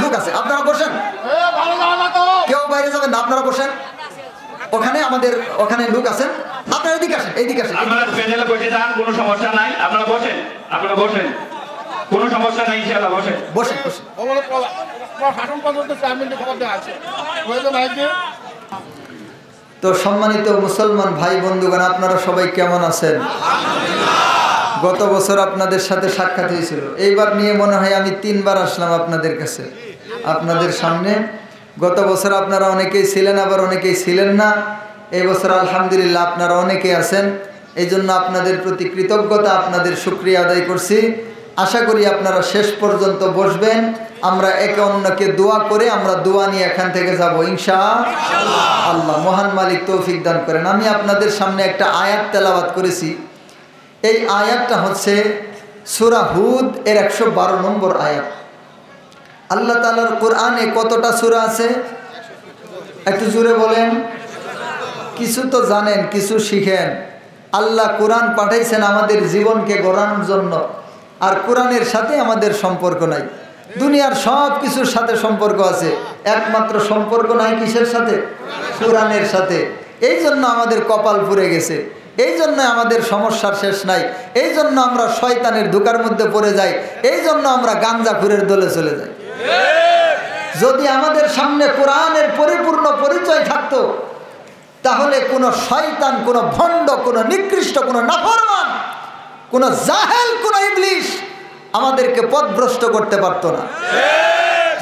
লোক আছে, আপনারা বসেন, কেউ বাইরে যাবেন না, আপনারা বসেন। ওখানে আমাদের ওখানে লোক আছেন, আপনারা এদিকে আসেন, এইদিকে আসেন। আপনারা প্যানেলে বসে যান, কোনো সমস্যা নাই, আপনারা বসেন, আপনারা বসেন, কোনো সমস্যা নাই, ইনশাআল্লাহ বসেন বসেন বসেন। তো সম্মানিত মুসলমান ভাই বন্ধুগণ, আপনারা সবাই কেমন আছেন? গত বছর আপনাদের সাথে সাক্ষাৎ হয়েছিল, এইবার নিয়ে মনে হয় আমি 3 বার আসলাম আপনাদের কাছে, আপনাদের সামনে। গত বছর আপনারা অনেকেই ছিলেন, আবার অনেকেই ছিলেন না। এই বছর আলহামদুলিল্লাহ আপনারা অনেকেই আছেন, এই জন্য আপনাদের প্রতি কৃতজ্ঞতা, আপনাদের শুকরিয়া আদায় করছি। আশা করি আপনারা শেষ পর্যন্ত বসবেন, আমরা একে অন্যকে দোয়া করে আমরা দোয়া নিয়ে এখান থেকে যাব ইনশাআল্লাহ। মহান মালিক তৌফিক দান করেন। আমি আপনাদের সামনে একটা আয়াত তেলাওয়াত করেছি। এই আয়াতটা হচ্ছে সূরা হুদ এর 112 নম্বর আয়াত। আল্লাহ তাআলার কোরআনে কতটা সূরা আছে একটু জোরে বলেন। কিছু তো জানেন, কিছু শিখেন। আল্লাহ কোরআন পাঠাইছেন আমাদের জীবনকে গড়ানোর জন্য, আর কোরআনের সাথে আমাদের সম্পর্ক নাই। দুনিয়ার সব কিছুর সাথে সম্পর্ক আছে, একমাত্র সম্পর্ক নাই কিসের সাথে? কোরআনের সাথে। এই জন্য আমাদের কপাল পুড়ে গেছে, এই জন্য আমাদের সমস্যার শেষ নাই, এই জন্য আমরা শয়তানের ধোঁকার মধ্যে পড়ে যাই, এই জন্য আমরা গাঞ্জাখুরের দলে চলে যাই। যদি আমাদের সামনে কোরআনের পরিপূর্ণ পরিচয় থাকতো, তাহলে কোনো শয়তান, কোনো ভণ্ড, কোনো নিকৃষ্ট, কোনো নাফরমান, কোনো জাহেল, কোনো ইবলিশ আমাদেরকে পথভ্রষ্ট করতে পারতো না।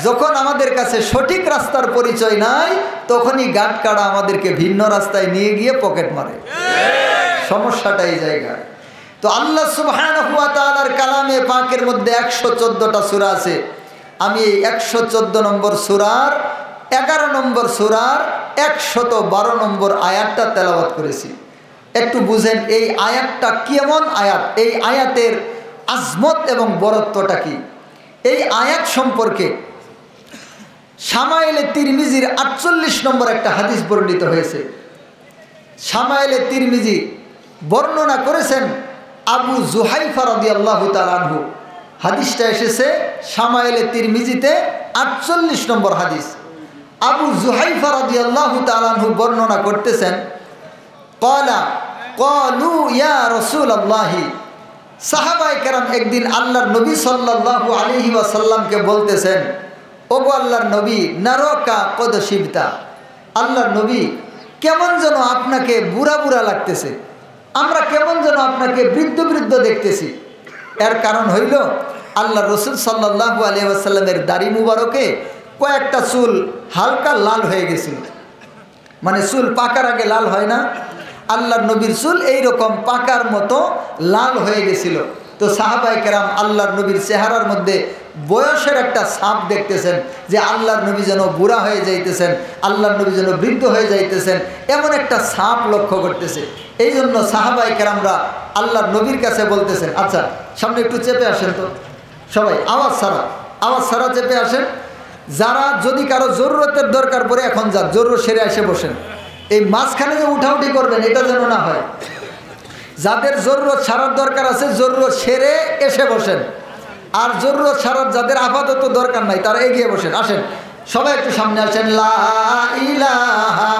যখন আমাদের কাছে সঠিক রাস্তার পরিচয় নাই, তখনই গাটকাড়া আমাদেরকে ভিন্ন রাস্তায় নিয়ে গিয়ে পকেট মারে। সমস্যাটা এই জায়গায়। তো আল্লাহ সুবহানাহু ওয়া তাআলার কালামে পাকের মধ্যে 114টা সূরা আছে। আমি এই 114 নম্বর সূরার 11 নম্বর সূরার 112 নম্বর আয়াতটা তেলাওয়াত করেছি। একটু বুঝেন এই আয়াতটা কেমন আয়াত, এই আয়াতের আজমত এবং বরত্বটা কি। এই আয়াত সম্পর্কে শামাইলে তিরমিজির 48 নম্বর একটা হাদিস বর্ণিত হয়েছে। শামাইলে তিরমিজি বর্ণনা করেছেন আবু জুহাইফা রাদিয়াল্লাহু তাআলা আনহু। হাদিসটা এসেছে শামাইলে তিরমিজিতে 48 নম্বর হাদিস। আবু জুহাইফা রাদিয়াল্লাহু তাআলা আনহু বর্ণনা করতেছেন, ক্বালু ইয়া রাসূলুল্লাহি, সাহাবায়ে কেরাম একদিন আল্লাহর নবী সাল্লাল্লাহু আলাইহি ওয়াসাল্লামকে বলতেছেন, ওগো আল্লাহর নবী, নারাকা কদ শিবতা, আল্লাহর নবী কেমন যেন আপনাকে বুড়া বুড়া লাগতেছে, আমরা কেমন যেন আপনাকে বৃদ্ধ বৃদ্ধ দেখতেছি। এর কারণ হইল আল্লাহ রসুল সাল্লাল্লাহু আলাইহি ওয়াসাল্লামের দাড়ি মুবারকে কয়েকটা চুল হালকা লাল হয়ে গেছিল। মানে চুল পাকার আগে লাল হয় না, আল্লাহর নবীর চুল এইরকম পাকার মতো লাল হয়ে গেছিল। তো সাহাবায়ে কেরাম আল্লাহর নবীর চেহারার মধ্যে বয়সের একটা ছাপ দেখতেছেন, যে আল্লাহর নবী যেন বুড়া হয়ে যাইতেছেন, আল্লাহর নবী যেন বৃদ্ধ হয়ে যাইতেছেন, এমন একটা ছাপ লক্ষ্য করতেছে। এই জন্য সাহাবায়ে কেরামরা আল্লাহর নবীর কাছে বলতেছেন, আচ্ছা সামনে একটু চেপে আসেন তো সবাই, আওয়াজ ছাড়া চেপে আসেন। যারা যদি কারো জরুরতের দরকার পড়ে এখন যান, জরুরত সেরে এসে বসেন। এই মাঝখানে যে উঠাউঠি করবেন এটা যেন না হয়। যাদের জরুরত সারার দরকার আছে জরুরত সেরে এসে বসেন, আর জরুরত সারার যাদের আপাতত দরকার নাই তারা এগিয়ে বসেন। আসেন সবাই একটু সামনে আসেন। লা ইলাহা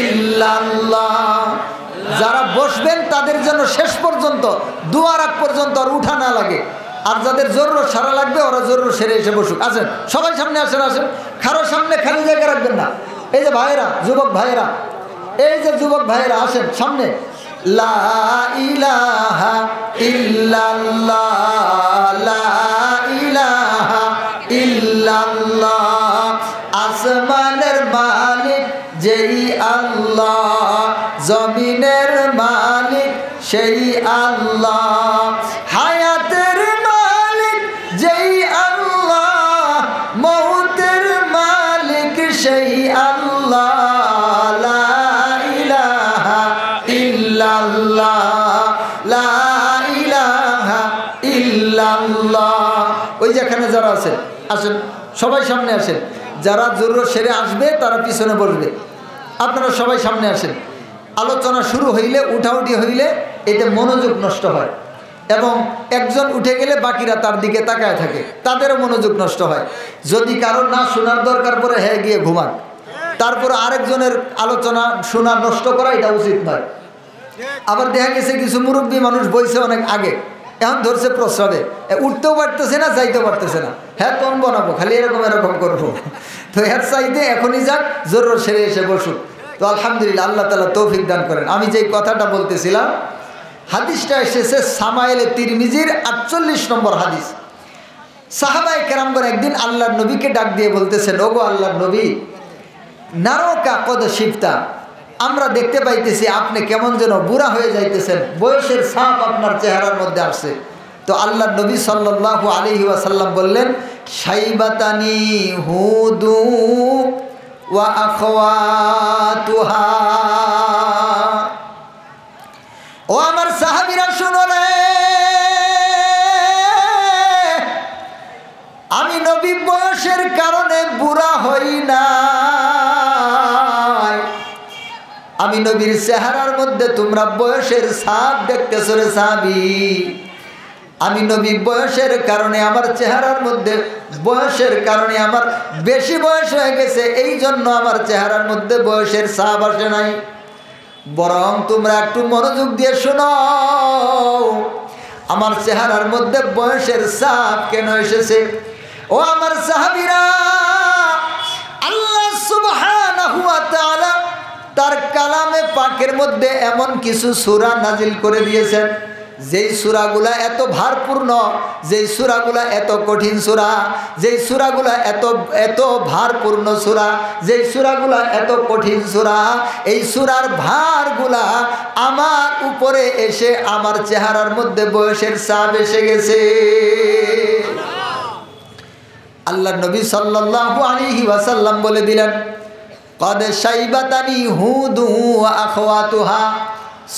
ইল্লাল্লাহ। যারা বসবেন তাদের জন্য শেষ পর্যন্ত দুয়ার আগ পর্যন্ত আর উঠা না লাগে, আর যাদের জরুরত সারা লাগবে ওরা জরুরত সেরে এসে বসুক। আসেন সবাই সামনে আসেন। কারো সামনে খালি জায়গা রাখবেন না। এই যে ভাইয়েরা, যুবক ভাইয়েরা, এই যে যুবক ভাইয়েরা আসেন সামনে। লা ইলাহা ইল্লাল্লাহ, লা ইলাহা ইল্লাল্লাহ। আসমানের মালিক যেই আল্লাহ, জমিনের মালিক সেই আল্লাহ, হায়াতের মালিক যেই আল্লাহ, মউতের মালিক সেই আল্লাহ। লা ইলাহা ইল্লাল্লাহ, লা ইলাহা ইল্লাল্লাহ। ওই যেখানে যারা আছেন আসেন, সবাই সামনে আসেন। যারা জরুরত সেরে আসবে তারা পিছনে বসবে। আপনারা সবাই সামনে আসেন। আলোচনা শুরু হইলে, উঠাউঠি হইলে এতে মনোযোগ নষ্ট হয়। এবং একজন উঠে গেলে বাকিরা তার দিকে তাকায় থাকে, তাদেরও মনোযোগ নষ্ট হয়। যদি কারো না শোনার দরকার পড়ে হ্যাঁ গিয়ে ঘুমান, তারপর আরেকজনের আলোচনা শোনা নষ্ট করা এটা উচিত নয়। আবার দেখা গেছে কিছু মুরব্বী মানুষ বইছে অনেক আগে, এখন ধরছে প্রস্রাবে, উঠতেও পারতেছে না, যাইতেও পারতেছে না, হ্যাঁ তখন বানাবো খালি এরকম এরকম করবো। তো এর চাইতে এখনই যাক, জরুর সেরে এসে বসুক। তো আলহামদুলিল্লাহ, আল্লাহ তাআলা তৌফিক দান করেন। আমি যেই কথাটা বলতেছিলাম, হাদিসটা এসেছে সামাইলে তিরমিজির 48 নম্বর হাদিস। সাহাবায়ে কেরামগণ একদিন আল্লাহর নবীকে ডাক দিয়ে বলতেছেন, ওগো আল্লাহর নবী, নারকা কদ শিবতা, আমরা দেখতে পাইতেছি আপনি কেমন যেন বুড়া হয়ে যাইতেছেন, বয়সের ছাপ আপনার চেহারার মধ্যে আসছে। তো আল্লাহর নবী সাল্লাল্লাহু আলাইহি ওয়াসাল্লাম বললেন, শাইবাতানি হুদু ওয়া আখওয়াতুহা। ও আমার সাহাবীরা শুনো রে, আমি নবী বয়সের কারণে বুড়া হই না, আমি নবীর চেহারার মধ্যে তোমরা বয়সের ছাপ দেখতেছ রে সাহাবী। আমি নবী বয়সের কারণে, আমার চেহারার মধ্যে বয়সের কারণে আমার বেশি বয়স হয়ে গেছে, এই জন্য আমার চেহারার মধ্যে বয়সের ছাপ আসে নাই। বরং তোমরা একটু মনোযোগ দিয়ে শোনো, আমার চেহারার মধ্যে বয়সের ছাপ কেন এসেছে। ও আমার সাহাবীরা, আল্লাহ সুবহানাহু ওয়া তাআলা তার কালামে পাকের মধ্যে এমন কিছু সূরা নাজিল করে দিয়েছেন, যেই সূরাগুলা এত ভারপূর্ণ, যেই সূরাগুলা এত কঠিন সূরা, যেই সূরাগুলা এত ভারপূর্ণ সূরা, যেই সূরাগুলা এত কঠিন সূরা, এই সূরার ভারগুলা আমার উপরে এসে আমার চেহারার মধ্যে বয়সের ছাপ এসে গেছে। আল্লাহর নবী সাল্লাল্লাহু আলাইহি ওয়াসাল্লাম বলে দিলেন, কদ শাইবাতানি হুদু ওয়া আখওয়াতুহা।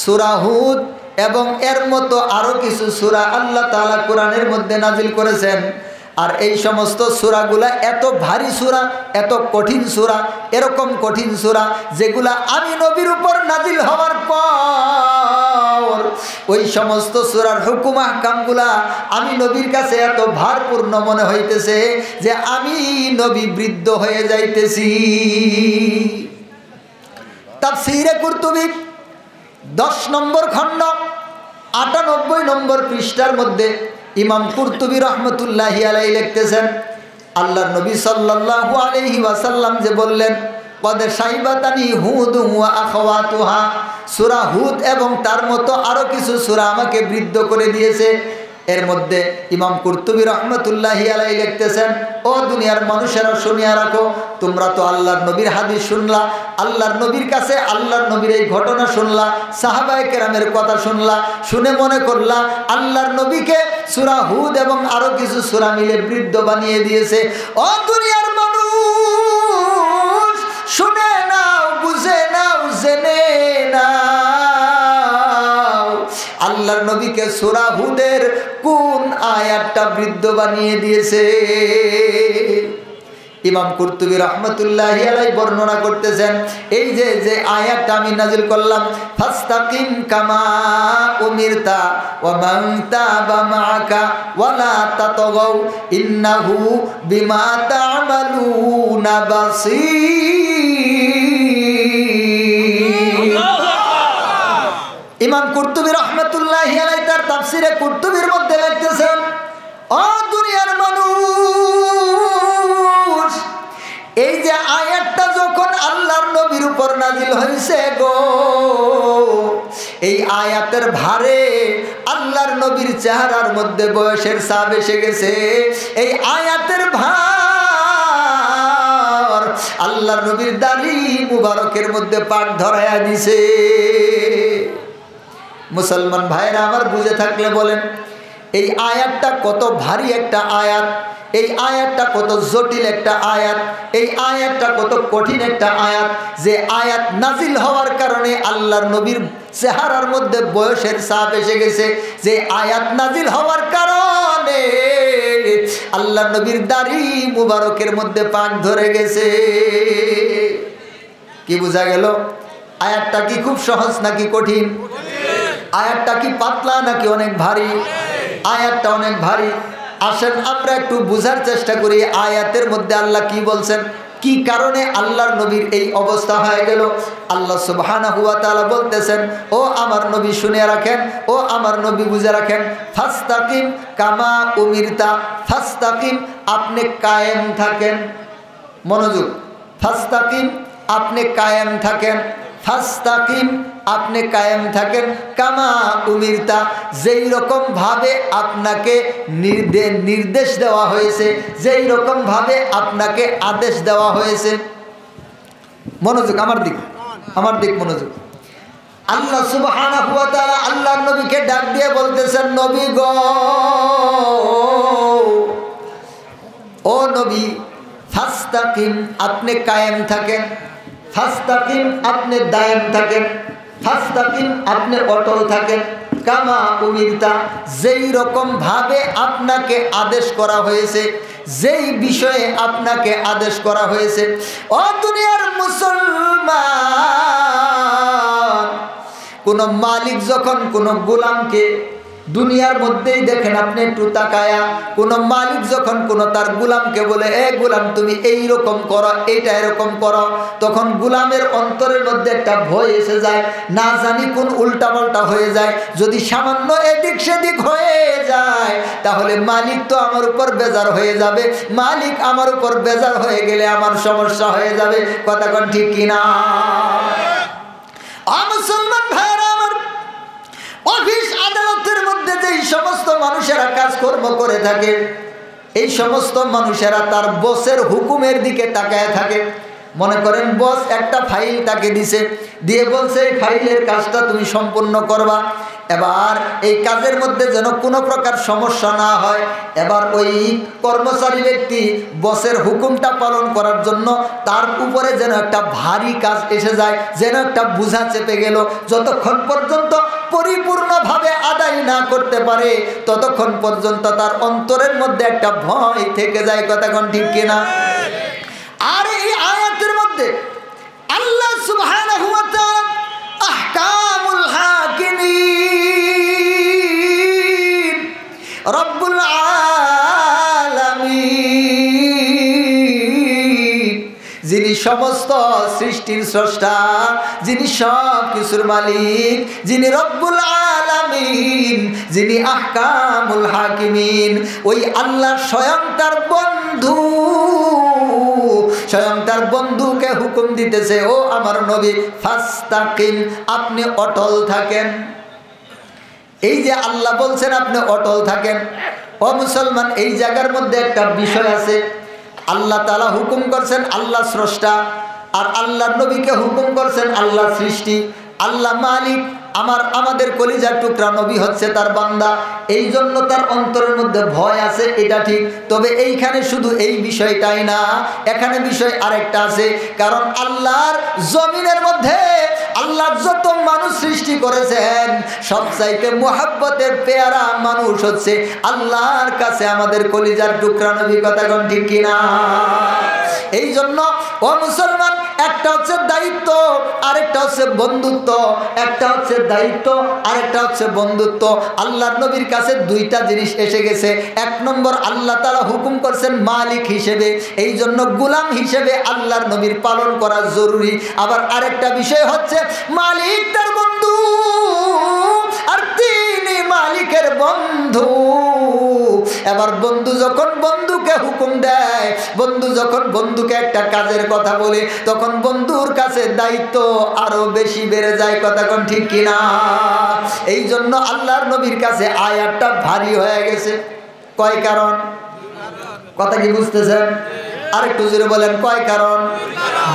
সূরা হুদ এবং এর মতো আরো কিছু সূরা আল্লাহ তাআলা কোরআনের মধ্যে নাজিল করেছেন। আর এই সমস্ত সূরাগুলা এত ভারী সূরা, এত কঠিন সূরা, এরকম কঠিন সূরা যেগুলা আমি নবীর উপর নাজিল হওয়ার পর ওই সমস্ত সূরার হুকুম আহকামগুলা আমি নবীর কাছে এত ভারপূর্ণ মনে হইতেছে যে আমি নবী বৃদ্ধ হয়ে যাইতেছি। তাফসীরে কুরতুবী 10 নম্বর খণ্ড 98 নম্বর পৃষ্ঠার মধ্যে ইমাম কুরতুবী রহমতুল্লাহি আলাইহি লিখতেছেন, আল্লাহর নবী সাল্লাল্লাহু আলাইহি ওয়াসাল্লাম যে বললেন, কদ শাইবাতানি হুদ ওয়া আখওয়াতুহা, সূরা হুদ এবং তার মতো আরো কিছু সূরা আমাকে বৃদ্ধ করে দিয়েছে। এর মধ্যে ইমাম কুরতুবী রহমতুল্লাহি আলাইহি লিখতেছেন, ও দুনিয়ার মানুষেরা শুনিয়া রাখো, তোমরা তো আল্লাহর নবীর হাদিস শুনলা, আল্লাহর নবীর কাছে আল্লাহর নবীর এই ঘটনা শুনলা, সাহাবায়ে কেরামের কথা শুনলা, শুনে মনে করলা আল্লাহর নবীকে সূরা হুদ এবং আরো কিছু সূরা মিলে বৃদ্ধ বানিয়ে দিয়েছে। ও দুনিয়ার মানুষ, শুনে নাও, বুঝে নাও, জেনে নাও, আল্লাহর নবীকে সূরা হুদের কোন আয়াতটা বৃদ্ধ বানিয়ে দিয়েছে। ইমাম কুরতুবী রহমতুল্লাহি আলাইহি বর্ণনা করতেছেন, এই যে আয়াতটা আমি নাজিল করলাম, ফাস্তাকিম কামা উমিরতা ওয়া মান তাবা মাআকা ওয়া লা তাতগাউ ইন্নাহু বিমা তা'মালুনা বাসীর। ইমাম কুরতুবী রহমতুল্লাহি আলাইহি তার তাফসীরে কুরতুবীর মধ্যে লিখতেছেন, ও দুনিয়ার মানুষ, এই যে আয়াতটা যখন আল্লাহর নবীর উপর নাজিল হয়েছে গো, এই আয়াতের ভারে আল্লাহর নবীর চেহারার মধ্যে বয়সের ছাপ এসে গেছে। এই আয়াতের ভার আল্লাহর নবীর দাড়ি মুবারকের মধ্যে পাক ধরায়া দিছে। মুসলমান ভাইরা আমার, বুঝে থাকলে বলেন, এই আয়াতটা কত ভারী একটা আয়াত, এই আয়াতটা কত জটিল একটা আয়াত, এই আয়াতটা কত কঠিন একটা আয়াত, যে আয়াত নাজিল হওয়ার কারণে আল্লাহর নবীর চেহারার মধ্যে বয়সের ছাপ এসে গেছে, যে আয়াত নাজিল হওয়ার কারণে আল্লাহর নবীর দাড়ি মুবারকের মধ্যে পাক ধরে গেছে। কি বোঝা গেল? আয়াতটা কি খুব সহজ নাকি কঠিন? আয়াতটা কি পাতলা নাকি অনেক ভারী? আয়াতটা অনেক ভারী। আসেন আমরা একটু বুঝার চেষ্টা করি আয়াতের মধ্যে আল্লাহ কি বলছেন, কি কারণে আল্লাহর নবীর এই অবস্থা হয়ে গেল। আল্লাহ সুবহানাহু ওয়া তাআলা বলতেছেন, ও আমার নবী শুনে রাখেন, ও আমার নবী বুঝে রাখেন, ফাস্তাকিম কামা উমিরতা, ফাস্তাকিম আপনি কায়েম থাকেন। মনোযোগ, ফাস্তাকিম আপনি কায়েম থাকেন, ফাস্তাকিম আপনি কায়েম থাকেন, কামা উমিরতা যেই রকম ভাবে আপনাকে নির্দেশ দেওয়া হয়েছে, যেই রকম ভাবে আপনাকে আদেশ দেওয়া হয়েছে। মনোযোগ, আমার দিক মনোযোগ। আল্লাহ সুবহানাহু ওয়া তাআলা আল্লাহর নবীকে ডাক দিয়ে বলতেছেন, নবী গো, ও নবী, ফাস্তাকিম আপনি কায়েম থাকেন, ফাস্তাকিম আপনি দায়েম থাকেন, ফাস্তাকিম আপনি অটল থাকেন, কামা উমিরতা যেই রকম ভাবে আপনাকে আদেশ করা হয়েছে, যেই বিষয়ে আপনাকে আদেশ করা হয়েছে। ও দুনিয়ার মুসলমান, কোন মালিক যখন কোন গোলামকে, দুনিয়ার মধ্যেই দেখেন আপনি একটু তাকায়া, কোন মালিক যখন কোন তার গোলামকে বলে, এ গোলাম তুমি এই রকম করো, এইটা এরকম করো, তখন গোলামের অন্তরের মধ্যে একটা ভয় এসে যায়, না জানি কোন উল্টাপাল্টা হয়ে যায়। যদি সামান্য এদিক সেদিক হয়ে যায় তাহলে মালিক তো আমার উপর বেজার হয়ে যাবে, মালিক আমার উপর বেজার হয়ে গেলে আমার সমস্যা হয়ে যাবে। কথা কোন ঠিক কিনা? মুসলমান ভাইরা আমার, অফিস আদালতের মধ্যে যেই সমস্ত মানুষেরা কাজকর্ম করে থাকে, এই সমস্ত মানুষেরা তার বসের হুকুমের দিকে তাকায় থাকে। মনে করেন বস একটা ফাইল তাকে দিছে, দিয়ে বলছে এই ফাইলের কাজটা তুমি সম্পূর্ণ করবা। এবার এই কাজের মধ্যে যেন কোনো প্রকার সমস্যা না হয়, এবার ওই কর্মচারী ব্যক্তি বসের হুকুমটা পালন করার জন্য তার উপরে যেন একটা ভারী কাজ এসে যায়, যেন একটা বোঝা চেপে গেল। যতক্ষণ পর্যন্ত পরিপূর্ণভাবে আদায় না করতে পারে ততক্ষণ পর্যন্ত তার অন্তরের মধ্যে একটা ভয় থেকে যায়। কথা কোন ঠিক কিনা? আর এই আয়াতের মধ্যে আল্লাহ সুবহানাহু ওয়া তাআলা আহকামুল হাকিমিন রব্বুল আলামিন, যিনি সমস্ত সৃষ্টির স্রষ্টা, যিনি সব কিছুর মালিক, যিনি রব্বুল আলামিন, যিনি আহকামুল হাকিমিন, ওই আল্লাহ স্বয়ং তার বন্ধু, স্বয়ং তার বন্ধুকে হুকুম দিতেছে, ও আমার নবী ফাস্তাকিম আপনি অটল থাকেন। এই যে আল্লাহ বলছেন আপনি অটল থাকেন, ও মুসলমান এই জায়গার মধ্যে একটা বিষয় আছে। আল্লাহ তাআলা হুকুম করছেন, আল্লাহ স্রষ্টা, আর আল্লাহর নবীকে হুকুম করছেন আল্লাহ সৃষ্টি। আল্লাহ মালিক, আমাদের কলিজার টুকরা নবী হচ্ছে তার বান্দা, এই জন্য তার অন্তরের মধ্যে ভয় আছে, এটা ঠিক। তবে এইখানে শুধু এই বিষয়টাই না, এখানে বিষয় আরেকটা আছে। কারণ আল্লাহর জমিনের মধ্যে আল্লাহ যত মানুষ সৃষ্টি করেছেন সবচাইতে মুহাব্বতের পেয়ারা মানুষ হচ্ছে আল্লাহর কাছে আমাদের কলিজার টুকরা নবী। কথা কোন ঠিক কিনা? এই জন্য ও মুসলমান, একটা হচ্ছে দায়িত্ব, আরেকটা হচ্ছে বন্ধুত্ব। একটা হচ্ছে দায়িত্ব, আরেকটা হচ্ছে বন্ধুত্ব। আল্লাহর নবীর কাছে দুইটা জিনিস এসে গেছে। এক নম্বর, আল্লাহ তাআলা হুকুম করছেন মালিক হিসেবে, এই জন্য গোলাম হিসেবে আল্লাহর নবীর পালন করা জরুরি। আবার আরেকটা বিষয় হচ্ছে মালিক তার বন্ধু, আর তিনি মালিকের বন্ধু। এবার বন্ধু যখন বন্ধুকে হুকুম দেয়, বন্ধু যখন বন্ধুকে একটা কাজের কথা বলে, তখন বন্ধুর কাছে দায়িত্ব আরো বেশি বেড়ে যায়। কথা কোন ঠিক কিনা? এই জন্য আল্লাহর নবীর কাছে আয়াতটা ভারী হয়ে গেছে। কয় কারণ? কথা কি বুঝতেছেন? আরেকটু জোরে বলেন, কয় কারণ?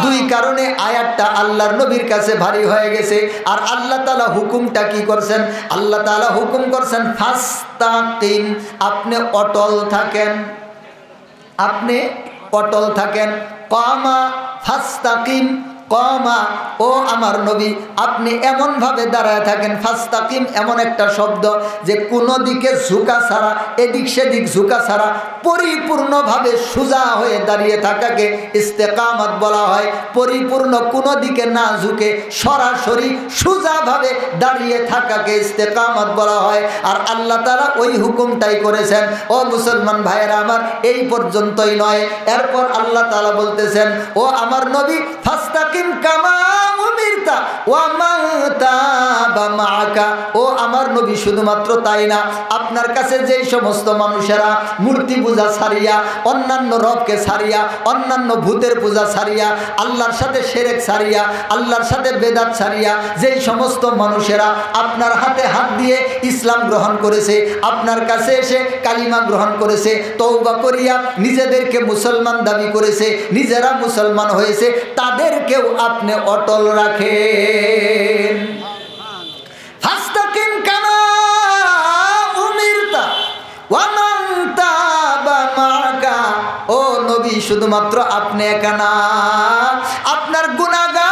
দুই কারণে আয়াতটা আল্লাহর নবীর কাছে ভারী হয়ে গেছে। আর আল্লাহ তাআলা হুকুমটা কি করছেন? আল্লাহ তাআলা হুকুম করছেন ফাস্তাকিম আপনি অটল থাকেন, আপনি অটল থাকেন। কামা ফাস্তাকিম কমা, ও আমার নবী আপনি এমনভাবে দাঁড়ায় থাকেন, ফাস্তাকিম এমন একটা শব্দ যে কোনো দিকে ঝুঁকা ছাড়া, এদিক সেদিক ঝুঁকা ছাড়া পরিপূর্ণভাবে সোজা হয়ে দাঁড়িয়ে থাকাকে ইস্তেকামত বলা হয়। পরিপূর্ণ কোনো দিকে না ঝুঁকে সরাসরি সোজাভাবে দাঁড়িয়ে থাকাকে ইস্তেকামত বলা হয়। আর আল্লাহ তাআলা ওই হুকুমটাই করেছেন। ও মুসলমান ভাইয়েরা আমার, এই পর্যন্তই নয়, এরপর আল্লাহ তাআলা বলতেছেন, ও আমার নবী ফাস্তাকিম কামা উমিরতা ওয়া মান তাবা মাআকা। ও আমার নবী শুধুমাত্র তাই না, আপনার কাছে যেই সমস্ত মানুষেরা মূর্তি পূজা ছাড়িয়া, অন্যান্য রবকে ছাড়িয়া, অন্যান্য ভূতের পূজা ছাড়িয়া, আল্লাহর সাথে শিরক ছাড়িয়া, আল্লাহর সাথে বেদাত ছাড়িয়া যেই সমস্ত মানুষেরা আপনার হাতে হাত দিয়ে ইসলাম গ্রহণ করেছে, আপনার কাছে এসে কালিমা গ্রহণ করেছে, তওবা করিয়া নিজেদেরকে মুসলমান দাবি করেছে, নিজেরা মুসলমান হয়েছে, তাদেরকেও আপনি অটল রাখেন। ফাস্তাকিম কামা উমিরতা ওয়া মান তাবা মাআকা। ও নবী শুধুমাত্র আপনি একা না, আপনার গুনাহগার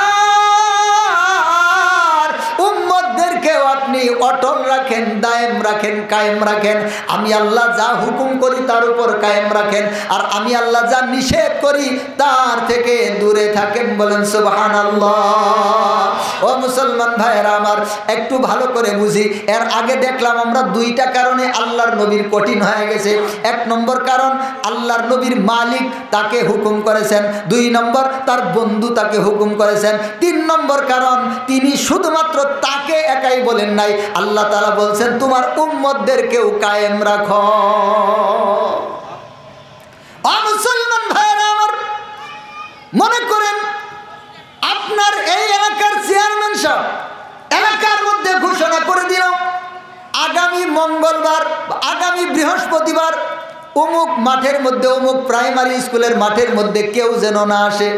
উম্মতদেরকেও আপনি অটল রাখেন, দায়েম রাখেন, কায়েম রাখেন। আমি আল্লাহ যা হুকুম করি তার উপর কায়েম রাখেন, আর আমি আল্লাহ যা নিষেধ করি তার থেকে দূরে থাকেন। বলেন সুবহানাল্লাহ। ও মুসলমান ভাইয়েরা আমার, একটু ভালো করে বুঝি। এর আগে দেখলাম আমরা দুইটা কারণে আল্লাহর নবীর কঠিন হয়ে গেছে। এক নম্বর কারণ, আল্লাহর নবীর মালিক তাকে হুকুম করেছেন। দুই নম্বর, তার বন্ধু তাকে হুকুম করেছেন। তিন নম্বর কারণ, তিনি শুধুমাত্র তাকে একাই বলেন নাই, আল্লাহ তাআলা বলছেন তোমার উম্মতদেরকেও কায়েম রাখো। ও মুসলমান ভাইয়েরা আমার, মনে করেন আপনার এই এলাকার চেয়ারম্যান সাহেব এলাকার মধ্যে ঘোষণা করে দিল, আগামী মঙ্গলবার, আগামী বৃহস্পতিবার অমুক মাঠের মধ্যে, অমুক প্রাইমারি স্কুলের মাঠের মধ্যে কেউ যেন না আসে।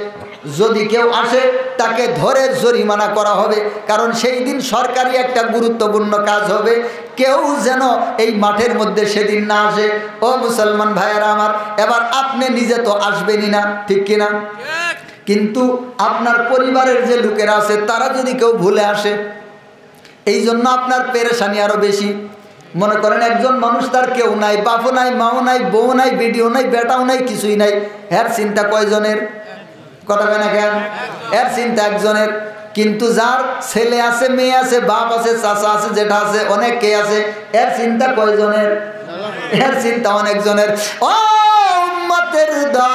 যদি কেউ আসে তাকে ধরে জরিমানা করা হবে, কারণ সেই দিন সরকারি একটা গুরুত্বপূর্ণ কাজ হবে। কেউ যেন এই মাঠের মধ্যে সেদিন না আসে। ও মুসলমান ভাইয়েরা আমার, এবার আপনি নিজে তো আসবেনই না, ঠিক কিনা? কিন্তু আপনার পরিবারের যে লোকেরা আছে তারা যদি কেউ ভুলে আসে, এই জন্য আপনার পেরেশানি আরো বেশি। মনে করেন একজন মানুষ, তার কেউ নাই, বাপও নাই, মাও নাই, বউ নাই, বিডিও নাই, বেটাও নাই, কিছুই নাই, এর চিন্তা কয়জনের? কথা বলে না কেন? এর চিন্তা একজনের। কিন্তু যার ছেলে আছে, মেয়ে আছে, বাপ আছে, চাচা আছে, জেঠা আছে, অনেক কে আছে, এর চিন্তা কয়জনের? এর চিন্তা অনেকজনের। ও উম্মতের দল,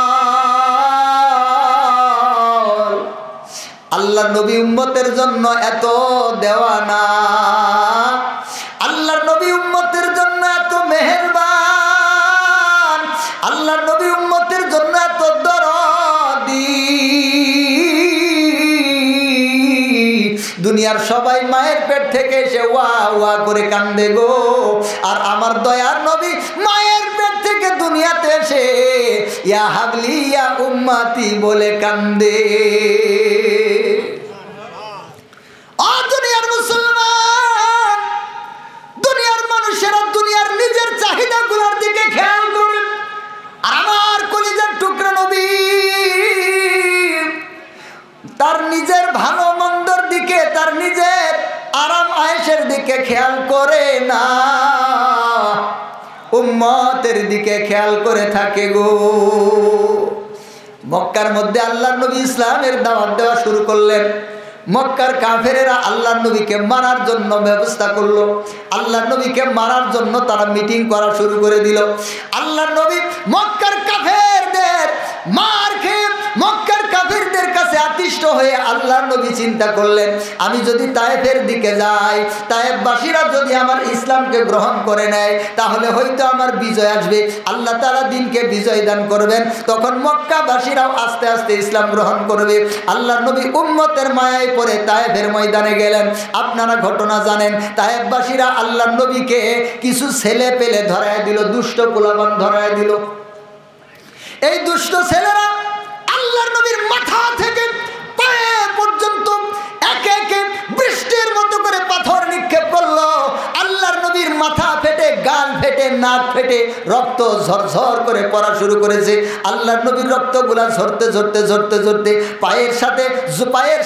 আল্লাহ নবী উম্মতের জন্য এত দেওয়ানা, আল্লাহর নবী উম্মতের জন্য এত মেহেরবান, আল্লাহর নবী উম্মতের জন্য এত দরদি। দুনিয়ার সবাই মায়ের পেট থেকে এসে ওয়া ওয়া করে কান্দে গো, আর আমার দয়ার নবী মায়ের পেট থেকে দুনিয়াতে এসে ইয়া হাবলি ইয়া উম্মতি বলে কান্দে। ও দুনিয়ার মুসলমান, দুনিয়ার মানুষেরা দুনিয়ার নিজের চাহিদাগুলোর দিকে খেয়াল করে, আর আমার কলিজার টুকরা নবী তার নিজের ভালো মন্দর দিকে, তার নিজের আরাম আয়েশের দিকে খেয়াল করে না, উম্মতের দিকে খেয়াল করে থাকে গো। মক্কার মধ্যে আল্লাহর নবী ইসলামের দাওয়াত দেওয়া শুরু করলেন। মক্কার কাফেরেরা আল্লাহর নবীকে মারার জন্য ব্যবস্থা করলো, আল্লাহর নবীকে মারার জন্য তারা মিটিং করা শুরু করে দিল। আল্লাহর নবী মক্কার কাফেরদের মার খেয়ে মক্কার কাফেরদের কাছে আতিষ্ঠ হয়ে আল্লাহর নবী চিন্তা করলেন, আমি যদি তায়েফের দিকে যাই, তায়েফবাসীরা যদি আমার ইসলামকে গ্রহণ করে নেয়, তাহলে হয়তো আমার বিজয় আসবে, আল্লাহ তাআলা দিনকে বিজয় দান করবেন, তখন মক্কাবাসীরাও আস্তে আস্তে ইসলাম গ্রহণ করবে। আল্লাহর নবী উম্মতের মায়ায় পরে তায়েফের ময়দানে গেলেন। আপনারা ঘটনা জানেন, তায়েফবাসীরা আল্লাহর নবীকে কিছু ছেলে পেলে ধরায় দিল, দুষ্ট পোলাপান ধরায় দিল। এই দুষ্ট ছেলেরা আল্লাহর নবীর মাথা থেকে পায়ে পর্যন্ত একে একে বৃষ্টির মতো করে পাথর নিক্ষেপ করলো। আল্লাহর নবীর মাথা ফেটে, গাল ফেটে, নাক ফেটে কেটে রক্ত ঝরঝর করে পড়া শুরু করেছে। আল্লাহর নবীর রক্তগুলা ঝরতে ঝরতে ঝরতে ঝরতে পায়ের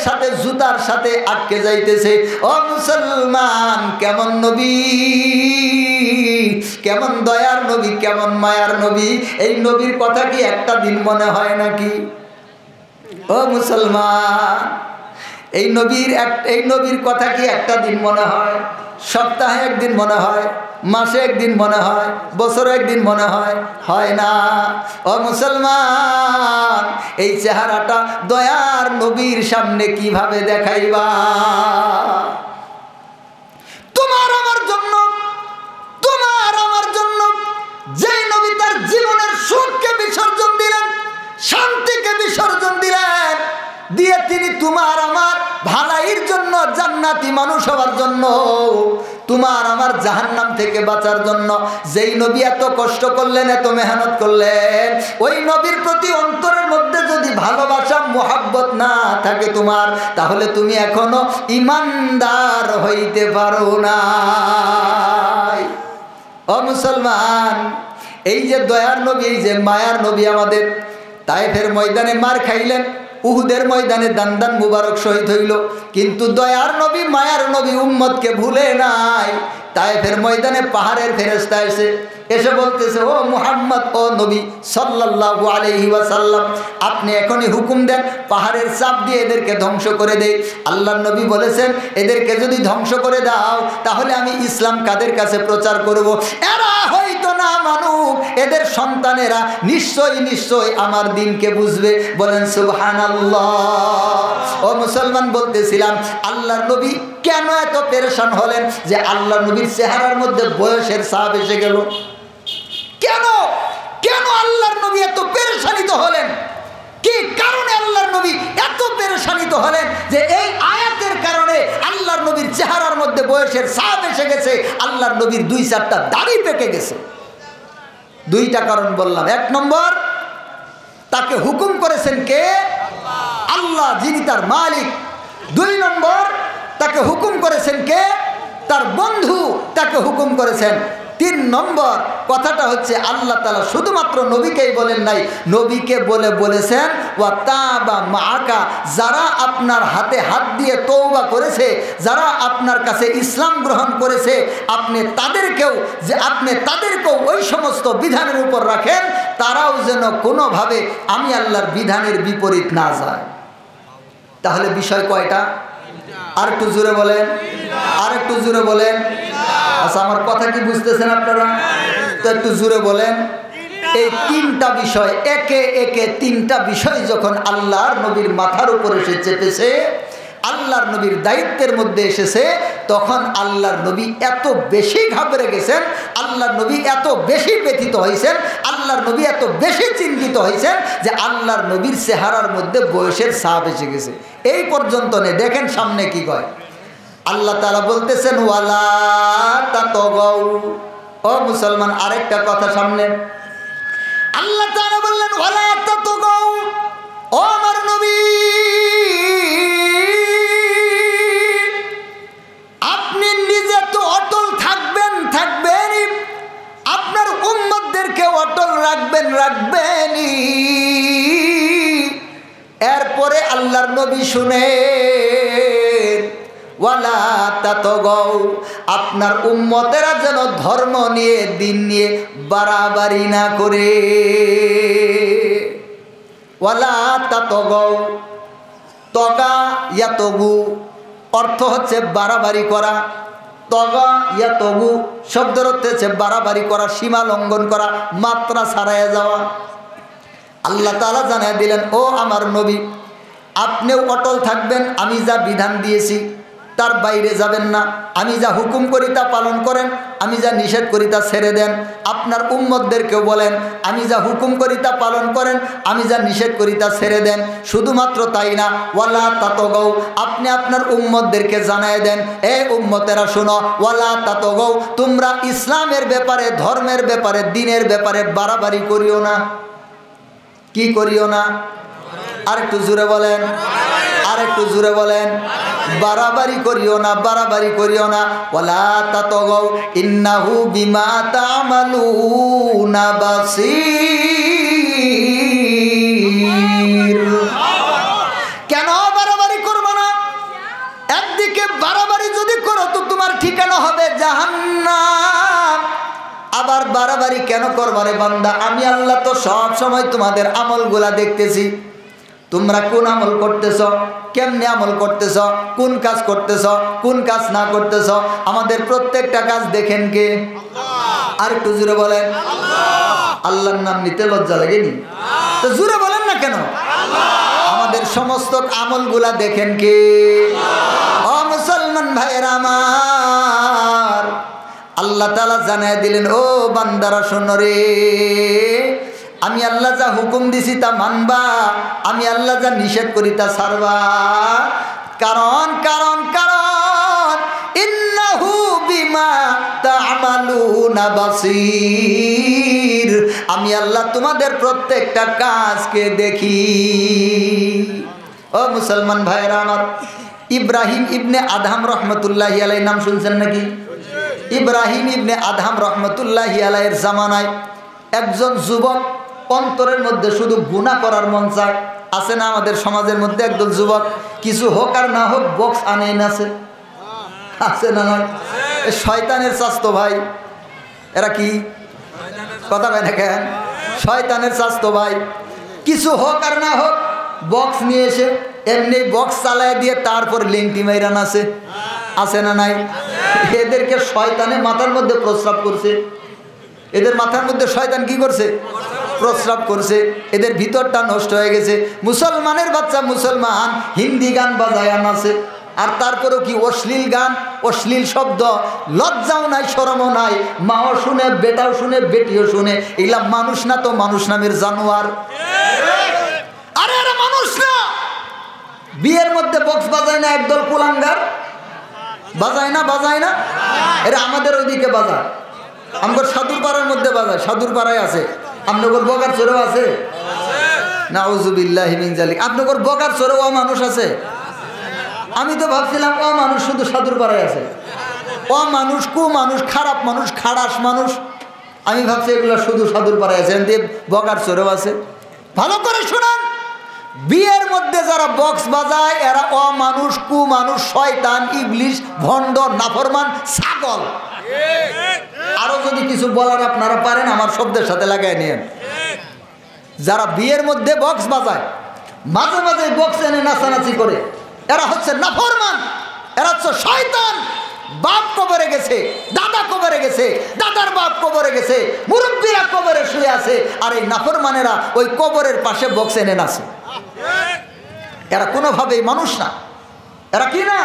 সাথে জুতার সাথে আটকে যাইতেছে। ও মুসলমান, কেমন নবী, কেমন দয়ার নবী, কেমন মায়ার নবী। এই নবীর কথা কি একটা দিন মনে হয় নাকি? ও মুসলমান, এই নবীর কথা কি একটা দিন মনে হয়? সপ্তাহে একদিন মনে হয়, মাসে একদিন মনে হয়, বছরে একদিন মনে হয়? হয় না। ও মুসলমান, এই চেহারাটা দয়ার নবীর সামনে কিভাবে দেখাইবা? তোমার আমার জন্য যেই নবী তার জীবনের সুখকে বিসর্জন দিলেন, শান্তিকে বিসর্জন দিলেন, দিয়ে তিনি তোমার আমার ভালাইয়ের জন্য, জান্নাতি মানুষ হওয়ার জন্য, তোমার আমার জাহান্নাম থেকে বাঁচার জন্য যেই নবী এত কষ্ট করলেন, এত মেহনত করলেন, ওই নবীর প্রতি অন্তরের মধ্যে যদি ভালোবাসা মোহাব্বত না থাকে তোমার, তাহলে তুমি এখনো ইমানদার হইতে পারো না। ও মুসলমান, এই যে দয়ার নবী, এই যে মায়ার নবী আমাদের, তায়েফের ময়দানে মার খাইলেন, উহুদের ময়দানে দান মুবারক শহীদ হইল, কিন্তু দয়ার নবী মায়ার নবী উম্মতকে ভুলে নাই। তায়েফের ময়দানে পাহাড়ের ফেরেশতা এসে বলতেছে, ও মুহাম্মদ, ও নবী সাল্লাল্লাহু আলাইহি ওয়াসাল্লাম, আপনি এখনই হুকুম দেন, পাহাড়ের চাপ দিয়ে এদেরকে ধ্বংস করে দেই। আল্লাহর নবী বলেছেন, এদেরকে যদি ধ্বংস করে দাও, তাহলে আমি ইসলাম কাদের কাছে প্রচার করব? এরা হয়তো না মানুক, এদের সন্তানেরা নিশ্চয়ই আমার দিনকে বুঝবে। বলেন সুবহানাল্লাহ। ও মুসলমান, বলতেছিলাম, আল্লাহর নবী কেন এত পেরেশান হলেন যে আল্লাহর নবীর চেহারার মধ্যে বয়সের ছাপ এসে গেল? কেন আল্লাহর নবী এত পেরেশানিত হলেন? কি কারণে আল্লাহর নবী এত পেরেশানিত হলেন যে এই আয়াতের কারণে আল্লাহর নবীর চেহারার মধ্যে বয়সের ছাপ এসে গেছে, আল্লাহর নবীর 2-4টা দাড়ি পেকে গেছে? 2টা কারণ বললাম। 1 নম্বর, তাকে হুকুম করেছেন কে? আল্লাহ, যিনি তার মালিক। 2 নম্বর, তাকে হুকুম করেছেন কে? তার বন্ধু তাকে হুকুম করেছেন। 3 নম্বর কথাটা হচ্ছে, আল্লাহ তাআলা শুধুমাত্র নবীকেই বলেন নাই, নবীকে বলেছেন ওয়া তাবা মাআকা, যারা আপনার হাতে হাত দিয়ে তওবা করেছে, যারা আপনার কাছে ইসলাম গ্রহণ করেছে, আপনি তাদেরকেও ওই সমস্ত বিধানের উপর রাখেন, তারাও যেন কোনোভাবে আমি আল্লাহর বিধানের বিপরীত না যায়। তাহলে বিষয় কয়টা? আর একটু জোরে বলেন, আর একটু জোরে বলেন। আচ্ছা, আমার কথা কি বুঝতেছেন আপনারা? তো একটু জোরে বলেন। এই 3টা বিষয়, একে 3টা বিষয় যখন আল্লাহর নবীর মাথার উপর এসে চেপেছে, আল্লাহর নবীর দায়িত্বের মধ্যে এসেছে, তখন আল্লাহর নবী এত বেশি ঘাবড়ে গেছেন, আল্লাহর নবী এত বেশি ব্যথিত হয়েছেন, আল্লাহর নবী এত বেশি চিন্তিত হয়েছেন যে আল্লাহর নবীর চেহারার মধ্যে বয়সের ছাপ এসে গেছে। এই পর্যন্ত নেই, দেখেন সামনে কি কয়। আল্লাহ তাআলা বলতেছেন, ওয়ালা তাতগাউ। ও মুসলমান, আরেকটা কথা সামনে। আল্লাহ তাআলা বললেন, ওয়ালা তাতগাউ। ও আমার নবী, আপনি নিজে তো অটল থাকবেনই, আপনার উম্মতদেরকে অটল রাখবেনই। এরপরে আল্লাহর নবী শুনেন, ওয়ালা তাতগাউ, আপনার উম্মতেরা যেন ধর্ম নিয়ে, দিন নিয়ে বাড়াবাড়ি না করে। ওয়ালা তাতগাউ, তগা ইয়াতগু অর্থ হচ্ছে বাড়াবাড়ি করা। তগা ইয়াতগু শব্দের অর্থ হচ্ছে বাড়াবাড়ি করা, সীমা লঙ্ঘন করা, মাত্রা ছাড়াইয়া যাওয়া। আল্লাহ তাআলা জানিয়ে দিলেন, ও আমার নবী, আপনিও অটল থাকবেন, আমি যা বিধান দিয়েছি তার বাইরে যাবেন না, আমি যা হুকুম করি তা পালন করেন, আমি যা নিষেধ করি তা ছেড়ে দেন। আপনার উম্মতদেরকেও বলেন, আমি যা হুকুম করি তা পালন করেন, আমি যা নিষেধ করি তা ছেড়ে দেন। শুধুমাত্র তাই না, ওয়ালা তাতগাউ, আপনি আপনার উম্মতদেরকে জানায় দেন, এ উম্মতেরা শোনো, ওয়ালা তাতগাউ, তোমরা ইসলামের ব্যাপারে, ধর্মের ব্যাপারে, দ্বীনের ব্যাপারে বাড়াবাড়ি করিও না। কি করিও না? আরেকটু জোরে বলেন, আরেকটু জোরে বলেন। বাড়াবাড়ি করিও না, বাড়াবাড়ি করিও না। ওয়ালা তাতাগাও ইন্নাহু বিমা তা'মালুনা বাসীর। কেন বাড়াবাড়ি করবো না? একদিকে বাড়াবাড়ি যদি করো তো তোমার ঠিকানা হবে জাহান্নাম। আবার বাড়াবাড়ি কেন করবা রে বান্দা? আমি আল্লাহ তো সব সময় তোমাদের আমলগুলা দেখতেছি। তোমরা কোন আমল করতেছ, কেমনে আমল করতেছ, কোন কাজ করতেছ, কোন কাজ না করতেছ, আমাদের প্রত্যেকটা কাজ দেখেন কে? আর একটু জুড়ে বলেন। আল্লাহর নাম নিতে লজ্জা লাগেনি? তো জুড়ে বলেন না কেন? আমাদের সমস্ত আমলগুলা দেখেন কে? ও মুসলমান ভাইয়েরা আমার, আল্লাহ তাআলা জানায় দিলেন, ও বান্দারা শোনো রে, আমি আল্লাহ যা হুকুম দিছি তা মানবা, আমি আল্লাহ যা নিষেধ করি তা ছাড়বা। কারণ কারণ কারণ ইন্নাহু বিমা তা'মালুনা বাসীর। আমি আল্লাহ তোমাদের প্রত্যেকটা কাজকে দেখি। ও মুসলমান ভাইরা আমার, ইব্রাহিম ইবনে আদহাম রহমতুল্লাহি আলাইহির নাম শুনছেন নাকি? ইব্রাহিম ইবনে আদহাম রহমতুল্লাহি আলাইহির জামানায় একজন যুবক অন্তরের মধ্যে শুধু গুনাহ করার মন চায়। আছে না আমাদের সমাজের মধ্যে একদল যুবক, কিছু হোক আর না হোক বক্স আনেই নাছে, আছে না? নয়, শয়তানের চাস্তো ভাই। এরা কি কথা কয় না কেন? শয়তানের চাস্তো ভাই। কিছু হোক আর না হোক বক্স নিয়ে এসে এমনি বক্স চালায় দিয়ে তারপর লিংটি মাইরান আছে না নাই? এদেরকে শয়তানে মাথার মধ্যে প্রস্রাব করছে। এদের মাথার মধ্যে শয়তান কি করছে? প্রস্রাব করছে। এদের ভিতরটা নষ্ট হয়ে গেছে। মুসলমানের বাচ্চা মুসলমান হিন্দি গান বাজায় আনাছে, আর তারপরেও কি অশ্লীল গান, অশ্লীল শব্দ, লজ্জাও নাই, শরমও নাই। মাও শুনে, বেটাও শুনে, বেটিও শুনে। এগুলা মানুষ না তো মানুষ নামের জানোয়ার। আরে আরে মানুষ না। বিয়ের মধ্যে বক্স বাজায় না একদল কুলাঙ্গার? বাজায় না? বাজায় না? এরা আমাদের ওইদিকে বাজায়, আমার সাধুর পাড়ার মধ্যে বাজায়। সাধুর পাড়ায় আছে, আপনাদের বগার চোরেও আছে। নাউজুবিল্লাহি মিন যালিক। আপনাদের বগার চোরেও মানুষ আছে? আমি তো ভাবছিলাম ও মানুষ শুধু সাধুর পাড়ায় আছে। ও মানুষ, কু মানুষ, খারাপ মানুষ, খাড়াস মানুষ, আমি ভাবছি এগুলো শুধু সাধুর পাড়ায় আছে। এমনি বগার চোরেও আছে। ভালো করে শুনুন, বিয়ের মধ্যে যারা বক্স বাজায় এরা অমানুষ, কু মানুষ, শয়তান, ইবলিশ, ভণ্ড, নাফরমান, ছাগল। আরো যদি কিছু বলার আপনারা পারেন আমার শব্দের সাথে লাগাই নিয়েন। যারা বিয়ের মধ্যে বক্স বাজায়, মাঝে মাঝে বক্স এনে নাচানাচি করে, এরা হচ্ছে নাফরমান, এরা হচ্ছে শয়তান। বাপ কবরে গেছে, দাদা কবরে গেছে, দাদার বাপ কবরে গেছে, মুরব্বীরা কবরে শুয়ে আছে, আর এই নাফরমানেরা ওই কবরের পাশে বক্স এনে নাচে। এরা কোনোভাবেই মানুষ না। এরা কি না?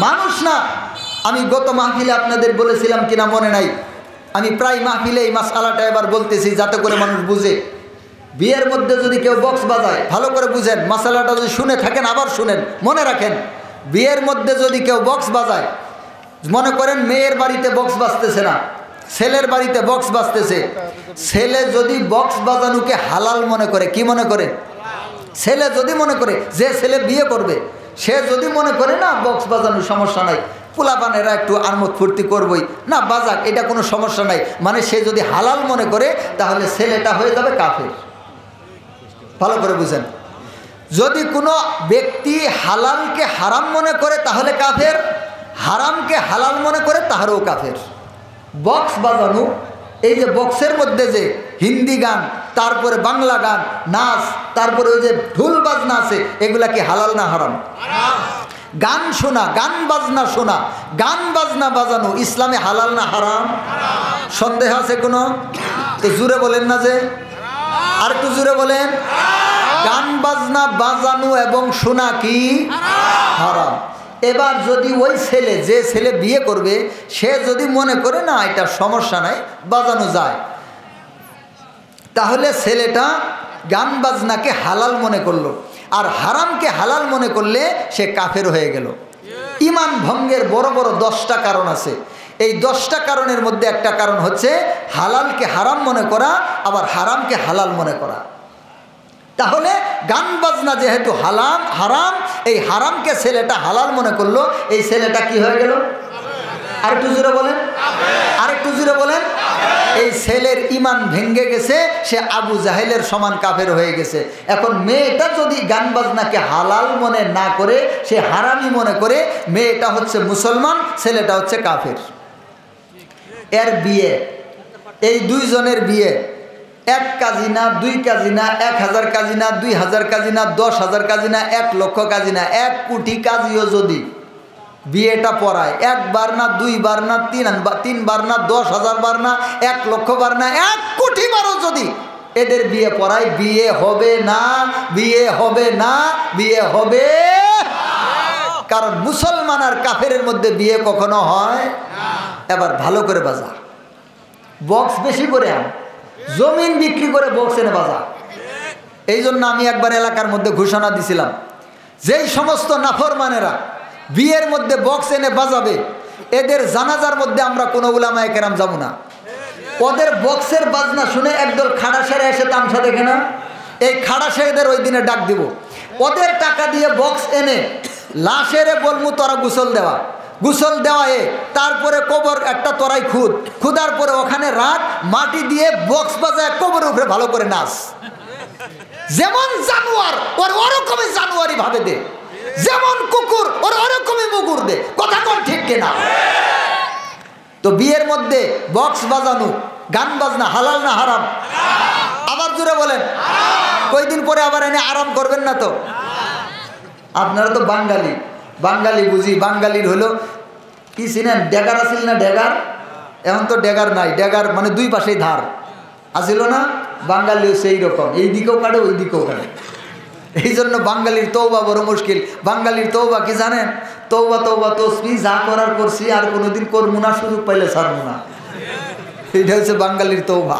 মানুষ না। আমি গত মাহফিলে আপনাদের বলেছিলাম কিনা মনে নাই, আমি প্রায় মাহফিলে এই মাসআলাটা এবার বলতেছি যাতে করে মানুষ বুঝে। বিয়ের মধ্যে যদি কেউ বক্স বাজায়, ভালো করে বুঝেন, মাসআলাটা যদি শুনে থাকেন আবার শুনেন, মনে রাখেন। বিয়ের মধ্যে যদি কেউ বক্স বাজায়, মনে করেন মেয়ের বাড়িতে বক্স বাজতেছে না, ছেলের বাড়িতে বক্স বাজতেছে। ছেলে যদি বক্স বাজানোকে হালাল মনে করে, কি মনে করে? ছেলে যদি মনে করে, যে ছেলে বিয়ে করবে সে যদি মনে করে না বক্স বাজানোর সমস্যা নাই, পোলাপানেরা একটু আমোদ ফুর্তি করবই না, বাজাক, এটা কোনো সমস্যা নাই, মানে সে যদি হালাল মনে করে তাহলে ছেলেটা হয়ে যাবে কাফের। ভালো করে বুঝেন। যদি কোনো ব্যক্তি হালালকে হারাম মনে করে তাহলে কাফের, হারামকে হালাল মনে করে তাহারও কাফের। বক্স বাজানো, এই যে বক্সের মধ্যে যে হিন্দি গান, তারপরে বাংলা গান, নাচ, তারপরে ওই যে ঢোল বাজনা আছে, এগুলা কি হালাল না হারাম? গান শোনা, গান বাজনা শোনা, গান বাজনা বাজানো ইসলামে হালাল না হারাম? সন্দেহ আছে কোনো? তো জুড়ে বলেন না যে, আর একটু জুড়ে বলেন। গান বাজনা বাজানো এবং শোনা কি হারাম? এবার যদি ওই ছেলে, যে ছেলে বিয়ে করবে, সে যদি মনে করে না এটা সমস্যা নাই, বাজানো যায়, তাহলে ছেলেটা গান বাজনাকে হালাল মনে করলো, আর হারামকে হালাল মনে করলে সে কাফের হয়ে গেল। ঈমান ভঙ্গের বড় বড় 10টা কারণ আছে। এই 10টা কারণের মধ্যে একটা কারণ হচ্ছে হালালকে হারাম মনে করা, আবার হারামকে হালাল মনে করা। তাহলে গান বাজনা যেহেতু হারাম, এই হারামকে ছেলেটা হালাল মনে করলো, এই ছেলেটা কি হয়ে গেল? আরেকটু জোরে বলেন, আরেকটু জোরে বলেন। এই ছেলের ইমান ভেঙ্গে গেছে, সে আবু জাহেলের সমান কাফের হয়ে গেছে। এখন মেয়েটা যদি গান বাজনাকে হালাল মনে না করে, সে হারামি মনে করে, মেয়েটা হচ্ছে মুসলমান, ছেলেটা হচ্ছে কাফের। এর বিয়ে, এই দুইজনের বিয়ে, 1 কাজি না, 2 কাজি না, 1000 কাজি না, 2000 কাজি না, 10,000 কাজি না, 1 লক্ষ কাজি না, 1 কোটি কাজিও যদি বিয়েটা পড়ায়, 1 বার না, 2 বার না, 3 বার না, 10,000 বার না, 1 লক্ষ বার না, 1 কোটি বারও যদি এদের বিয়ে পড়ায়, বিয়ে হবে না, বিয়ে হবে না, বিয়ে হবে। কারণ মুসলমান আর কাফেরের মধ্যে বিয়ে কখনো হয়। এবার ভালো করে বাজা, বক্স বেশি করে আন, জমিন বিক্রি করে বক্স এনে বাজা। এই জন্য আমি একবার এলাকার মধ্যে ঘোষণা দিছিলাম, যেই সমস্ত নাফরমানেরা বিয়ের মধ্যে বক্স এনে বাজাবে, এদের জানাজার মধ্যে আমরা কোনো উলামায়ে কেরাম যাব না। ওদের বক্সের বাজনা শুনে একদল খাড়াসেরা এসে তামসা দেখে না, এই খাড়াসেদের ওই দিনে ডাক দিব। ওদের টাকা দিয়ে বক্স এনে লাশেরে বলমু তোরা গোসল দেওয়া, গোসল দেওয়ায় তারপরে কবর একটা তোরাই খুদার পরে ওখানে রাত মাটি দিয়ে বক্স বাজায় কবরের উপরে ভালো করে নাচ। যেমন জানোয়ার ওর ওরকমই জানোয়ারি ভাবে দে, যেমন কুকুর ওর ওরকমই মুগুর দে। কথা কোন ঠিক কিনা? তো বিয়ের মধ্যে বক্স বাজানো, গান বাজনা হালাল না হারাম? আবার জোরে বলেন। কয়দিন পরে আবার এনে আরাম করবেন না তো? আপনারা তো বাঙালি, বাঙালি বুঝি। বাঙালির হলো কি চিনেন? ডেগার আসিল না ডেগার? এখন তো ডেগার নাই, ডেগার মানে 2 পাশেই ধার আসিল না? বাঙালিও সেই রকম, এই দিকেও কাটে ওই দিকেও কাটে। এই জন্য বাঙালির তওবা বড় মুশকিল। বাঙালির তওবা কি জানেন? তওবা তওবা তসবিহ যা করার করছি, আর কোনোদিন করবো না, সুযোগ পাইলে ছাড়বো না। এইটা হচ্ছে বাঙালির তওবা।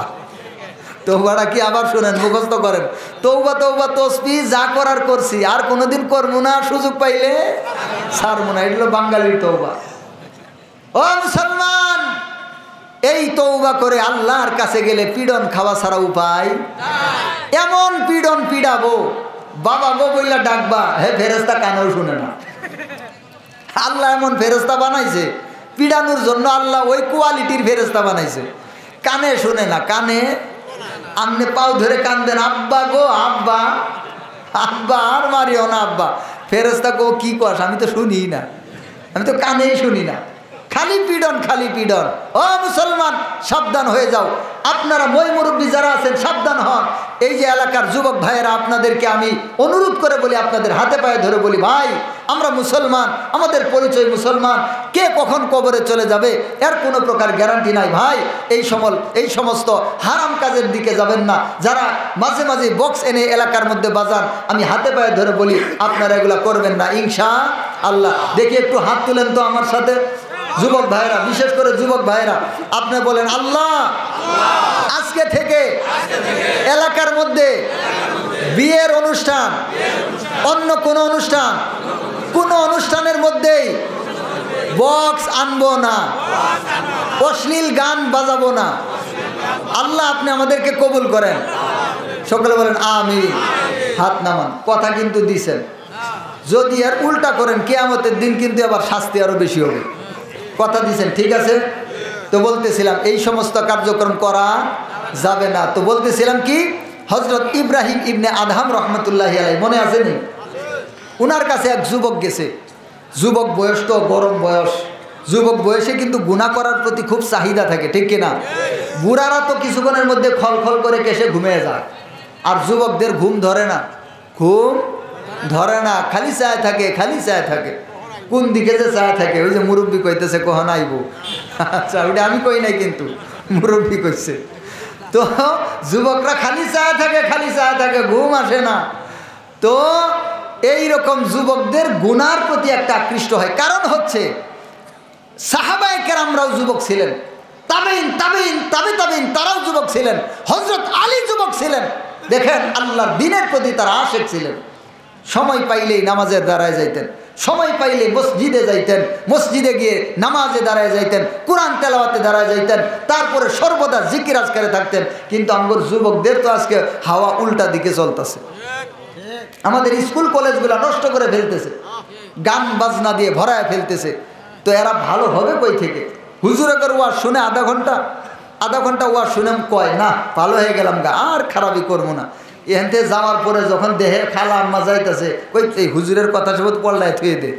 তওবাটা কি আবার শুনেন, মুখস্থ করেন। তওবা তওবা তসবিহ যা করার করছি, আর কোনোদিন করবো না, সুযোগ পাইলে ছাড়বো না। এটা হলো বাঙালির তওবা। ও মুসলমান, এই তওবা করে আল্লাহর কাছে গেলে পীড়ন খাওয়া ছাড়া উপায়। এমন পীড়ন পীড়াবো, বাবা গো বইলা ডাকবা, হে ফেরেশতা কানেও শুনে না। আল্লাহ এমন ফেরেশতা বানাইছে পীড়ানোর জন্য। আল্লাহ ওই কোয়ালিটির ফেরেশতা বানাইছে, কানে শুনে না। কানে আমনে পাও ধরে কান্দেন, আব্বা গো আব্বা, আব্বা আর মারিও না আব্বা। ফেরেশতা গো কি কস? আমি তো শুনি না, আমি তো কানেই শুনি না। খালি পীড়ন, খালি পীড়ন। ও মুসলমান, সাবধান হয়ে যাও। আপনারা মই মুরব্বী যারা আছেন সাবধান হন। এই যে এলাকার যুবক ভাইয়েরা, আপনাদেরকে আমি অনুরোধ করে বলি, আপনাদের হাতে পায়ে ধরে বলি, ভাই আমরা মুসলমান, আমাদের পরিচয় মুসলমান। কে কখন কবরে চলে যাবে এর কোনো প্রকার গ্যারান্টি নাই। ভাই এই সমস্ত হারাম কাজের দিকে যাবেন না। যারা মাঝে মাঝে বক্স এনে এলাকার মধ্যে বাজান, আমি হাতে পায়ে ধরে বলি আপনারা এগুলা করবেন না ইনশাআল্লাহ। দেখি একটু হাত তুলেন তো আমার সাথে যুবক ভাইরা, বিশেষ করে যুবক ভাইরা। আপনি বলেন, আল্লাহ আজকে থেকে এলাকার মধ্যে বিয়ের অনুষ্ঠান, অন্য কোনো অনুষ্ঠানের মধ্যেই বক্স আনবো না, অশ্লীল গান বাজাবো না। আল্লাহ আপনি আমাদেরকে কবুল করেন। সকলে বলেন আমিন। হাত নামান। কথা কিন্তু দিছেন, যদি আর উল্টা করেন কিয়ামতের দিন কিন্তু আবার শাস্তি আরো বেশি হবে। কথা দিছেন, ঠিক আছে? তো বলতেছিলাম এই সমস্ত কার্যক্রম করা যাবে না। তো বলতেছিলাম কি, হযরত ইব্রাহিম ইবনে আদহাম রহমতুল্লাহি আলাইহি, মনে আছে নি? উনার কাছে এক যুবক গেছে। যুবক বয়স তো গরম বয়স, যুবক বয়সে কিন্তু গুনাহ করার প্রতি খুব চাহিদা থাকে, ঠিক কিনা? বুড়ারা তো কিছুক্ষণের মধ্যে খলখল করে কেসে ঘুমিয়ে যায়, আর যুবকদের ঘুম ধরে না, ঘুম ধরে না, খালি চায় থাকে, খালি চায় থাকে। কোন দিকে যে চায় থাকে, ওই যে মুরব্বী কইতেছে কখন আইব। আচ্ছা, ওইটা আমি কই নাই, কিন্তু মুরব্বী কইছে। তো যুবকরা খালি চায় থাকে, খালি চায় থাকে, ঘুম আসে না। তো এই রকম যুবকদের গুনার প্রতি একটা আকৃষ্ট হয়। কারণ হচ্ছে সাহাবায়ে কেরামরাও যুবক ছিলেন, তাবেঈন তাবেঈন তাবে তাবেঈন তারাও যুবক ছিলেন, হযরত আলী যুবক ছিলেন। দেখেন আল্লাহর দ্বীনের প্রতি তারা আশিক ছিলেন। সময় পাইলেই নামাজের দ্বারায় যাইতেন, সময় পাইলে মসজিদে যাইতেন, মসজিদে গিয়ে নামাজে দাঁড়ায় যাইতেন, কোরআন তেলাওয়াতে দাঁড়ায় যাইতেন, তারপরে সর্বদা জিকির আজকারে থাকতেন। কিন্তু আমগর যুবকদের তো আজকে হাওয়া উল্টা দিকে চলতেছে। আমাদের স্কুল কলেজগুলো নষ্ট করে ফেলতেছে, গান বাজনা দিয়ে ভরায় ফেলতেছে। তো এরা ভালো হবে কই থেকে? হুজুরের ওয়াজ শুনে আধা ঘন্টা ওয়াজ শুনে কয় না ভালো হয়ে গেলাম গা, আর খারাপই করবো না। এখান থেকে যাওয়ার পরে যখন দেহে খালা আম্মা যাইতেছে, ওই এই হুজুরের কথা সব পল্লায় থুয়ে দে,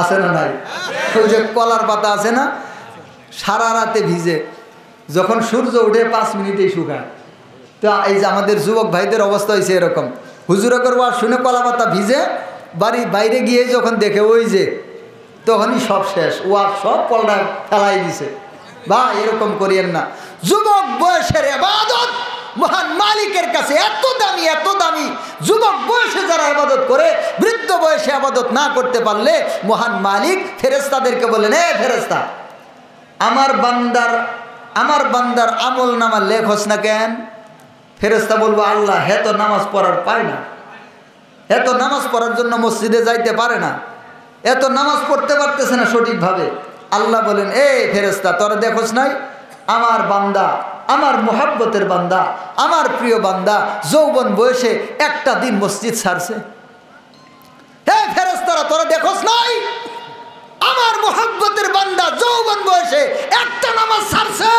আছে না নাই? ওই যে কলার পাতা আছে না, সারা রাতে ভিজে, যখন সূর্য উঠে 5 মিনিটেই শুকায়। তো এই যে আমাদের যুবক ভাইদের অবস্থা হয়েছে এরকম, হুজুরের ওয়াজ শুনে কলা পাতা ভিজে, বাড়ি বাইরে গিয়ে যখন দেখে ওই যে, তখনই সব শেষ, ওয়াজ সব পল্লায় ফেলাই দিছে। বা এরকম করিয়েন না। যুবক বয়সের ইবাদত মহান মালিকের কাছে এত দামি, এত দামি। যুবক বয়সে যারা ইবাদত করে, বৃদ্ধ বয়সে ইবাদত না করতে পারলে মহান মালিক ফেরেশতাদেরকে বলেন, এ ফেরেশতা, আমার বান্দার আমল নামা লেখস না কেন? ফেরেশতা বলবো, আল্লাহ হে তো নামাজ পড়ার পায় না, এত নামাজ পড়ার জন্য মসজিদে যাইতে পারে না, এত নামাজ পড়তে পারতেছে না সঠিকভাবে। আল্লাহ বলেন, এ ফেরেশতা, তোরা দেখোস নাই আমার বান্দা, আমার মোহাব্বতের বান্দা, আমার প্রিয় বান্দা যৌবন বয়সে একটা দিন মসজিদ ছাড়ছে? হে ফেরেশতারা, তোরা দেখোস নাই আমার মোহাব্বতের বান্দা যৌবন বয়সে একটা নামাজ ছাড়ছে?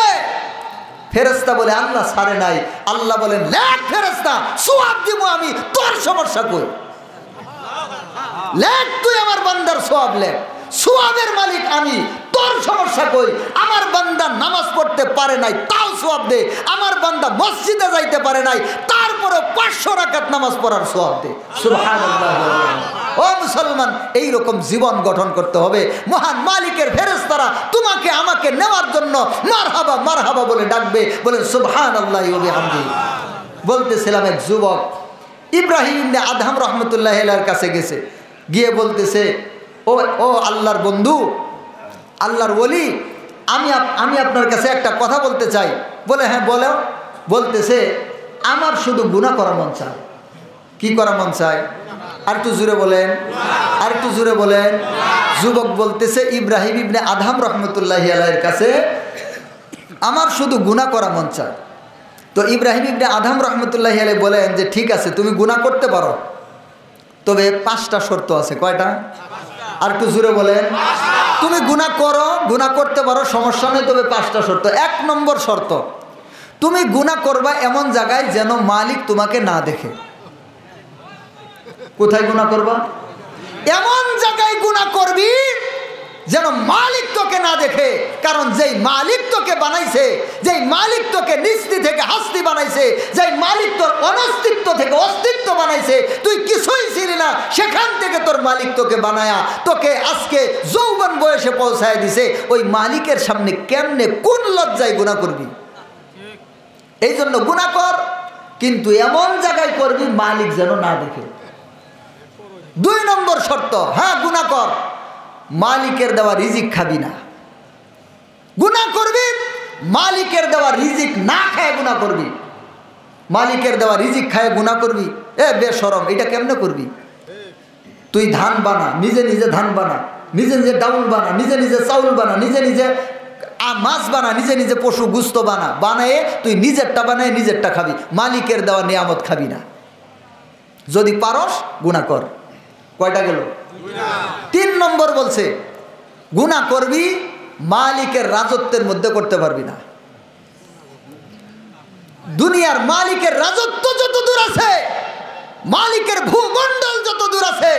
ফেরেশতা বলে, আল্লাহ ছাড়ে নাই। আল্লাহ বলেন, লেখ ফেরেশতা, সওয়াব দিব আমি, তোর সমস্যা কই? লেখ, তুই আমার বান্দার সওয়াব লেখ, সওয়াবের মালিক আমি, তোর সমস্যা কই? আমার বান্দা নামাজ পড়তে পারে নাই, তাও সওয়াব দে। আমার বান্দা মসজিদে যাইতে পারে নাই, তারপরে 500 রাকাত নামাজ পড়ার সওয়াব দে। সুবহানাল্লাহ। ও মুসলমান, এই রকম জীবন গঠন করতে হবে। মহান মালিকের ফেরেশতারা তোমাকে আমাকে নেওয়ার জন্য মারহাবা মারহাবা বলে ডাকবে। বলেন সুবহানাল্লাহি ওয়া বিহামদিহি। বলতেছিলাম, এক যুবক ইব্রাহিম ইবনে আদহাম রহমতুল্লাহ আলাইহির কাছে গেছে, গিয়ে বলতেছে, ও আল্লাহর বন্ধু, আল্লাহর ওলি, আমি আপনার কাছে একটা কথা বলতে চাই। বলে, হ্যাঁ বলো। বলতেছে, আমার শুধু গুনাহ করা মন চায়। কি করা মন চায়? আর একটু জোরে বলেন, আর একটু জোরে বলেন। যুবক বলতেছে ইব্রাহিম ইবনে আদহাম রহমতুল্লাহ আলাইহির কাছে, আমার শুধু গুনাহ করা মন চায়। তো ইব্রাহিম ইবনে আদহাম রহমতুল্লাহ আলাইহি বলেন যে, ঠিক আছে, তুমি গুনাহ করতে পারো, তবে 5টা শর্ত আছে। কয়টা? আর একটু জোরে বলেন। তুমি গুনাহ করো, গুনাহ করতে পারো, সমস্যা নেই, তবে 5টা শর্ত। 1 নম্বর শর্ত, তুমি গুনাহ করবা এমন জায়গায় যেন মালিক তোমাকে না দেখে। কোথায় গুনাহ করবা? এমন জায়গায় গুনাহ করবি যেন মালিক তোকে না দেখে। কারণ যেই মালিক তোকে বানাইছে, যেই মালিক তোকে নিস্তি থেকে হাস্তি বানাইছে, যেই মালিক তোর অনস্তিত্ব থেকে অস্তিত্ব বানাইছে, তুই কিছুই ছিলি না, সেখান থেকে তোর মালিক তোকে বানায়া তোকে আজকে যৌবন বয়সে পৌঁছায় দিছে। ওই মালিকের সামনে কেমনে, কোন লজ্জায় গুনাহ করবি? এই জন্য গুনাহ কর, কিন্তু এমন জায়গায় করবি মালিক যেন না দেখে। 2 নম্বর শর্ত, হ্যাঁ গুনাহ কর, মালিকের দেওয়া রিজিক খাবি না। গুনাহ করবি, মালিকের দেওয়া রিজিক না খায় গুনাহ করবি। মালিকের দেওয়া রিজিক খায় গুনাহ করবি, এ বেশরম, এটা কেমনে করবি? তুই ধান বানা, নিজে নিজে ধান বানা, নিজে নিজে ডাউল বানা, নিজে নিজে চাউল বানা, নিজে নিজে মাছ বানা, নিজে নিজে পশু গুস্ত বানা, বানায়ে তুই নিজেরটা বানায় নিজেরটা খাবি। মালিকের দেওয়া নিয়ামত খাবি না। যদি পারস গুনাহ কর। কয়টা গেল? 3 নম্বর বলছে, গুনাহ করবি, মালিকের রাজত্বের মধ্যে করতে পারবি না। দুনিয়ার মালিকের রাজত্ব যত দূর আছে, মালিকের ভূমণ্ডল যত দূর আছে,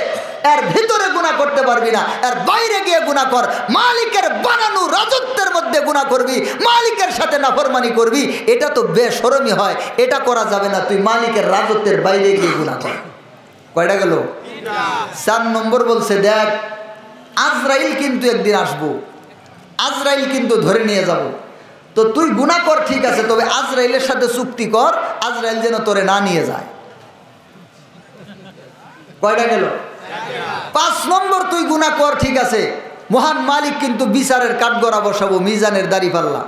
এর ভিতরে গুনাহ করতে পারবি না। এর বাইরে গিয়ে গুনাহ কর। মালিকের বানানো রাজত্বের মধ্যে গুনাহ করবি, মালিকের সাথে নাফরমানি করবি, এটা তো বেশরমি হয়, এটা করা যাবে না। তুই মালিকের রাজত্বের বাইরে গিয়ে গুনাহ কর। কয়টা গেল? 4 নম্বর বলছে, দেখ আজরাইল কিন্তু একদিন আসবো, আজরাইল কিন্তু ধরে নিয়ে যাব। তো তুই গুনাহ কর, ঠিক আছে, তবে আজরাইলের সাথে চুক্তি কর, আজরাইল যেন তোরে না নিয়ে যায়। কয়টা গেল? 5 নম্বর, তুই গুনাহ কর, ঠিক আছে, মহান মালিক কিন্তু বিচারের কাঠগড়া বসাবো, মিজানের দাড়িপাল্লা।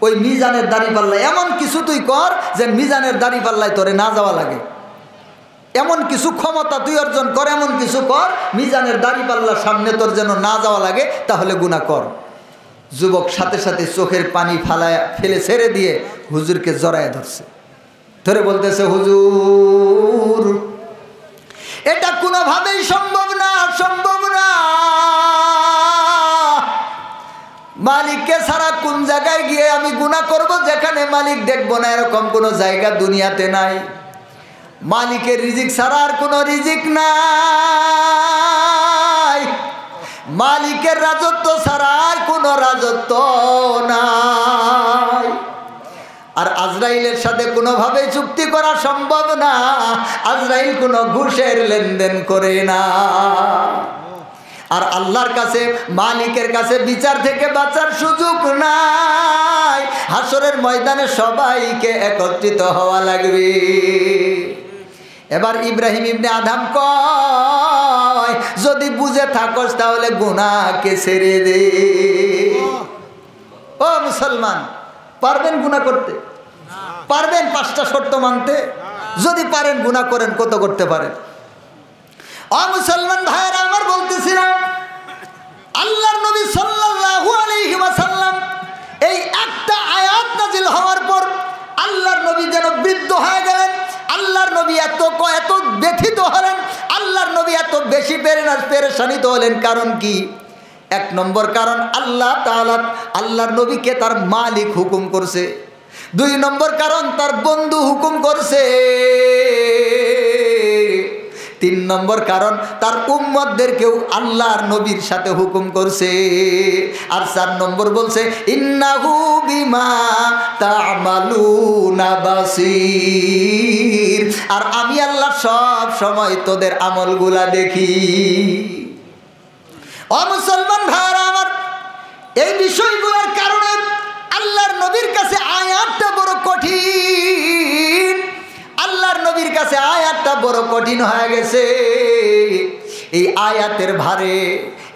ওই মিজানের দাড়িপাল্লা এমন কিছু তুই কর যে মিজানের দাড়িপাল্লায় তোরে না যাওয়া লাগে। এমন কিছু ক্ষমতা তুই অর্জন কর, এমন কিছু কর মিজানের দাড়িপাল্লার সামনে তোর যেন না যাওয়া লাগে, তাহলে গুনাহ কর। যুবক সাথে সাথে চোখের পানি ফেলে ছেড়ে দিয়ে হুজুরকে জড়ায় ধরছে, ধরে বলতেছে, হুজুর এটা কোনোভাবেই সম্ভব না, সম্ভব না। মালিককে ছাড়া কোন জায়গায় গিয়ে আমি গুনাহ করব যেখানে মালিক দেখবো না, এরকম কোনো জায়গা দুনিয়াতে নাই। মালিকের রিজিক ছাড়া আর কোনো রিজিক নাই, মালিকের রাজত্ব ছাড়া আর কোনো রাজত্ব নাই। আর আজরাইলের সাথে কোনোভাবে চুক্তি করা সম্ভব না, আজরাইল কোনো ঘুষের লেনদেন করে না। আর আল্লাহর কাছে, মালিকের কাছে বিচার থেকে বাঁচার সুযোগ নাই। হাসরের ময়দানে সবাইকে একত্রিত হওয়া লাগবে। এবার ইব্রাহিম ইবনে আদম কয়, যদি বুঝে থাকস তাহলে গুনাহকে ছেড়ে দে। ও মুসলমান, পারবেন গুনাহ করতে? পারবেন 5টা শর্ত মানতে? যদি পারেন গুনাহ করেন, কত করতে পারেন? ও মুসলমান ভাইয়েরা আমার, বলতেছিলাম আল্লাহর নবী সাল্লাল্লাহু আলাইহি ওয়াসাল্লাম এই একটা আয়াত নাজিল হওয়ার পর আল্লাহর নবী যেন বৃদ্ধ হয়ে গেলেন। আল্লাহর নবী এত ব্যথিত হলেন, আল্লাহর নবী এত বেশি পেরেশানিত হলেন। কারণ কি? 1 নম্বর কারণ, আল্লাহ তাআলা আল্লাহর নবীকে তার মালিক হুকুম করছে। 2 নম্বর কারণ, তার বন্ধু হুকুম করছে। 3 নম্বর কারণ, তার উম্মতদেরকেও আল্লাহর নবীর সাথে হুকুম করছে। আর 4 নম্বর বলছে, ইন্নাহু বিমা তা'মালুনা বাসীর, আর আমি আল্লাহ সব সময় তোদের আমলগুলা দেখি। ও মুসলমান ভাইরা আমার, এই বিষয়গুলোর কারণে আল্লাহর নবীর কাছে আয়াতটা বড় কঠিন। আল্লাহর নবীর কাছে আয়াতটা বড় কঠিন হয়ে গেছে। এই আয়াতের ভারে,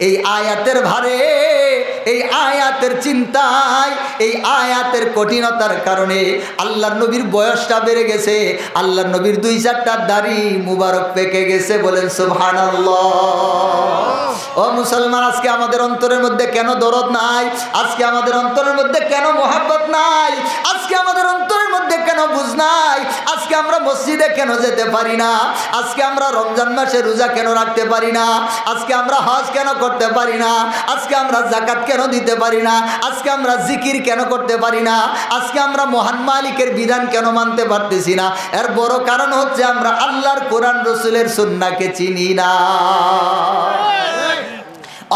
এই আয়াতের ভারে, এই আয়াতের চিন্তায়, এই আয়াতের কঠিনতার কারণে আল্লাহর নবীর বয়সটা বেড়ে গেছে। আল্লাহর নবীর 2-4টা দাড়ি মুবারক পেকে গেছে। বলেন সুবহানাল্লাহ। ও মুসলমান, আজকে আমাদের অন্তরের মধ্যে কেন দরদ নাই? আজকে আমাদের অন্তরের মধ্যে কেন মহব্বত নাই? আজকে আমাদের অন্তরের মধ্যে কেন বুঝ নাই? আজকে আমরা মসজিদে কেন যেতে পারি না? আজকে আমরা রমজান মাসে রোজা কেন রাখতে পারি না? আজকে আমরা হজ কেন করতে পারি না? আজকে আমরা যাকাত কেন দিতে পারি না? আজকে আমরা জিকির কেন করতে পারি না? আজকে আমরা মহান মালিকের বিধান কেন মানতে পারতেছি না? এর বড় কারণ হচ্ছে আমরা আল্লাহর কোরআন রসুলের সুন্নাহকে চিনি না।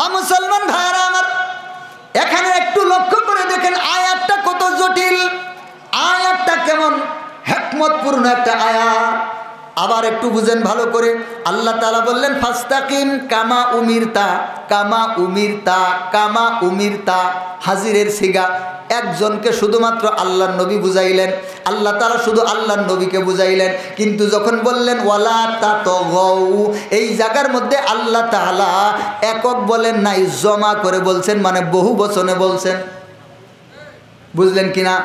ও মুসলমান ভাইরা আমার, এখানে একটু লক্ষ্য করে দেখেন আয়াতটা কত জটিল, আয়াতটা কেমন হিকমতপূর্ণ একটা আয়াত। আবার একটু বুঝেন ভালো করে। আল্লাহ তাআলা বললেন, ফাস্তাকিম কামা উমিরতা, কামা উমিরতা, কামা উমিরতা। হাজিরের সিগা, একজনকে শুধুমাত্র আল্লাহর নবী বুঝাইলেন। আল্লাহ তাআলা শুধু আল্লাহর নবীকে বুঝাইলেন। কিন্তু যখন বললেন ওয়ালা তাতগাউ, এই জায়গার মধ্যে আল্লাহ তাআলা একক বলেন নাই, জমা করে বলছেন, মানে বহু বচনে বলছেন। বুঝলেন কিনা?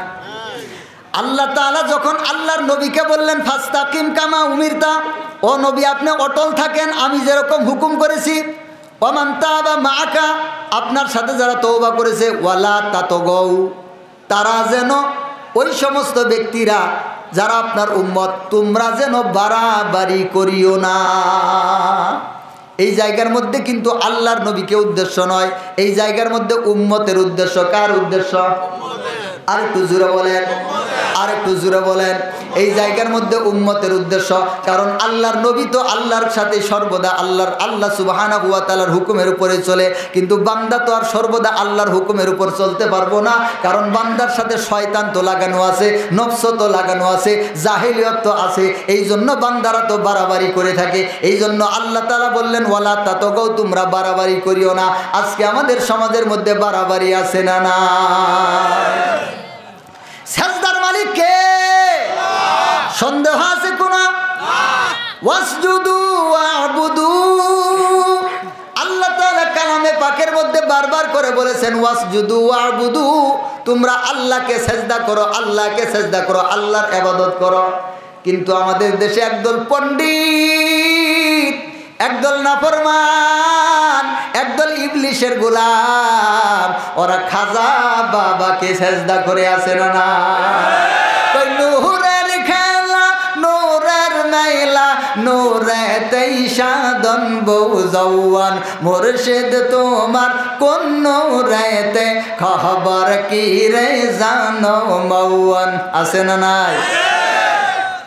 আল্লাহ তাআলা যখন আল্লাহর নবীকে বললেন ফাস্তাকিম কামা উমিরতা, ও নবী আপনি অটল থাকেন আমি যেরকম হুকুম করেছি। ওমান তাবা মাআকা, আপনার সাথে যারা তওবা করেছে, ওয়ালা তাতগাউ, তারা যেন, ওই সমস্ত ব্যক্তিরা যারা আপনার উম্মত, তোমরা যেন বাড়াবাড়ি করিও না। এই জায়গার মধ্যে কিন্তু আল্লাহর নবীকে উদ্দেশ্য নয়, এই জায়গার মধ্যে উম্মতের উদ্দেশ্য। কার উদ্দেশ্য? আর একটু জোরে বলেন, আর একটু জোরে বলেন। এই জায়গার মধ্যে উম্মতের উদ্দেশ্য। কারণ আল্লাহর নবী তো আল্লাহর সাথে সর্বদা আল্লাহ সুবহানাহু ওয়া তাআলার হুকুমের উপরে চলে। কিন্তু বান্দা তো আর সর্বদা আল্লাহর হুকুমের উপর চলতে পারবো না। কারণ বান্দার সাথে শয়তান তো লাগানো আছে, নফস তো লাগানো আছে, জাহেলিয়ত তো আছে। এই জন্য বান্দারা তো বাড়াবাড়ি করে থাকে। এই জন্য আল্লাহ তাআলা বললেন ওয়ালা তাতগাউ, তোমরা বাড়াবাড়ি করিও না। আজকে আমাদের সমাজের মধ্যে বাড়াবাড়ি আছে না? না। সাজদার মালিক কে? সন্দেহ আছে কোন? ওয়াসজুদু ওয়াবুদু। আল্লাহ তাআলা কালামে পাকের মধ্যে বারবার করে বলেছেন ওয়াসজুদু ওয়াবুদু, তোমরা আল্লাহকে সেজদা করো, আল্লাহকে সেজদা করো, আল্লাহর ইবাদত করো। কিন্তু আমাদের দেশে একদল পণ্ডিত, একদল নাফরমান, একদল ইবলিশের গোলাম, ওরা খাজা বাবাকে সেজদা করে আছে না না? কই নূরের খেলা, নূরের মেলা, নূরেতেই সাধন বউ জওয়ান, মুর্শিদ তোমার কোন নূরেতে, খবর কি রে জানো মৌয়ান। আছে না নাই?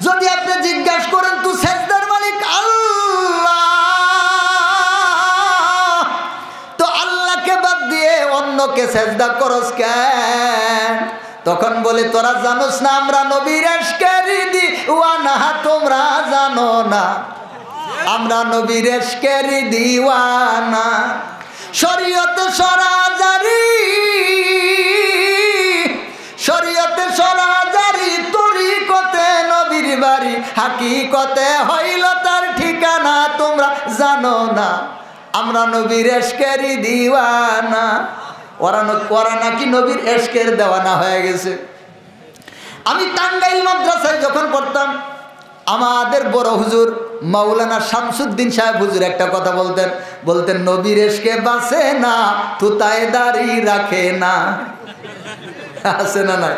যদি আপনি জিজ্ঞাসা করেন তুই সেজদার মালিক আল্লাহ, তো আল্লাহকে বাদ দিয়ে অন্যকে সেজদা করস কেন? তখন বলে তোরা জানোস না আমরা নবীর ইশকের দিওয়ানা, তোমরা জানো না আমরা নবীর ইশকের দিওয়ানা। শরীয়তে সরাজারি, শরীয়তে সরাজারি, তরিকতে নবীর বাড়ি, হাকিকতে হইল তার ঠিকানা, তোমরা জানো না আমরা নবীর ইশকের দিওয়ানা। ওরা নাকি নবীর ইশকের দেওয়ানা হয়ে গেছে। আমি টাঙ্গাইল মাদ্রাসায় যখন পড়তাম, আমাদের বড় হুজুর মাওলানা শামসুদ্দিন সাহেব হুজুর একটা কথা বলতেন, নবীর ইশকে বাসে না, তুতায় দাড়ি রাখে না। আছে না নাই?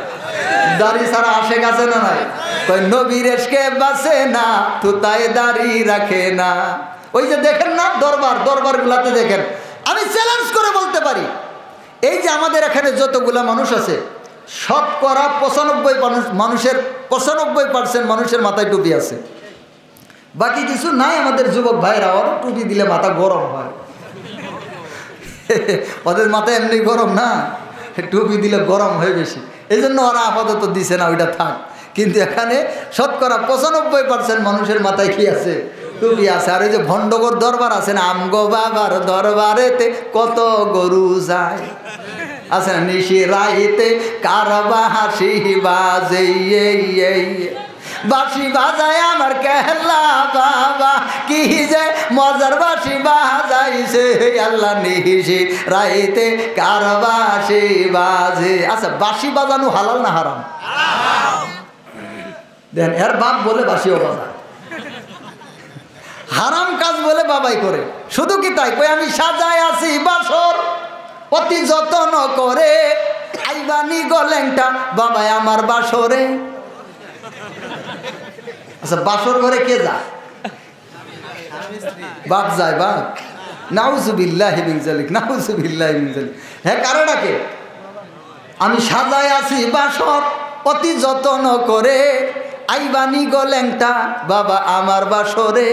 দাড়ি ছাড়া আশেক আছে না নাই? কই নবীর ইশকে বাসে না, তুতায় দাড়ি রাখে না। ওই যে দেখেন না দরবার গুলাতে দেখেন, আমি চ্যালেঞ্জ করে বলতে পারি, এই যে আমাদের এখানে যতগুলা মানুষ আছে, শতকরা 95% মানুষের মাথায় টুপি আছে, বাকি কিছু নাই। আমাদের যুবক ভাইরা ওরা টুপি দিলে মাথা গরম হয়। ওদের মাথা এমনি গরম না, টুপি দিলে গরম হয় বেশি, এই জন্য ওরা আপাতত দিছে না, ওইটা থাক। কিন্তু এখানে শতকরা 95% মানুষের মাথায় কি আছে? টুপি আছে। আর ওই যে ভণ্ডগর দরবার আছে না, আমগো বাবার দরবারেতে কত গরু যায়, আছে না? নিশি রাইতে কারবা হাসি বাজে, বাঁশি বাজায় আমার কেল্লা বাবা, কি যে মজার বাঁশি বাজাইছে আল্লাহ, নিশি রাইতে কার বাঁশি বাজে। আচ্ছা, বাঁশি বাজানো হালাল না হারাম? দেন এর বাপ বলে বাঁশিও বাজায়, হারাম কাজ বলে বাবাই করে। শুধু কি তাই? কই আমি সাজায় আছি বাসর অতি যত্ন করে, আইবানি গলেংটা বাবাই আমার বাসরে। আচ্ছা, বাসর ঘরে কে যায়? বাপ যায়, বাপ। নাউজুবিল্লাহি মিন যালিক, নাউজুবিল্লাহি মিন যালিক। হ্যাঁ, কারণটাকে আমি সাজায় আছি বাসর অতি যত্ন করে, আইবানি গলেংটা বাবা আমার বাসরে।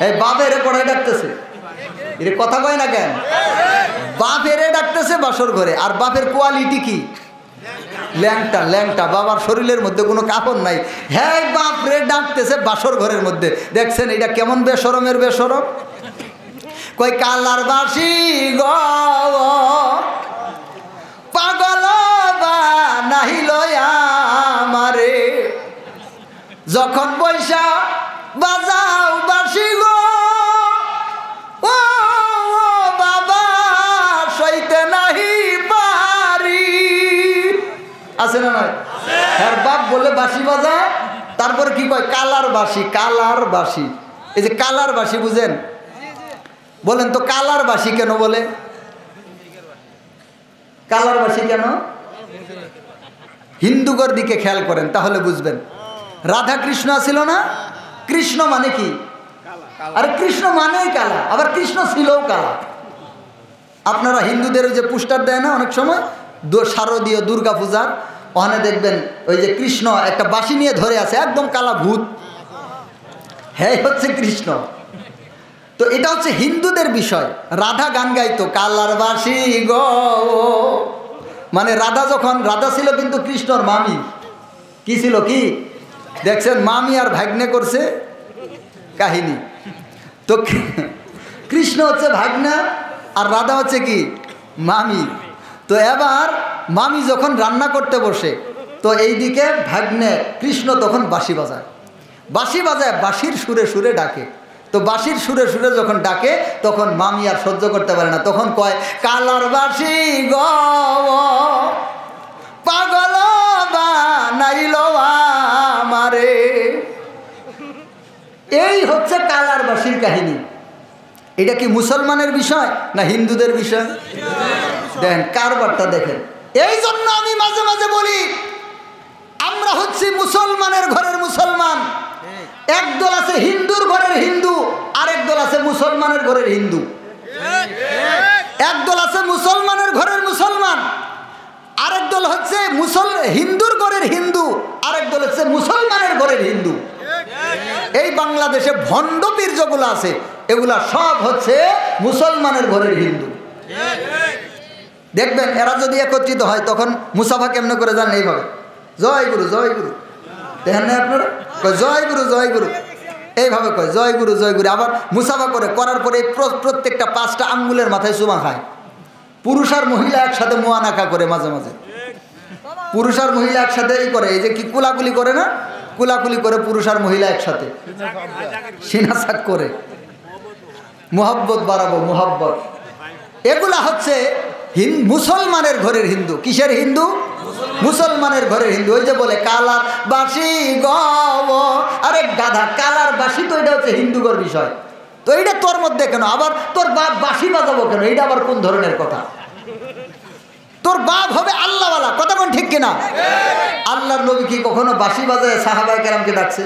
এই বাপের পড়ায় ডাকতেছে, এর কথা কয় না কেন? বাপের ডাকতেছে বাসর ঘরে, আর বাপের কোয়ালিটি কি? ল্যাংটা, ল্যাংটা। বাবার শরীরের মধ্যে কোনো কাপড় নাই, হ্যাঁ বাপরে ডাকতেছে বাসর ঘরের মধ্যে। দেখছেন এটা কেমন বেশরমের বেশরম? কই কালার বাসি গো পাগল বানাইল আমারে, যখন পয়সা বাজাও বাসি গো, ও বাবা সইতে নাহি পারি। আছে না নয়? হ্যাঁ, বাপ বলে বাঁশি বাজা, তারপরে কি কয়? কালার বাঁশি, কালার বাঁশি। এই যে কালার বাঁশি বুঝেন? বলেন তো কালার বাঁশি কেন বলে? কালার বাঁশি কেন? হিন্দুগর দিকে খেয়াল করেন তাহলে বুঝবেন। রাধা কৃষ্ণ ছিল না? কৃষ্ণ মানে কি? আর কৃষ্ণ মানেই কালা, আবার কৃষ্ণ ছিলও কালা। আপনারা হিন্দুদের ওই যে পোস্টার দেয় না অনেক সময়, শারদীয় দুর্গা পূজার, ওখানে দেখবেন ওই যে কৃষ্ণ একটা বাঁশি নিয়ে ধরে আছে, একদম কালা ভূত, হ্যাঁ হচ্ছে কৃষ্ণ। তো এটা হচ্ছে হিন্দুদের বিষয়। রাধা গান গাইতো, কালার বাঁশি গো, মানে রাধা যখন, রাধা ছিল কিন্তু কৃষ্ণর মামি। কি ছিল? কি দেখছেন? মামি আর ভাগ্নে করছে কাহিনী। তো কৃষ্ণ হচ্ছে ভাগ্না আর রাধা হচ্ছে কি? মামি। তো এবার মামি যখন রান্না করতে বসে, তো এইদিকে ভাগ্নে কৃষ্ণ তখন বাঁশি বাজায়, বাঁশি বাজায়, বাঁশির সুরে সুরে ডাকে। তো বাঁশির সুরে সুরে যখন ডাকে, তখন মামি আর সহ্য করতে পারে না, তখন কয় কালার বাঁশি গো পাগল বানাইল মারে। এই হচ্ছে কালারবাসীর কাহিনী। এটা কি মুসলমানের বিষয় না হিন্দুদের বিষয়? দেখেন কারবারটা দেখেন। এই জন্য আমি মাঝে মাঝে বলি আমরা হচ্ছি মুসলমানের ঘরের মুসলমান। একদল আছে হিন্দুর ঘরের হিন্দু, আরেক দল আছে মুসলমানের ঘরের হিন্দু। একদল আছে মুসলমানের ঘরের মুসলমান, আরেক দল হচ্ছে হিন্দুর ঘরের হিন্দু, আরেক দল হচ্ছে মুসলমানের ঘরের হিন্দু। এই বাংলাদেশে ভণ্ড পীর যেগুলো আছে এগুলা সব হচ্ছে মুসলমানের ঘরের হিন্দু। দেখবেন এরা যদি একত্রিত হয় তখন মুসাফা কেমনে করে জানেন? এইভাবে জয় গুরু জয় গুরু। দেখেন না আপনারা? কয় জয় গুরু জয় গুরু, এইভাবে কয় জয় গুরু জয় গুরু। আবার মুসাফা করার পরে প্রত্যেকটা 5টা আঙ্গুলের মাথায় চুমা খায়। পুরুষ আর মহিলা একসাথে মোয়ানাকা করে, মাঝে মাঝে পুরুষ আর মহিলা একসাথে এই করে, এই যে কি কুলাকুলি করে না, কুলাকুলি করে পুরুষ আর মহিলা একসাথে সিনাসাক করে, মোহাব্বত বাড়াবো মোহাব্বত। এগুলা হচ্ছে মুসলমানের ঘরের হিন্দু। কিসের হিন্দু? মুসলমানের ঘরের হিন্দু। ওই যে বলে কালার বাসি গব, আরে গাধা কালার বাসি তো এটা হচ্ছে হিন্দুগর বিষয়। তো এইটা তোর মধ্যে কেন? আবার তোর বাপ বাঁশি বাজাবো কেন? এইটা আবার কোন ধরনের কথা? তোর বাপ হবে আল্লাহওয়ালা, কথা কোন ঠিক কিনা? আল্লাহর নবী কি কখনো বাঁশি বাজায় সাহাবায়ে কেরামকে ডাকছে?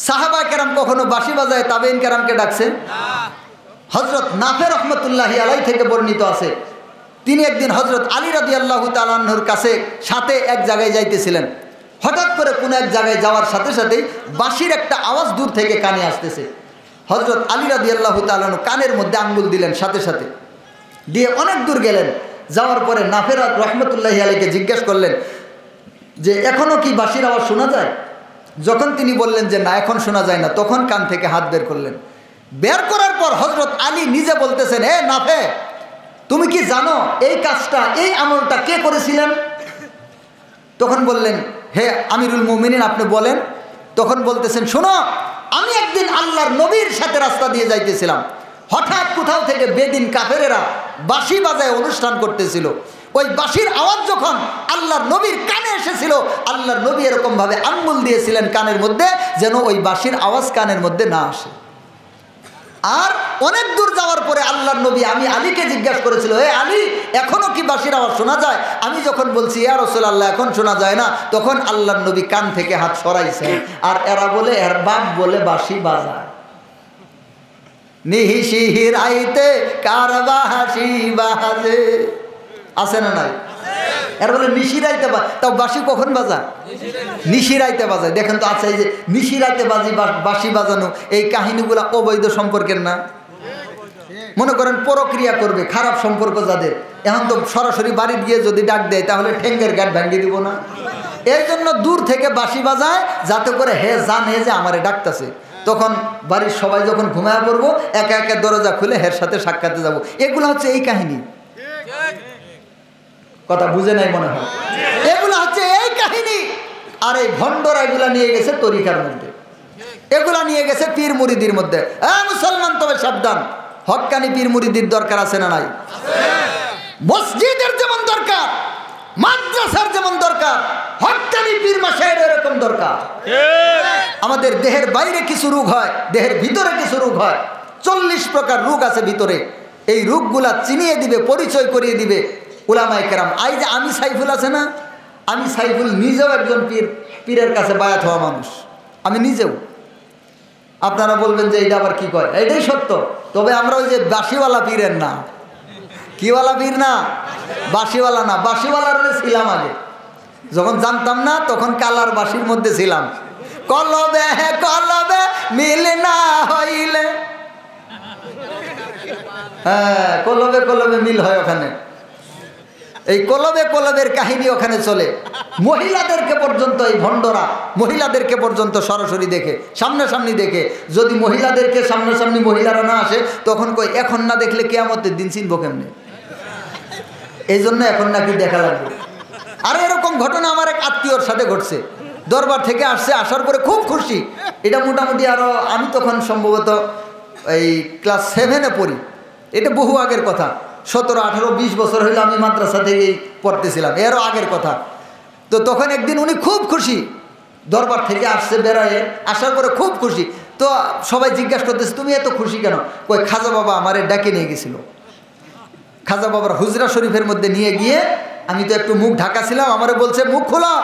সাহাবায়ে কেরাম কখনো বাঁশি বাজায় তাবেঈন কেরামকে ডাকছে? হযরত নাফে রহমতুল্লাহি আলাইহি থেকে বর্ণিত আছে, তিনি একদিন হযরত আলী রাদিয়াল্লাহু তাআলা আনহুর কাছে সাথে এক জায়গায় যাইতেছিলেন। হঠাৎ করে কোনো এক জায়গায় যাওয়ার সাথে সাথেই বাঁশির একটা আওয়াজ দূর থেকে কানে আসতেছে। হযরত আলী রাদিয়াল্লাহু তাআলা আনহু কানের মধ্যে আঙ্গুল দিলেন, সাথে সাথে দিয়ে অনেক দূর গেলেন। যাওয়ার পরে নাফে রহমতুল্লাহি আলাইহিকে জিজ্ঞেস করলেন যে এখনও কি বাঁশির আওয়াজ শোনা যায়? যখন তিনি বললেন যে না এখন শোনা যায় না, তখন কান থেকে হাত বের করলেন। বের করার পর হযরত আলী নিজে বলতেছেন, হে নাফে, তুমি কি জানো এই কাজটা, এই আমলটা কে করেছিলেন? তখন বললেন, হে আমিরুল মুমিনিন আপনি বলেন। তখন বলতেছেন, শোনো, আমি একদিন আল্লাহর নবীর সাথে রাস্তা দিয়ে যাইতেছিলাম। হঠাৎ কোথাও থেকে বেদিন কাফেরেরা বাঁশি বাজায় অনুষ্ঠান করতেছিল। ওই বাঁশির আওয়াজ যখন আল্লাহর নবীর কানে এসেছিল, আল্লাহর নবী এরকমভাবে আঙ্গুল দিয়েছিলেন কানের মধ্যে যেন ওই বাঁশির আওয়াজ কানের মধ্যে না আসে। আর অনেক দূর যাওয়ার পরে আল্লাহর নবী আমি আলীকে জিজ্ঞাসা করেছিল, হে আলী, এখনো কি বাঁশির আওয়াজ শোনা যায়? আমি যখন বলছি ইয়া রাসূলুল্লাহ এখন শোনা যায় না, তখন আল্লাহর নবী কান থেকে হাত সরাইছেন। আর এরা বলে, এর বাপ বলে বাঁশি বাজায়। নিহিশিহির আইতে কার বাঁশি বাজে, আছে না নাই? এর বলে নিশিরাইতে তাও বাঁশি কখন বাজায়? নিশিরাইতে বাজায়। দেখেন তো, আচ্ছা এই যে নিশিরাইতে বাঁশি বাজানো, এই কাহিনীগুলা অবৈধ সম্পর্কের না? মনে করেন প্রক্রিয়া করবে, খারাপ সম্পর্ক যাদের, এখন তো সরাসরি বাড়ি গিয়ে যদি ডাক দেয় তাহলে ঠেঙ্গের গাঁট ভেঙে দিব না? এই জন্য দূর থেকে বাঁশি বাজায় যাতে করে হে জানে যে আমারে ডাকতেছে। তখন বাড়ির সবাই যখন ঘুমায় পড়বো একা একা দরজা খুলে হের সাথে সাক্ষাতে যাব। এগুলো হচ্ছে এই কাহিনী। কথা বুঝে নাই মনে হয়? এগুলো হচ্ছে এই কাহিনী। আর এই ভণ্ডরা এগুলা নিয়ে গেছে তরিকার মধ্যে, এগুলা নিয়ে গেছে পীর মুরিদির মধ্যে। মুসলমান তবে সাবধান, হক্কানি পীর মুরিদির দরকার আছে না নাই? মসজিদের যেমন দরকার, মাদ্রাসার যেমন দরকার, হক্কানি পীর মাশায়েখের এরকম দরকার। আমাদের দেহের বাইরে কিছু রোগ হয়, দেহের ভিতরে কিছু রোগ হয়। 40 প্রকার রোগ আছে ভিতরে। এই রোগগুলা চিনিয়ে দিবে, পরিচয় করিয়ে দিবে উলামায়ে কেরাম। এই যে আমি সাইফুল আছে না, আমি সাইফুল নিজেও একজন পীরের কাছে বায়াত হওয়া মানুষ, আমি নিজেও। আপনারা বলবেন যে এইটা আবার কি কয়? এটাই সত্য। তবে আমরা ওই যে বাঁশিওয়ালা পীরের না, কিওয়ালা পীর না, বাঁশিওয়ালা না। বাঁশিওয়ালার ছিলাম আগে, যখন জানতাম না তখন কালার বাঁশির মধ্যে ছিলাম। কলবে কলবে মিল না হইলে, হ্যাঁ কলবে কলবে মিল হয় ওখানে। এই কলবে কলবের কাহিনী ওখানে চলে। মহিলাদেরকে পর্যন্ত এই ভণ্ডরা মহিলাদেরকে পর্যন্ত সরাসরি দেখে, সামনাসামনি দেখে। যদি মহিলাদেরকে সামনাসামনি মহিলারা না আসে তখন কই এখন না দেখলে কিয়ামতের দিন চিনবো কেমনে? এই জন্য এখন নাকি দেখা লাগবে। আর এরকম ঘটনা আমার এক আত্মীয়র সাথে ঘটছে। দরবার থেকে আসছে, আসার পরে খুব খুশি। এটা মোটামুটি আরও আমি তখন সম্ভবত এই ক্লাস 7-এ পড়ি। এটা বহু আগের কথা, 17, 18, 20 বছর হইলে আমি মাদ্রাসা থেকেই পড়তেছিলাম, এরও আগের কথা। তো তখন একদিন উনি খুব খুশি, দরবার থেকে আসছে বেড়ায়ে, আসার পরে খুব খুশি। তো সবাই জিজ্ঞাসা করতেছে তুমি এত খুশি কেন? কই খাজা বাবা আমারে ডাকে নিয়ে গেছিল। খাজা বাবার হুজরা শরীফের মধ্যে নিয়ে গিয়ে আমি তো একটু মুখ ঢাকা ছিলাম, আমারে বলছে মুখ খোলা।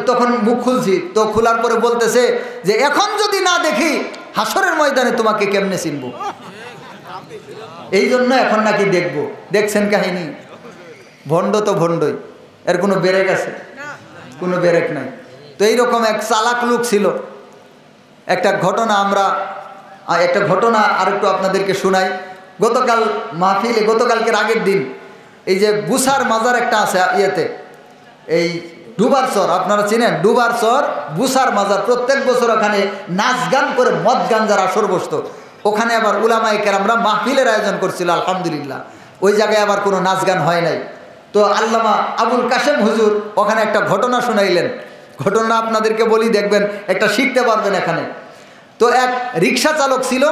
তখন মুখ খুলছি, তো খোলার পরে বলতেছে যে এখন যদি না দেখি হাসরের ময়দানে তোমাকে কেমনে চিনব, এই জন্য এখন নাকি দেখবো। দেখছেন কাহিনী? ভণ্ড তো ভণ্ডই, এর কোনো ব্রেক আছে? কোনো ব্রেক নাই। তো এইরকম এক চালাক লোক ছিল। একটা ঘটনা আর একটু আপনাদেরকে শোনাই। গতকাল মাহফিলে, গতকালকের আগের দিন, এই যে বুসার মাজার একটা আছে ইয়েতে, এই ডুবারচর, আপনারা চিনেন ডুবারচর বুসার মাজার। প্রত্যেক বছর ওখানে নাচ গান করে মদ গাঞ্জার আসর বসত। ওখানে আবার উলামায়ে কেরামরা মাহফিলের আয়োজন করছিল, আলহামদুলিল্লাহ। ওই জায়গায় আবার কোনো নাচ গান হয় নাই। তো আল্লামা আবুল কাশেম হুজুর ওখানে একটা ঘটনা শোনাইলেন। ঘটনা আপনাদেরকে বলি, দেখবেন একটা শিখতে পারবেন এখানে। তো এক রিক্সা চালক ছিল।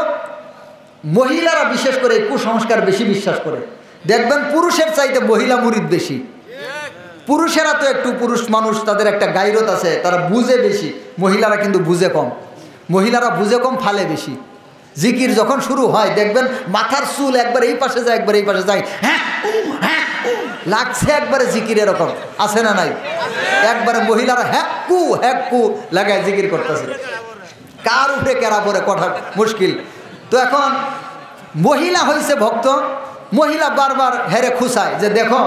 মহিলারা বিশেষ করে কুসংস্কার বেশি বিশ্বাস করে। দেখবেন পুরুষের চাইতে মহিলা মুরিদ বেশি। পুরুষেরা তো একটু, পুরুষ মানুষ তাদের একটা গাইরত আছে, তারা বুঝে বেশি। মহিলারা কিন্তু বুঝে কম। মহিলারা বুঝে কম, ফালে বেশি। জিকির যখন শুরু হয় দেখবেন মাথার চুল একবার এই পাশে যায়, একবার এই পাশে যায়, হ্যাঁ লাগছে একবারে জিকির। এরকম আছে না নাই? একবারে মহিলারা হ্যাকু হ্যাকু লাগায় জিকির করতেছে। কার উপরে কেরা পরে কথা মুশকিল। তো এখন মহিলা হয়েছে ভক্ত, মহিলা বারবার হেরে খুশায় যে দেখো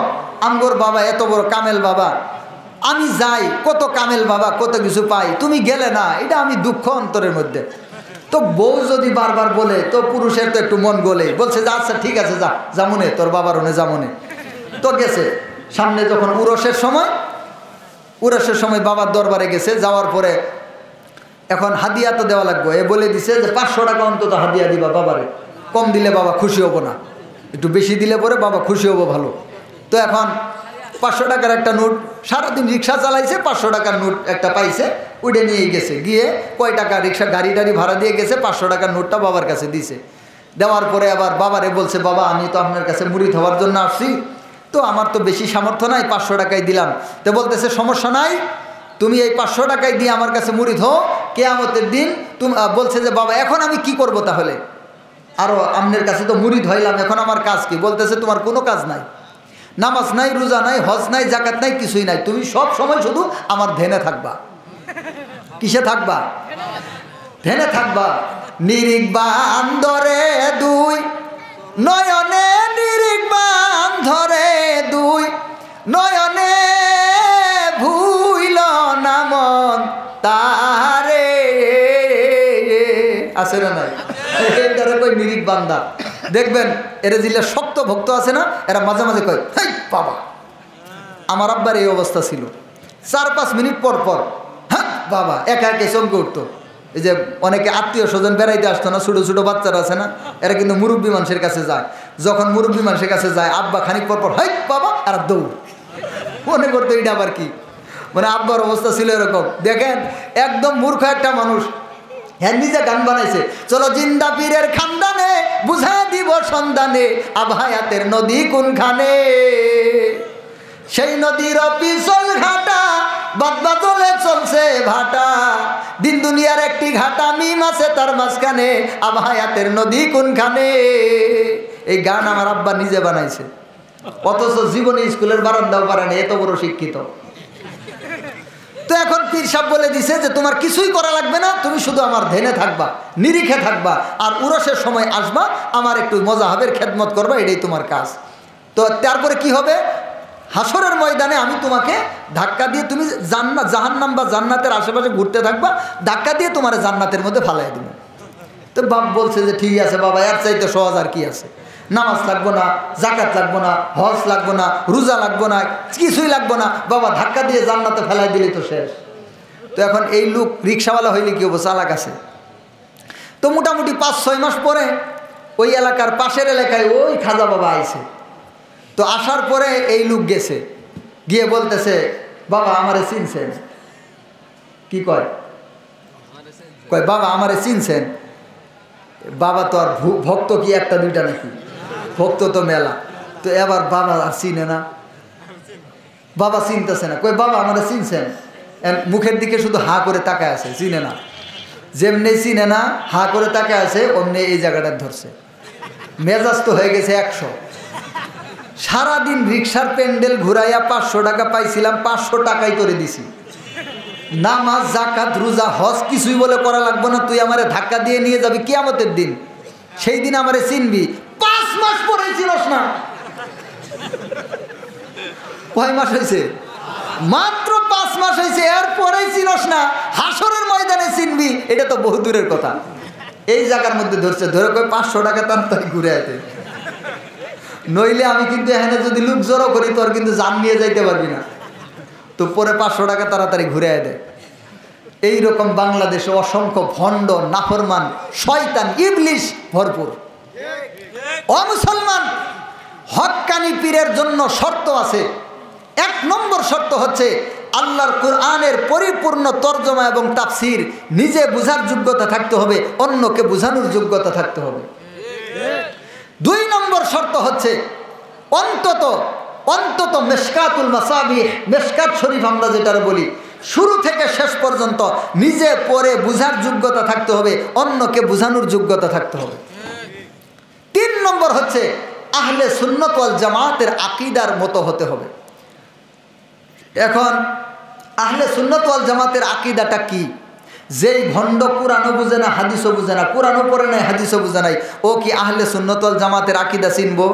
আমগোর বাবা এত বড় কামেল বাবা, আমি যাই কত কামেল বাবা কত কিছু পাই, তুমি গেলে না, এটা আমি দুঃখ অন্তরের মধ্যে। তো বউ যদি বারবার বলে তো পুরুষের তো একটু মন গলে, বলছে যে আচ্ছা ঠিক আছে যা, জামুনে তোর বাবার ওনে জামুনে। তো গেছে। সামনে যখন উরসের সময় বাবার দরবারে গেছে। যাওয়ার পরে এখন হাদিয়া তো দেওয়া লাগবে। এ বলে দিছে যে 500 টাকা অন্তত হাদিয়া দিবা বাবারে, কম দিলে বাবা খুশি হবো না, একটু বেশি দিলে পরে বাবা খুশি হবো ভালো। তো এখন 500 টাকার একটা নোট, সারাদিন রিক্সা চালাইছে, 500 টাকার নোট একটা পাইছে, উঠে নিয়ে গেছে। গিয়ে কয় টাকা রিক্সা গাড়ি ভাড়া দিয়ে গেছে, 500 টাকার নোটটা বাবার কাছে দিছে। দেওয়ার পরে আবার বাবারে বলছে বাবা আমি তো আপনার কাছে মুরিদ হওয়ার জন্য আসছি, তো আমার তো বেশি সামর্থ্য নাই, 500 টাকাই দিলাম। তো বলতেছে সমস্যা নাই, তুমি এই 500 টাকাই দিয়ে আমার কাছে মুরিদ হও, কিয়ামতের দিন তুমি। বলছে যে বাবা এখন আমি কি করব তাহলে, আরও আপনার কাছে তো মুরিদ হইলাম, এখন আমার কাজ কি? বলতেছে তোমার কোনো কাজ নাই, নামাজ নাই, রোজা নাই, হজ নাই, জাকাত নাই, কিছুই নাই, তুমি সব সময় শুধু আমার ধ্যানে থাকবা। কিসে থাকবা? ধ্যানে থাকবা। নিরিক বান ধরে দুই নয়নে, নিরিক বান ধরে দুই নয়নে, ভুইল না মন তারে। আছে না নাই? এটারে কই নিরিক বান্দা। দেখবেন এরা জিল্লা শক্ত ভক্ত আছে না, এরা মাঝে মাঝে কয় হেই বাবা। আমার আব্বার এই অবস্থা ছিল। 4-5 মিনিট পর পর হ্যাঁ বাবা একা একে চমকে উঠতো। এই যে অনেকে আত্মীয় স্বজন বেড়াইতে আসতো না, ছোটো ছোটো বাচ্চারা আছে না, এরা কিন্তু মুরব্বী মানুষের কাছে যায়। যখন মুরব্বী মানুষের কাছে যায় আব্বা খানিক পর পর হেই বাবা, আর দৌড়। মনে করতো এটা আবার কি, মানে আব্বার অবস্থা ছিল এরকম। দেখেন একদম মূর্খ একটা মানুষ, হ্যাঁ নিজে গান বানাইছে, চলো জিন্দা পীরের খানদানে বুঝা দিব সন্ধানে, আভায়াতের নদী কোনখানে, সেই নদীর পিছল ঘাটা বাদবা চলে চলছে ভাটা, দিন দুনিয়ার একটি ঘাটা মিম আছে তার মাঝখানে, আভায়াতের নদী কোনখানে। এই গান আমার আব্বা নিজে বানাইছে, অথচ জীবনে স্কুলের বারান্দাও পারে না, এত বড় শিক্ষিত। তো এখন পীর সাহেব বলে দিছে যে তোমার কিছুই করা লাগবে না, তুমি শুধু আমার ধ্যানে থাকবা, নিরিখে থাকবা, আর উরসের সময় আসবা, আমার একটু মজাহাবের খেদমত করবা, এটাই তোমার কাজ। তো তারপরে কি হবে, হাসরের ময়দানে আমি তোমাকে ধাক্কা দিয়ে, তুমি জাহান্নাম বা জান্নাতের আশেপাশে ঘুরতে থাকবা, ধাক্কা দিয়ে তোমার জান্নাতের মধ্যে ফালাই দেবো। তো বাপ বলছে যে ঠিক আছে বাবা, এর চাইতে সহজ আর কি আছে, নামাজ লাগবো না, জাকাত লাগবো না, হজ লাগবো না, রোজা লাগবো না, কিছুই লাগবো না, বাবা ধাক্কা দিয়ে জান্নাতে ফেলাই দিলি তো শেষ। তো এখন এই লোক রিক্সাওয়ালা হইলে কি হবো, চালাক আছে। তো মোটামুটি 5-6 মাস পরে ওই এলাকার পাশের এলাকায় ওই খাজা বাবা আইছে। তো আসার পরে এই লোক গেছে, গিয়ে বলতেছে বাবা আমারে চিনছেন? কি কয় বাবা আমারে চিনছেন? বাবা তো আর ভক্ত কি একটা দুইটা নাকি, ভক্ত তো মেলা। তো এবার বাবা আর চিনে না, বাবা চিনতেছে না, কই বাবা আমারে চিনছেন? মুখের দিকে শুধু হা করে তাকায় আছে, চিনে না, যেমনি চিনে না হা করে তাকায় আছে অমনি এই জায়গাটা ধরছে। মেজাজ তো হয়ে গেছে 100। সারাদিন রিক্সার প্যান্ডেল ঘুরাইয়া 500 টাকা পাইছিলাম, 500 টাকাই করে দিছি। নামাজ জাকাত রোজা হজ কিছুই বলে করা লাগবে না, তুই আমারে ধাক্কা দিয়ে নিয়ে যাবি কিয়ামতের দিন, সেই দিন আমারে চিনবি। 5 মাস পরে চিনস না। কয় মাস হয়েছে? মাত্র 5 মাস হয়েছে, এরপরেই চিনস না, হাসরের ময়দানে চিনবি, এটা তো বহু দূরের কথা। এই জায়গার মধ্যে ধরছে, ধরে কয় 500 টাকা তাড়াতাড়ি ঘুরে আইতে, নইলে আমি কিন্তু এখানে যদি লোক জড়ো করি তোর কিন্তু জান নিয়ে যাইতে পারবি না। তো পরে 500 টাকা তাড়াতাড়ি ঘুরে দেয়। এইরকম বাংলাদেশে অসংখ্য ভণ্ড, নাফরমান, শয়তান, ইবলিশ ভরপুর। ও মুসলমান, হক্কানি পীরের জন্য শর্ত আছে। 1 নম্বর শর্ত হচ্ছে আল্লাহর কোরআনের পরিপূর্ণ তর্জমা এবং তাফসির নিজে বুঝার যোগ্যতা থাকতে হবে, অন্যকে বোঝানোর যোগ্যতা থাকতে হবে। 2 নম্বর শর্ত হচ্ছে অন্তত মেশকাতুল মাসাবিহ, মেশকাত শরীফ আমরা যেটা বলি, শুরু থেকে শেষ পর্যন্ত নিজে পড়ে বুঝার যোগ্যতা থাকতে হবে, অন্যকে বোঝানোর যোগ্যতা থাকতে হবে। 3 নম্বর হচ্ছে আহলে সুন্নাত ওয়াল জামাতের আকীদার মতো হতে হবে। এখন আহলে সুন্নাত ওয়াল জামাতের আকীদাটা কি? যেই ভণ্ড কোরআনও বুঝে না, হাদিসও বুঝে না, কোরআনও পড়ে নাই, হাদিসও বুঝে নাই, ও কি আহলে সুন্নাত ওয়াল জামাতের আকীদা চিনবো?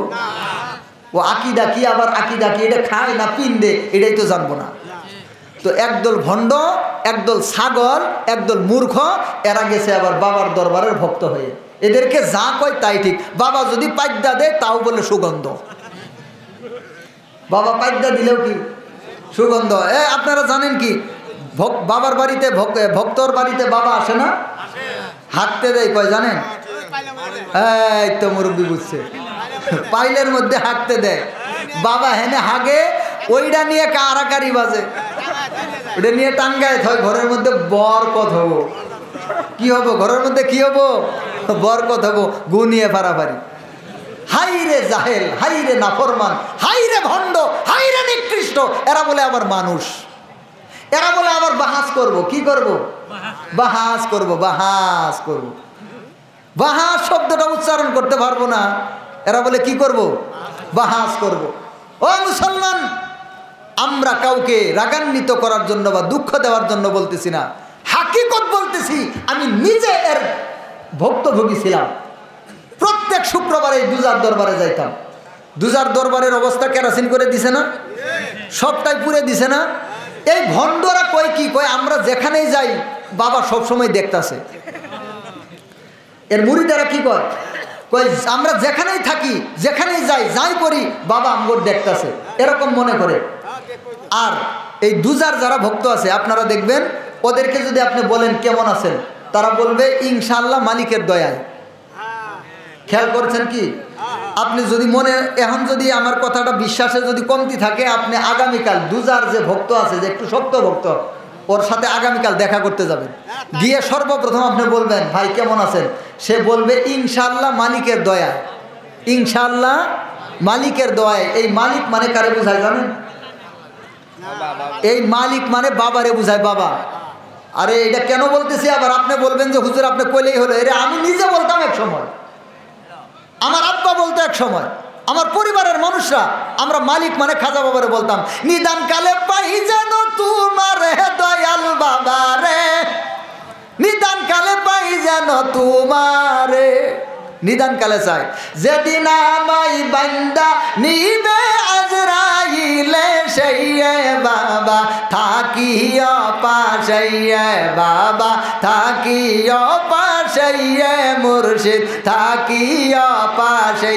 ও আকীদা কি, আবার আকীদা কি, এটা খায় না পিন্দে, এটাই তো জানবো না। তো একদল ভণ্ড, একদল ছাগল, একদল মূর্খ, এরা গেছে আবার বাবার দরবারের ভক্ত হয়ে। এদেরকে যা কয় তাই ঠিক। বাবা যদি পাইদ্যা দেয় তাও বলে সুগন্ধ। বাবা পাইদ্যা দিলেও কি সুগন্ধ। আপনারা জানেন কি, বাবার বাড়িতে ভক্তর বাড়িতে বাবা আসে না, হাঁটতে দেয়, কয় জানেন? এই তো মুরব্বী বুঝছে, পাইলের মধ্যে হাঁটতে দেয়। বাবা হেনে হাগে, ওইটা নিয়ে কারাকারি বাজে, ওটা নিয়ে টাঙ্গায় হয়, ঘরের মধ্যে বরকত হবো। কি হবো ঘরের মধ্যে? কি হবো? বরকত হবো, গুনিয়ে পারাপারি। হাই রে জাহেল, হাই রে নাফরমান, হাই রে ভণ্ড, হাই রে নিকৃষ্ট। এরা বলে আবার মানুষ, এরা বলে আবার বাহাস করব। কি করব? বাহাস করব, বাহাস করব। বাহাস শব্দটা উচ্চারণ করতে পারবো না, এরা বলে কি করব? বাহাস করব। ও মুসলমান, আমরা কাউকে রাগান্বিত করার জন্য বা দুঃখ দেওয়ার জন্য বলতেছি না, হাকিকত বলতেছি। আমি নিজে এর ভুক্তভোগী ছিলাম। প্রত্যেক শুক্রবারে দুজার দরবারে যাইতাম। দুজার দরবারের অবস্থা কেরাসিন করে দিছে না, সবটাই পুড়ে দিছে না। এই ভণ্ডরা কয় কি, কয় আমরা যেখানেই যাই বাবা সবসময় দেখতাছে। এর মুরিদারা কি কয়, কয় আমরা যেখানেই থাকি, যেখানেই যাই, যাই করি, বাবা আমগর দেখতাছে, এরকম মনে করে। আর এই দুজার যারা ভক্ত আছে আপনারা দেখবেন, ওদেরকে যদি আপনি বলেন কেমন আছেন, তারা বলবে ইনশাআল্লাহ মালিকের দয়ায়। খেয়াল করছেন কি? আপনি যদি মনে, এখন যদি আমার কথাটা বিশ্বাসে যদি কমতি থাকে, আপনি আগামীকাল দুজার যে ভক্ত আছে, যে একটু শক্ত ভক্ত, ওর সাথে আগামীকাল দেখা করতে যাবেন। গিয়ে সর্বপ্রথম আপনি বলবেন ভাই কেমন আছেন, সে বলবে ইনশাআল্লাহ মালিকের দয়ায়। ইনশাআল্লাহ মালিকের দয়ায়। এই মালিক মানে কারে বোঝায় জানেন? এই মালিক মানে বাবারে বোঝায়, বাবা। আরে এটা কেন বলতেছি, আবার আপনি বলবেন যে হুজুর আপনি কইলেই হলো। এরে আমি নিজে বলতাম এক সময়, আমার আব্বা বলতো এক সময়, আমার পরিবারের মানুষরা, আমরা মালিক মানে খাজা বাবারে বলতাম। নিদান কালে পাই যেন তোমার দয়াল বাবা রে, নিদান কালে পাই যেন তোমারে। নিদান কালে চাই যেদিন আমায় বান্দা নিবে আজরাইলে, সেই বাবা থাকিও পাশে, বাবা থাকিও পাশে, মুর্শিদ থাকিও পাশে,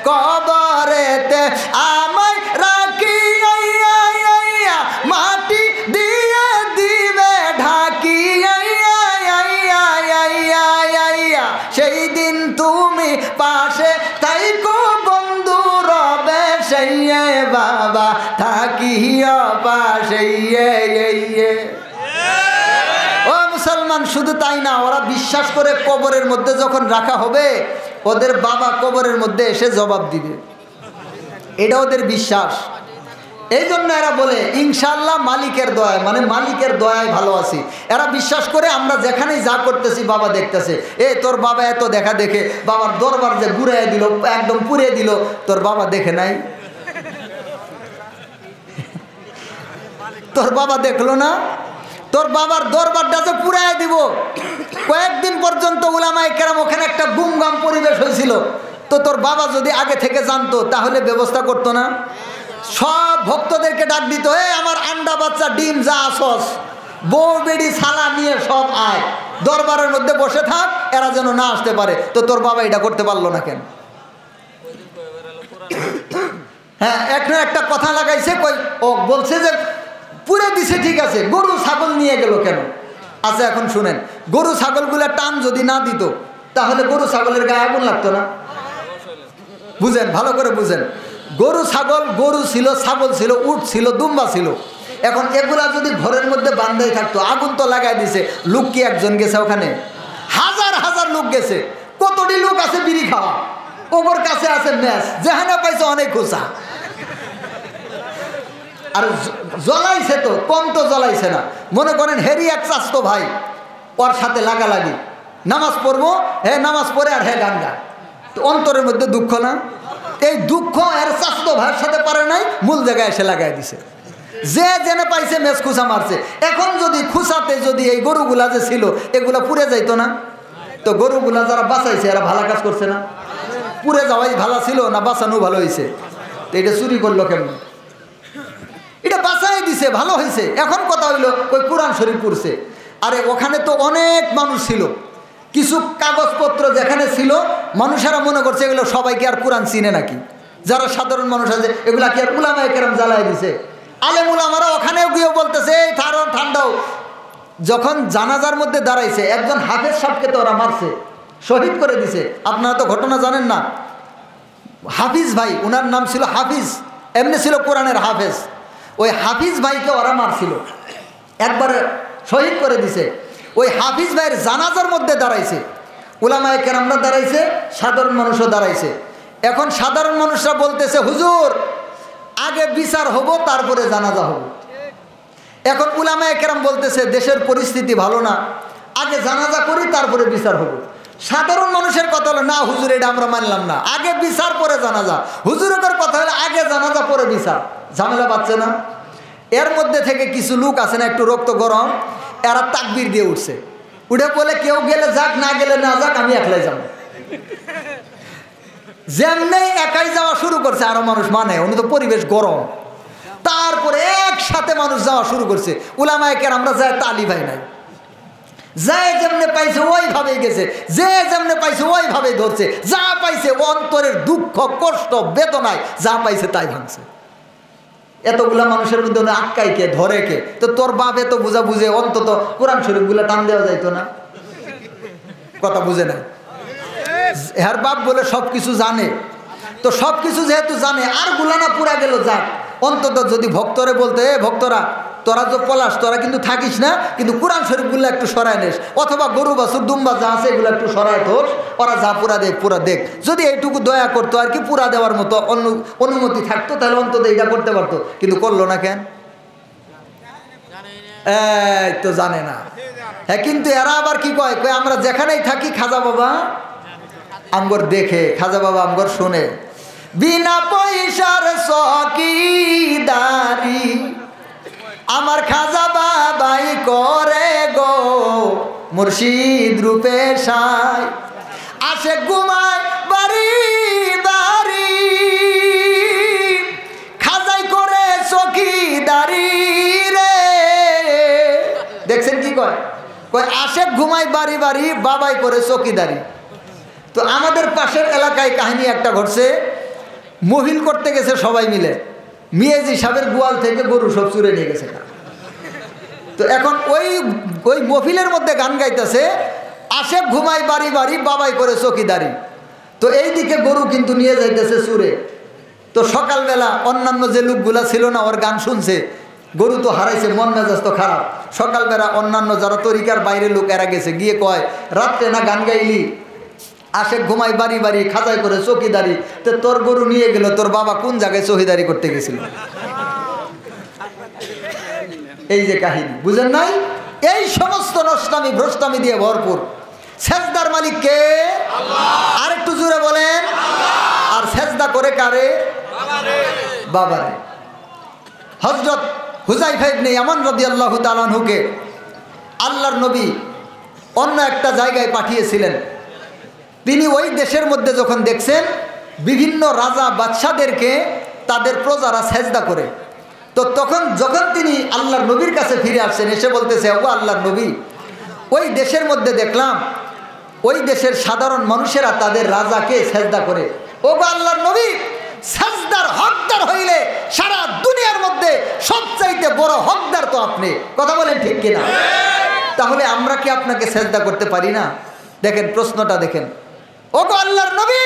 কবরেতে আমায় রাখি, মাটি দিয়ে দিবে ঢাকি, সেই দিন তুমি পাশে তাইকো বন্ধু রবে, সেই বাবা থাকিও পাশে। ও মুসলমান, শুধু তাই না, ওরা বিশ্বাস করে কবরের মধ্যে যখন রাখা হবে, ওদের বাবা কবরের মধ্যে এসে জবাব দিবে। এটা ওদের বিশ্বাস। এই জন্য এরা বলে ইনশাআল্লাহ মালিকের দয়ায়, মানে মালিকের দয়ায় ভালো আছি। এরা বিশ্বাস করে আমরা যেখানেই যা করতেছি বাবা দেখতেছে। তোর বাবা এত দেখা দেখে বাবার দরবার যে ঘুরাই দিল, একদম পুড়িয়ে দিল, তোর বাবা দেখে নাই? তোর বাবা দেখলো না? তোর বাবার দরবারটা যে পুরাই দিব। কয়েকদিন পর্যন্ত উলামায়ে কেরাম ওখানে একটা গুমগাম পরিবেশ হয়েছিল। তো তোর বাবা যদি আগে থেকে জানতো তাহলে ব্যবস্থা করতো না? সব ভক্তদেরকে ডাক দিত, আমার আন্ডা বাচ্চা ডিম যা আসস, বউ বেড়ি ছালা নিয়ে সব আয়, দরবারের মধ্যে বসে থাক, এরা যেন না আসতে পারে। তো তোর বাবা এটা করতে পারলো না কেন? হ্যাঁ, একটা কথা লাগাইছে, ও বলছে যে পুরে দিছে, ঠিক আছে, গরু ছাগল নিয়ে গেল কেন? আচ্ছা এখন শুনেন, গরু ছাগলগুলা টান যদি না দিত তাহলে গরু ছাগলের গায়ে আগুন লাগতো না? বুঝেন, ভালো করে বুঝেন। গরু ছাগল, গরু ছিল, ছাগল ছিল, উট ছিল, দুম্বা ছিল। এখন এগুলা যদি ঘরের মধ্যে বান্ধাই থাকতো, আগুন তো লাগাই দিছে, লোক কি একজন গেছে ওখানে? হাজার হাজার লোক গেছে। কতটি লোক আছে বিড়ি খাওয়া, ওর কাছে আছে ম্যাচ, যেখানে পাইছে অনেক খোঁচা। আর জ্বলাইছে তো, কম তো জ্বলাইছে না। মনে করেন হেরি এক চাস্তো ভাই, ওর সাথে লাগালাগি, নামাজ পড়বো, নামাজ পড়ে আর গান গায়, তো অন্তরের মধ্যে দুঃখ না? এই দুঃখ এর চাস্তো ভাইয়ের সাথে পারে নাই, মূল জায়গায় এসে লাগাই দিছে। যে জেনে পাইছে মেস খুঁচা মারছে। এখন যদি খুঁচাতে যদি এই গরুগুলা যে ছিল এগুলা পুড়ে যাইতো না? তো গরুগুলা যারা বাঁচাইছে এরা ভালো কাজ করছে না? পুড়ে যাওয়াই ভালো ছিল না বাঁচানো ভালো হয়েছে? তো এটা চুরি করলো কেমন? এটা বাঁচাই দিছে, ভালো হয়েছে। এখন কথা হইলো ওই কোরআন শরীফ পড়ছে। আরে ওখানে তো অনেক মানুষ ছিল, কিছু কাগজপত্র যেখানে ছিল মানুষেরা মনে করছে এগুলো সবাইকে আর কোরআন চিনে নাকি? যারা সাধারণ মানুষ আছে এগুলা কি আর উলামায়ে কেরাম জ্বালাই দিছে? আলেম উলামারা ওখানেও গিয়ে বলতেছে এই ঠান্ডাও। যখন জানাজার মধ্যে দাঁড়াইছে, একজন হাফেজ সাহেবকে তো ওরা মারছে, শহীদ করে দিছে। আপনারা তো ঘটনা জানেন না? হাফিজ ভাই, ওনার নাম ছিল হাফিজ, এমনি ছিল কোরআনের হাফেজ। ওই হাফিজ ভাইকে ওরা মারছিল, একবারে শহীদ করে দিছে। ওই হাফিজ ভাইয়ের জানাজার মধ্যে দাঁড়াইছে উলামায়ে কেরামরা, দাঁড়াইছে সাধারণ মানুষও দাঁড়াইছে। এখন সাধারণ মানুষরা বলতেছে হুজুর আগে বিচার হবো তারপরে জানাজা হবো। এখন উলামায়ে কেরাম বলতেছে দেশের পরিস্থিতি ভালো না, আগে জানাজা করি তারপরে বিচার হবো। সাধারণ মানুষের কথা হলো না হুজুর এটা আমরা মানলাম না, আগে বিচার পরে জানাজা। হুজুরের কথা হলো আগে জানাজা পরে বিচার। ঝামেলা পাচ্ছে না? এর মধ্যে থেকে কিছু লোক আছে না একটু রক্ত গরম, এরা তাকবীর দিয়ে উঠছে, উঠে বলে কেউ গেলে যাক, না গেলে না যাক, আমি একলাই যাব। যেমনি একাই যাওয়া শুরু করছে, আরো মানুষ মানে, উনি তো পরিবেশ গরম, তারপরে একসাথে মানুষ যাওয়া শুরু করছে। উলামায়ে কেরামরা যায় তালি ভাই নাই, যায় যেমনে পাইছে ওইভাবেই গেছে, যে যেমনে পাইছে ওইভাবেই ধরছে, যা পাইছে অন্তরের দুঃখ কষ্ট বেদনায় যা পাইছে তাই ভাঙছে। এতগুলা মানুষের মধ্যে আটকাই কে, ধরে কে? তো তোর বাপ এত বুঝা বুঝে অন্তত কোরআন শরীফ গুলা টান দেওয়া যাইতো না? কথা বুঝে না? হ্যার বাপ বলে সবকিছু জানে, তো সবকিছু যেহেতু জানে আর গুলানা পুরা গেল যাক, অন্তত যদি ভক্তরে বলতে ভক্তরা তোরা তো পলাশ, তোরা কিন্তু থাকিস না, কিন্তু কোরআন শরীফগুলো একটু সরায় নিস, অথবা গরু বাছুর দুম্বা যা আছে এগুলো একটু সরায় তোর, ওরা যা পুরা দেখ পুরা দেখ। যদি এইটুকু দয়া করতো আর কি, পুরা দেওয়ার মতো অনুমতি থাকতো তাহলে অন্তত এইটা করতে পারতো, কিন্তু করলো না কেন? এই তো জানে না। হ্যাঁ, কিন্তু এরা আবার কি কয়, আমরা যেখানেই থাকি খাজা বাবা আমগর দেখে, খাজা বাবা আমগর শোনে, বিনা পয়সার চকিদারি আমার খাজা বাবাই করে গো, মুর্শিদ রূপে সাই আসে ঘুমায় বাড়ি বাড়ি, খাজাই করে চকিদারি রে। দেখছেন কি কয়? কয় আসে ঘুমায় বাড়ি বাড়ি, বাবাই করে চকিদারি। তো আমাদের পাশের এলাকায় কাহিনী একটা ঘটছে, মহিল করতে গেছে সবাই মিলে, মিয়াজি সাহেবের গোয়াল থেকে গরু সব চুরে নিয়ে গেছে। তো এখন ওই মহিলের মধ্যে গান গাইতেছে, আসে ঘুমাই বাড়ি বাড়ি, বাবাই করে চকিদারি। তো এই দিকে গরু কিন্তু নিয়ে যাইতেছে চুরে। তো সকালবেলা অন্যান্য যে লোকগুলা ছিল না ওর গান শুনছে, গরু তো হারাইছে, মন মেজাজ তো খারাপ। সকালবেলা অন্যান্য যারা তরিকার বাইরে লোক এরা গেছে, গিয়ে কয় রাত্রে না গান গাইলি, আসে ঘুমাই বাড়ি বাড়ি, খাজাই করে চকিদারি। তো তোর গরু নিয়ে গেল, তোর বাবা কোন জায়গায় চকিদারি করতে গেছিল? এই যে কাহিনী, বুঝেন নাই? এই সমস্ত নষ্টামি ভ্রষ্টামি দিয়ে ভরপুর। সেজদার মালিক কে? আল্লাহ। আর একটু জোরে বলেন। আল্লাহ। আর সেজদা করে কারে? বাবারে। হযরত হুযায়ফা ইবনে ইয়ামান রাদিয়াল্লাহু তাআলা আনহুকে আল্লাহর নবী অন্য একটা জায়গায় পাঠিয়েছিলেন। তিনি ওই দেশের মধ্যে যখন দেখছেন বিভিন্ন রাজা বাদশাদেরকে তাদের প্রজারা সেজদা করে, তো যখন তিনি আল্লাহর নবীর কাছে ফিরে আসছেন, এসে বলতেছে, ও আল্লাহর নবী, ওই দেশের মধ্যে দেখলাম ওই দেশের সাধারণ মানুষেরা তাদের রাজাকে সেজদা করে। ও আল্লাহর নবী, সেজদার হকদার হইলে সারা দুনিয়ার মধ্যে সবচাইতে বড় হকদার তো আপনি। কথা বলেন ঠিক কিনা? তাহলে আমরা কি আপনাকে সেজদা করতে পারি না? দেখেন প্রশ্নটা দেখেন। ও আল্লাহর নবী,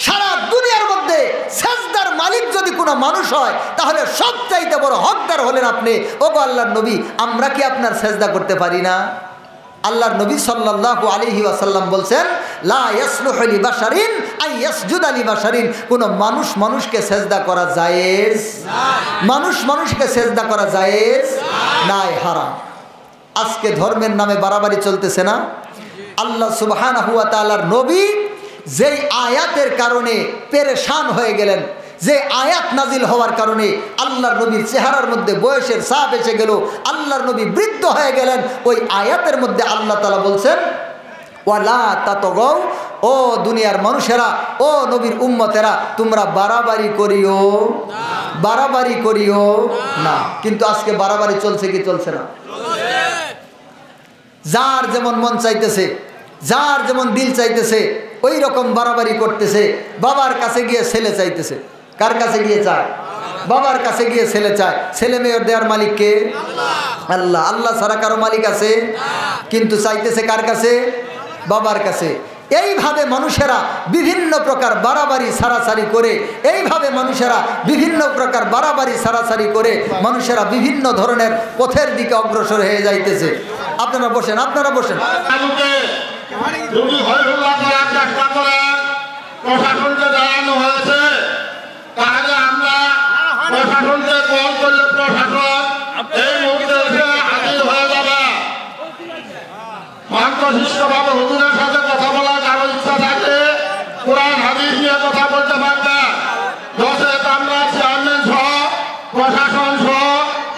সারা দুনিয়ার মধ্যে সেজদার মালিক যদি কোনো মানুষ হয় তাহলে সবচাইতে বড় হকদার হলেন আপনি। ও আল্লাহর নবী, আমরা কি আপনার সেজদা করতে পারি না? আল্লাহর নবী সাল্লাল্লাহু আলাইহি ওয়াসাল্লাম বলছেন, লা ইয়াসলুহু লিবাশারিন আন ইয়াসজুদা লিবাশারিন। কোনো মানুষকে সেজদা করা জায়েজ না। মানুষকে সেজদা করা জায়েজ নাই, হারাম। আজকে ধর্মের নামে বাড়াবাড়ি চলতেছে না? আল্লাহ সুবহানাহু ওয়া তাআলার নবী যেই আয়াতের কারণে পেরেশান হয়ে গেলেন, যে আয়াত নাজিল হওয়ার কারণে আল্লাহর নবীর চেহারার মধ্যে বয়সের ছাপ এসে গেল, আল্লাহর নবী বৃদ্ধ হয়ে গেলেন, ওই আয়াতের মধ্যে আল্লাহ তাআলা বলছেন, ওয়ালা তাতগাও, ও দুনিয়ার মানুষেরা, ও নবীর উম্মতেরা, তোমরা বাড়াবাড়ি করিও না। কিন্তু আজকে বাড়াবাড়ি চলছে কি চলছে না? যার যেমন মন চাইতেছে, যার যেমন দিল চাইতেছে, ওই রকম বাড়াবাড়ি করতেছে। বাবার কাছে গিয়ে ছেলে চাইতেছে। কার কাছে গিয়ে চায়? বাবার কাছে গিয়ে ছেলে চায়। ছেলে মেয়ের দেওয়ার মালিক কে? আল্লাহ। আল্লাহ ছাড়া কারো মালিক আছে? কিন্তু চাইতেছে কার কাছে? বাবার কাছে। এইভাবে মানুষেরা বিভিন্ন প্রকার বাড়াবাড়ি সারাসারি করে, মানুষেরা বিভিন্ন ধরনের পথের দিকে অগ্রসর হয়ে যাইতেছে। আপনারা বসেন। প্রশাসনকে জানানো হয়েছে, তাহলে আমরা প্রশাসনকে কল করলে প্রশাসন এই মুহূর্তে এসে হাজির হয়ে যাবে। শান্তশিষ্টভাবে হুজুরের সাথে কথা বলার কারো ইচ্ছা থাকলে কোরআন হাদিস নিয়ে কথা বলতে পারবে। যথেষ্ট আমরা চেয়ারম্যান সহ প্রশাসন সহ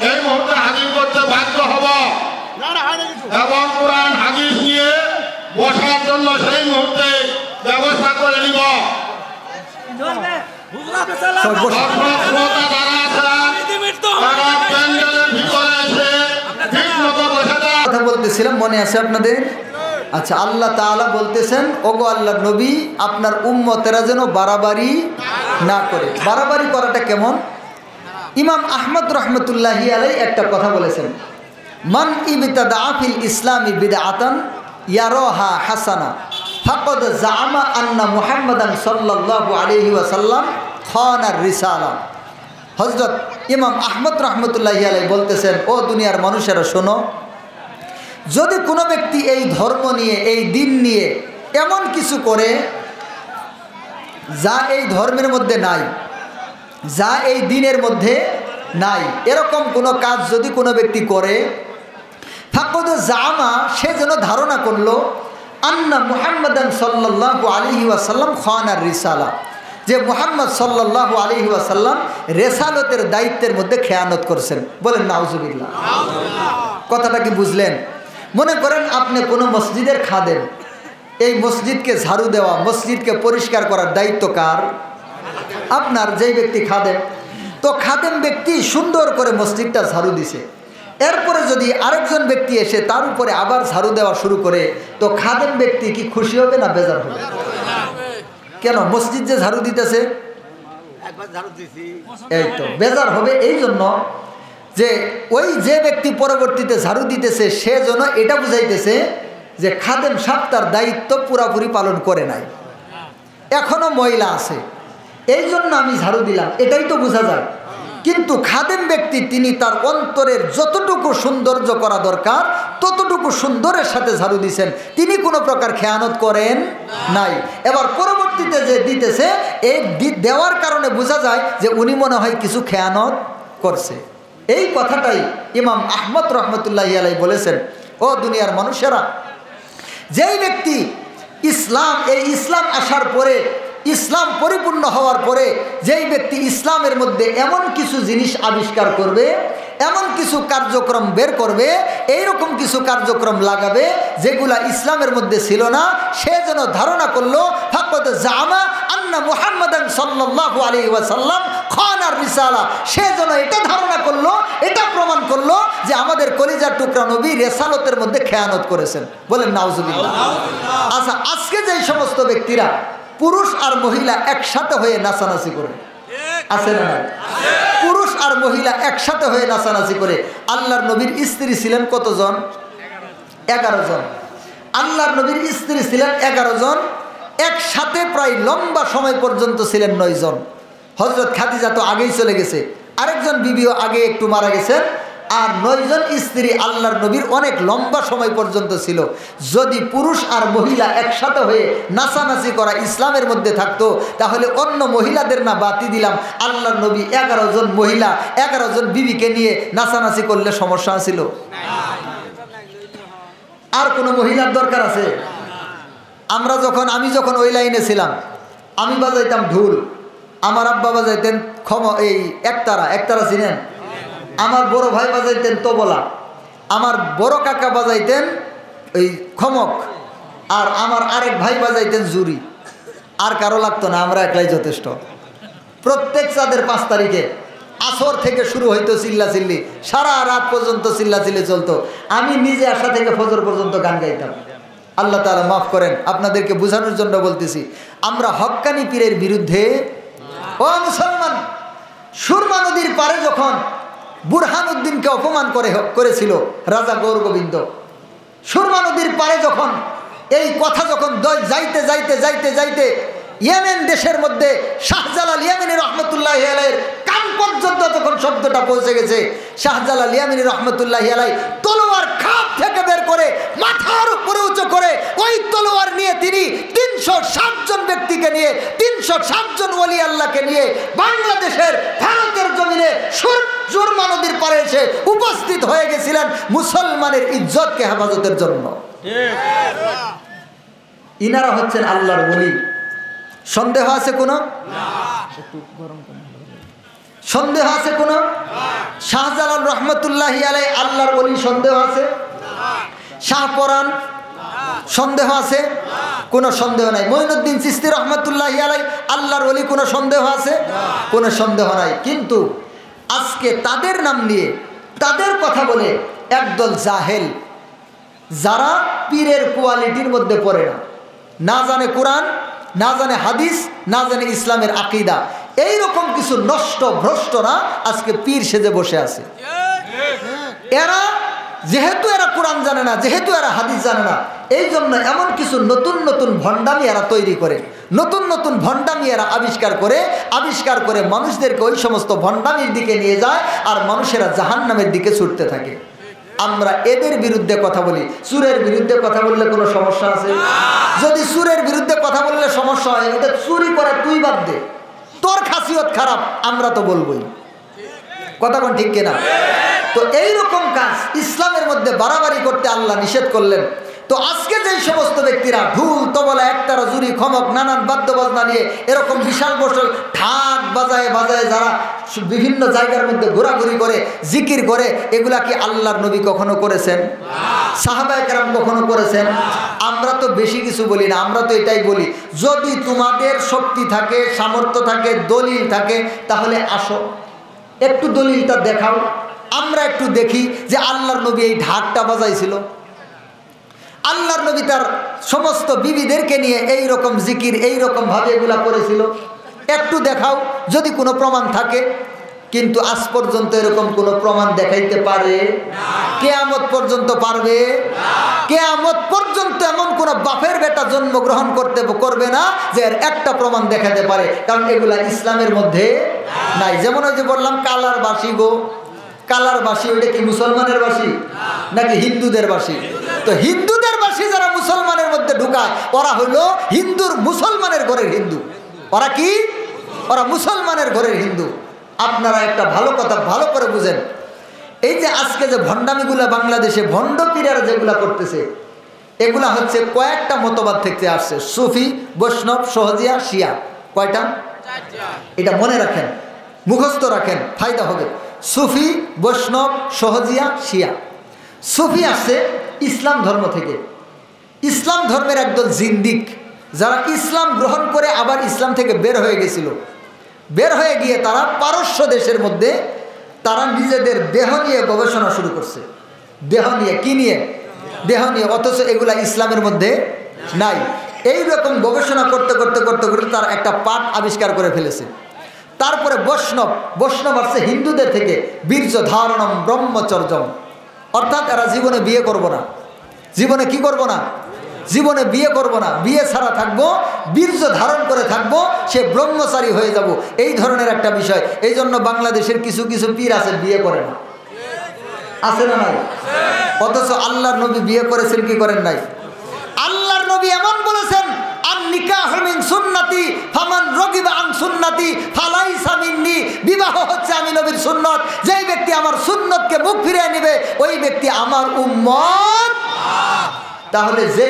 এই মুহূর্তে হাজির করতে বাধ্য হব এবং কোরআন হাদিস নিয়ে বসার জন্য সেই মুহূর্তে ব্যবস্থা করে নিব। কথা বলতেছিলাম, মনে আছে আপনাদের? আচ্ছা, আল্লাহ তাআলা বলতেছেন, ওগো আল্লাহর নবী, আপনার উম্মতেরা যেন বাড়াবাড়ি না করে। বাড়াবাড়ি করাটা কেমন? ইমাম আহমদ রহমতুল্লাহি আলাইহি একটা কথা বলেছেন, মান ইবতাদা ফিল ইসলামি বিদআতান ইয়ারাহা হাসানা ফাকাদ জাআমা আন্না মুহাম্মাদান সাল্লাল্লাহু আলাইহি ওয়াসাল্লাম খানার রিসালা। হযরত ইমাম আহমদ রহমতুল্লাহি আলাইহি বলতেছেন, ও দুনিয়ার মানুষেরা শোনো, যদি কোনো ব্যক্তি এই ধর্ম নিয়ে, এই দিন নিয়ে এমন কিছু করে যা এই ধর্মের মধ্যে নাই, যা এই দিনের মধ্যে নাই, এরকম কোনো কাজ যদি কোনো ব্যক্তি করে, ফাকাদ জাআমা, সে যেন ধারণা করলো, আন্না মুহাম্মাদান সাল্লাল্লাহু আলাইহি ওয়াসাল্লাম খানার রিসালা, যে মুহাম্মদ সাল্লাল্লাহু আলাইহি ওয়াসাল্লাম রেসালতের দায়িত্বের মধ্যে খেয়ানত করছেন। বলেন নাউজুবিল্লাহ। কথাটা কি বুঝলেন? মনে করেন আপনি কোনো মসজিদের খাদেম, এই মসজিদকে ঝাড়ু দেওয়া, মসজিদকে পরিষ্কার করার দায়িত্ব কার? আপনার। যেই ব্যক্তি খাদেম, তো খাদেম ব্যক্তি সুন্দর করে মসজিদটা ঝাড়ু দিছে, এরপরে যদি আরেকজন ব্যক্তি এসে তার উপরে আবার ঝাড়ু দেওয়া শুরু করে, তো খাদেম ব্যক্তি কি খুশি হবে না বেজার হবে? কেন? মসজিদ যে ঝাড়ু দিতেছে, এই তো বেজার হবে। এই জন্য যে ওই যে ব্যক্তি পরবর্তীতে ঝাড়ু দিতেছে, সে যেন এটা বুঝাইতেছে যে খাদেম সাহেব তার দায়িত্ব পুরাপুরি পালন করে নাই, এখনো ময়লা আছে, এই জন্য আমি ঝাড়ু দিলাম, এটাই তো বোঝা যায়। কিন্তু খাদেম ব্যক্তি তিনি তার অন্তরের যতটুকু সৌন্দর্য করা দরকার ততটুকু সুন্দরের সাথে ঝাড়ু দিয়েছেন, তিনি কোনো প্রকার খেয়ানত করেন নাই। এবার পরবর্তীতে যে দিতেছে, এই দেওয়ার কারণে বোঝা যায় যে উনি মনে হয় কিছু খেয়ানত করছে। এই কথাটাই ইমাম আহমদ রহমতুল্লাহি আলাইহি বলেছেন, ও দুনিয়ার মানুষেরা, যেই ব্যক্তি এই ইসলাম আসার পরে, ইসলাম পরিপূর্ণ হওয়ার পরে যেই ব্যক্তি ইসলামের মধ্যে এমন কিছু জিনিস আবিষ্কার করবে, এমন কিছু কার্যক্রম বের করবে, এইরকম কিছু কার্যক্রম লাগাবে যেগুলা ইসলামের মধ্যে ছিল না, সে যেন ধারণা করলো ফাকাদ জামা আন্না মুহাম্মাদান সাল্লাল্লাহু আলাইহি ওয়াসাল্লাম খানার রিসালা, সে যেন এটা ধারণা করলো, এটা প্রমাণ করলো যে আমাদের কলিজার টুকরা নবী রিসালতের মধ্যে খেয়ানত করেছেন। বলেন নাউজুবিল্লাহ। আচ্ছা, আজকে যেই সমস্ত ব্যক্তিরা পুরুষ আর মহিলা একসাথে হয়ে নাচানাচি করে, আছে না? পুরুষ আর মহিলা একসাথে হয়ে নাচানাচি করে। আল্লাহর নবীর স্ত্রী ছিলেন কতজন? 11 জন। আল্লাহর নবীর স্ত্রী ছিলেন 11 জন, একসাথে প্রায় লম্বা সময় পর্যন্ত ছিলেন 9 জন। হযরত খাদিজা তো আগেই চলে গেছে, আরেকজন বিবিও আগে একটু মারা গেছেন, আর 9 জন স্ত্রী আল্লাহর নবীর অনেক লম্বা সময় পর্যন্ত ছিল। যদি পুরুষ আর মহিলা একসাথে হয়ে নাচানাচি করা ইসলামের মধ্যে থাকতো, তাহলে অন্য মহিলাদের না বাতি দিলাম, আল্লাহর নবী 11 জন মহিলা 11 জন বিবিকে নিয়ে নাচানাচি করলে সমস্যা ছিল? আর কোনো মহিলার দরকার আছে? আমি যখন ওই লাইনে ছিলাম, আমি বাজাইতাম ঢোল, আমার আব্বা বাজাইতেন এই একতারা চিনেন? আমার বড় ভাই বাজাইতেন তবলা, আমার বড় কাকা বাজাইতেন ওই খমক, আর আমার আরেক ভাই বাজাইতেন জুরি। আর কারো লাগতো না, আমরা একলাই যথেষ্ট। প্রত্যেক চাঁদের 5 তারিখে আসর থেকে শুরু হইতো চিল্লাচিল্লি, সারা রাত পর্যন্ত চিল্লাচিল্লি চলতো। আমি নিজে আসা থেকে ফজর পর্যন্ত গান গাইতাম। আল্লাহ তাআলা মাফ করেন, আপনাদেরকে বোঝানোর জন্য বলতেছি, আমরা হক্কানি পীরের বিরুদ্ধে। ও মুসলমান, সুরমা নদীর পারে যখন বুরহানুদ্দিনকে অপমান করেছিল রাজা গৌরগোবিন্দ, সুরমা নদীর পারে যখন এই কথা যখন যাইতে যাইতে যাইতে যাইতে ইয়েমেন দেশের মধ্যে শাহজালাল ইয়ামানী রহমতুল্লাহি আলাইহির কান পর্যন্ত তখন শব্দটা পৌঁছে গেছে, শাহজালাল ইয়ামানী রহমতুল্লাহি আলাইহি তলোয়ার খাপ থেকে বের করে মাথার উপরে উঁচু করে ওই তলোয়ার নিয়ে তিনি 307 জন ব্যক্তিকে নিয়ে, 307 জন ওলি আল্লাহকে নিয়ে বাংলাদেশের ভারতের জমিনে সুরমা নদীর পারে এসে উপস্থিত হয়ে গেছিলেন মুসলমানের ইজ্জতকে হেফাজতের জন্য। ইনারা হচ্ছেন আল্লাহর ওলি। সন্দেহ আছে কোনো? সন্দেহ আছে কোনো? শাহজালাল রহমতুল্লাহি আলাইহি আল্লাহর ওলি সন্দেহ আছে? শাহপরান সন্দেহ আছে? কোনো সন্দেহ নাই। মঈনুদ্দিন চিশতি রহমতুল্লাহি আলাইহি আল্লাহর ওলি, কোনো সন্দেহ আছে? কোনো সন্দেহ নাই। কিন্তু আজকে তাদের নাম নিয়ে, তাদের কথা বলে একদল জাহেল, যারা পীরের কোয়ালিটির মধ্যে পড়ে না, না জানে কোরআন, না জানে হাদিস, না জানে ইসলামের আকীদা, এইরকম কিছু নষ্ট ভ্রষ্টরা আজকে পীর সেজে বসে আছে। এরা যেহেতু এরা কোরআন জানে না, যেহেতু এরা হাদিস জানে না, এই জন্য এমন কিছু নতুন নতুন ভণ্ডামি এরা তৈরি করে, নতুন নতুন ভণ্ডামি এরা আবিষ্কার করে মানুষদেরকে ওই সমস্ত ভণ্ডামির দিকে নিয়ে যায়, আর মানুষেরা জাহান্নামের দিকে ছুটতে থাকে। আমরা এদের বিরুদ্ধে কথা বলি। সুরের বিরুদ্ধে কথা বললে কোনো সমস্যা আছে? যদি সুরের বিরুদ্ধে কথা বললে সমস্যা হয়, এটা চুরি করে তুই বাদ দে, তোর খাসিয়ত খারাপ, আমরা তো বলবোই। কথা কোন ঠিক কিনা? তো এইরকম কাজ ইসলামের মধ্যে বাড়াবাড়ি করতে আল্লাহ নিষেধ করলেন। তো আজকে যেই সমস্ত ব্যক্তিরা ঢুল, তবলা, একতারা, জুরি, খমক, নানান বাদ্যবাজনা নিয়ে এরকম বিশাল বসল ঢাক বাজায় বাজায় যারা বিভিন্ন জায়গার মধ্যে ঘোরাঘুরি করে, জিকির করে, এগুলা কি আল্লাহর নবী কখনো করেছেন? সাহাবায়ে কেরাম কখনো করেছেন? আমরা তো বেশি কিছু বলি না, আমরা তো এটাই বলি, যদি তোমাদের শক্তি থাকে, সামর্থ্য থাকে, দলিল থাকে, তাহলে আসো একটু দলিলটা দেখাও, আমরা একটু দেখি যে আল্লাহর নবী এই ঢাকটা বাজাইছিল, আল্লাহর নবী তার সমস্ত বিবিদেরকে নিয়ে এই রকম জিকির, এই রকম ভাবে এগুলা করেছিল, একটু দেখাও যদি কোনো প্রমাণ থাকে। কিন্তু আজ পর্যন্ত এরকম কোনো প্রমাণ দেখাইতে পারে? কিয়ামত পর্যন্ত পারবে? কিয়ামত পর্যন্ত এমন কোন বাপের বেটা জন্মগ্রহণ করবে না যে এর একটা প্রমাণ দেখাতে পারে, কারণ এগুলা ইসলামের মধ্যে নাই। যেমন ওই যে বললাম কালার বাসি গো, কালার বাসি, ওইটা কি মুসলমানের বাসি নাকি হিন্দুদের বাসি? তো হিন্দুদের বাসি যারা মুসলমানের মধ্যে ঢুকায়, ওরা হইল মুসলমানের ঘরের হিন্দু। ওরা কি? ওরা মুসলমানের ঘরের হিন্দু। আপনারা একটা ভালো কথা ভালো করে বুঝেন, এই যে আজকে যে ভণ্ডামিগুলা বাংলাদেশে ভণ্ড পীরেরা যেগুলা করতেছে, এগুলা হচ্ছে কয়েকটা মতবাদ থেকে আসছে, সুফি, বৈষ্ণব, সহজিয়া, শিয়া। কয়টা? এটা মনে রাখেন, মুখস্থ রাখেন, ফায়দা হবে। সুফি, বৈষ্ণব, সহজিয়া, শিয়া। সুফি আসছে ইসলাম ধর্ম থেকে। ইসলাম ধর্মের একদল জিন্দিক, যারা ইসলাম গ্রহণ করে আবার ইসলাম থেকে বের হয়ে গেছিল। বের হয়ে গিয়ে তারা পারস্য দেশের মধ্যে তারা নিজেদের দেহ নিয়ে গবেষণা শুরু করছে। দেহ নিয়ে, কি নিয়ে? দেহ নিয়ে, অথচ এগুলা ইসলামের মধ্যে নাই। এই রকম গবেষণা করতে করতে করতে করতে তারা একটা পাঠ আবিষ্কার করে ফেলেছে। তারপরে বৈষ্ণব আসছে হিন্দুদের থেকে, বীর্য ধারণম ব্রহ্মচর্যম, অর্থাৎ এরা জীবনে বিয়ে করব না। জীবনে কি করব না? জীবনে বিয়ে করব না, বিয়ে ছাড়া থাকবো, বীর্য ধারণ করে থাকবো, সে ব্রহ্মচারী হয়ে যাব, এই ধরনের একটা বিষয়। এই জন্য বাংলাদেশের কিছু কিছু পীর আছে বিয়ে করে না, আছে না নাই? অথচ আল্লাহর নবী বিয়ে করেছেন কি করেন নাই? আল্লাহর নবী এমন বলেছেন, আন নিকাহু মিন সুন্নতি ফামান রাগিবা আন সুন্নতি ফালাইসা মিন্নি। বিবাহ হচ্ছে আমি নবীর সুন্নত, যেই ব্যক্তি আমার সুন্নতকে মুখ ফিরিয়ে নেবে ওই ব্যক্তি আমার উম্মত। তাহলে যে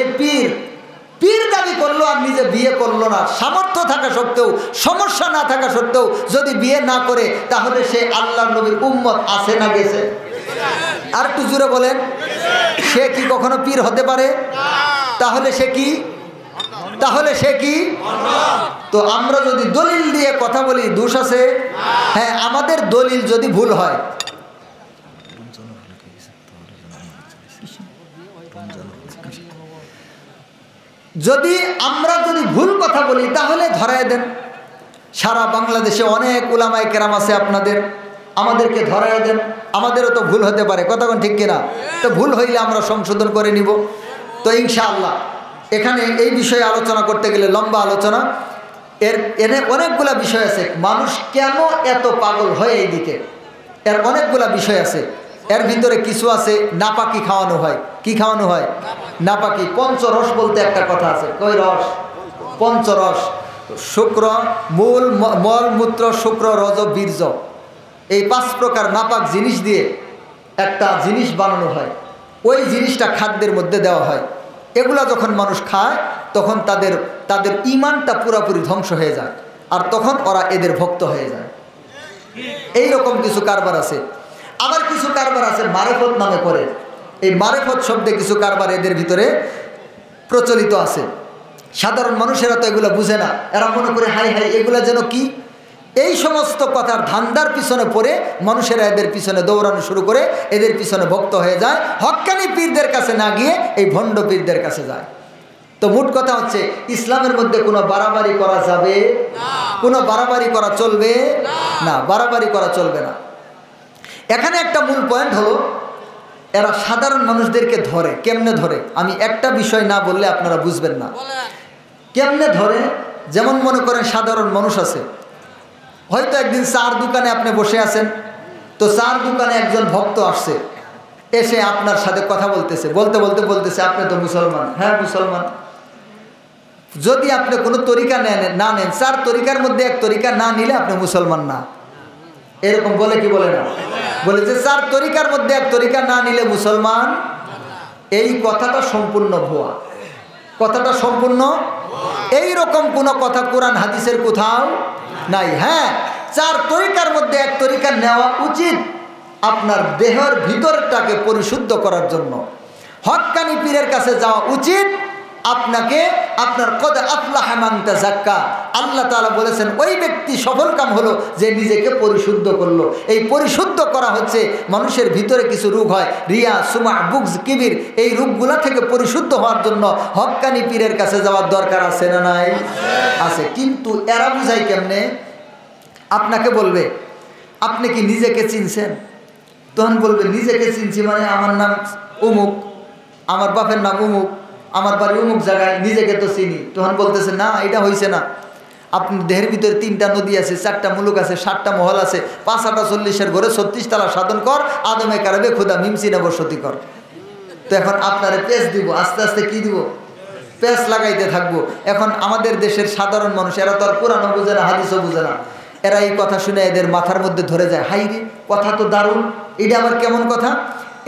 পীর দাবি করলো আর নিজে বিয়ে করলো না, সামর্থ্য থাকা সত্ত্বেও, সমস্যা না থাকা সত্ত্বেও যদি বিয়ে না করে, তাহলে সে আল্লাহর নবীর উম্মত আছে না গেছে? আর একটু জোরে বলেন, সে কি কখনো পীর হতে পারে? তাহলে সে কি? তো আমরা যদি দলিল দিয়ে কথা বলি, দোষ আছে? হ্যাঁ, আমাদের দলিল যদি ভুল হয়, আমরা যদি ভুল কথা বলি তাহলে ধরায় দেন। সারা বাংলাদেশে অনেক উলামায়ে কেরাম আছে আপনাদের, আমাদেরকে ধরায় দেন। আমাদেরও তো ভুল হতে পারে, কতক্ষণ ঠিক কিনা? তো ভুল হইলে আমরা সংশোধন করে নিব। তো ইনশাআল্লাহ এখানে এই বিষয়ে আলোচনা করতে গেলে লম্বা আলোচনা, এর অনেকগুলা বিষয় আছে। মানুষ কেন এত পাগল হয় এই দিকে, এর অনেকগুলা বিষয় আছে। এর ভিতরে কিছু আছে নাপাকি খাওয়ানো হয়। কি খাওয়ানো হয়? নাপাকি। পঞ্চরস বলতে একটা কথা আছে। কই রস? পঞ্চরস। শুক্র, মূল, মল, মূত্র, শুক্র, রজ, বীর্য, এই 5 প্রকার নাপাক জিনিস দিয়ে একটা জিনিস বানানো হয়। ওই জিনিসটা খাদ্যের মধ্যে দেওয়া হয়। এগুলা যখন মানুষ খায় তখন তাদের ঈমানটা পুরোপুরি ধ্বংস হয়ে যায়, আর তখন ওরা এদের ভক্ত হয়ে যায়। এই রকম কিছু কারবার আছে। আবার কিছু কারবার আছে মারেফত নামে করে। এই মারেফত শব্দে কিছু কারবার এদের ভিতরে প্রচলিত আছে। সাধারণ মানুষেরা তো এগুলো বুঝে না, এরা মনে করে হাই এগুলা যেন কি। এই সমস্ত কথার ধান্দার পিছনে পড়ে মানুষেরা এদের পিছনে দৌড়ানো শুরু করে, এদের পিছনে ভক্ত হয়ে যায়। হক্কানি পীরদের কাছে না গিয়ে এই ভণ্ড পীরদের কাছে যায়। তো মোট কথা হচ্ছে, ইসলামের মধ্যে কোনো বাড়াবাড়ি করা যাবে না, কোনো বাড়াবাড়ি করা চলবে না, বাড়াবাড়ি করা চলবে না। এখানে একটা মূল পয়েন্ট হলো, এরা সাধারণ মানুষদেরকে ধরে। কেমনে ধরে? আমি একটা বিষয় না বললে আপনারা বুঝবেন না। কেমনে ধরে? যেমন মনে করেন সাধারণ মানুষ আছে, হয়তো একদিন চার দোকানে আপনি বসে আছেন, তো চার দোকানে একজন ভক্ত আসছে, এসে আপনার সাথে কথা বলতেছে, বলতেছে আপনি তো মুসলমান। হ্যাঁ মুসলমান। যদি আপনি কোনো তরিকা না নেন, চার তরিকার মধ্যে এক তরিকা না নিলে আপনি মুসলমান না, এরকম বলে কি বলে না? বলে যে চার তরিকার মধ্যে এক তরিকা না নিলে মুসলমান। এই কথাটা সম্পূর্ণ ভুয়া, কথাটা সম্পূর্ণ। এইরকম কোনো কথা কোরআন হাদিসের কোথাও নাই। হ্যাঁ, চার তরিকার মধ্যে এক তরিকা নেওয়া উচিত আপনার দেহের ভিতরটাকে পরিশুদ্ধ করার জন্য। হক্কানি পীরের কাছে যাওয়া উচিত আপনাকে, আপনার কদ আফলাহা মান তাযাক্কা। আল্লাহ তাআলা বলেছেন ওই ব্যক্তি সফল কাম হলো যে নিজেকে পরিশুদ্ধ করলো। এই পরিশুদ্ধ করা হচ্ছে, মানুষের ভিতরে কিছু রোগ হয়, রিয়া, সুমা, বুগজ, কিবির, এই রোগগুলা থেকে পরিশুদ্ধ হওয়ার জন্য হক্কানি পীরের কাছে যাওয়ার দরকার আছে না নাই? আছে। কিন্তু এরা বুঝায় কেমনে? আপনাকে বলবে আপনি কি নিজেকে চিনছেন? তখন বলবে নিজেকে চিনছি মানে আমার নাম অমুক, আমার বাপের নাম অমুক, আমার বাড়ি অমুক জায়গায়, নিজেকে তো চিনি। তখন বলতেছে না, এটা হয়েছে না। আপনি দেহের ভিতরে 3টা নদী আছে, 4টা মুলুক আছে, 7টা মহল আছে, 5 8 40 ঘরে 36 তালা সাধন কর, আদমে কারবে খুদা মিমসিনা বসতি কর। তো এখন আপনারে পেঁচ দিব, আস্তে আস্তে কি দিব? পেঁচ লাগাইতে থাকবো। এখন আমাদের দেশের সাধারণ মানুষ, এরা তো আর কোরআনও বুঝে না, হাদিসও বুঝে না, এরা এই কথা শুনে এদের মাথার মধ্যে ধরে যায়, হাই রে কথা তো দারুণ, এটা আবার কেমন কথা?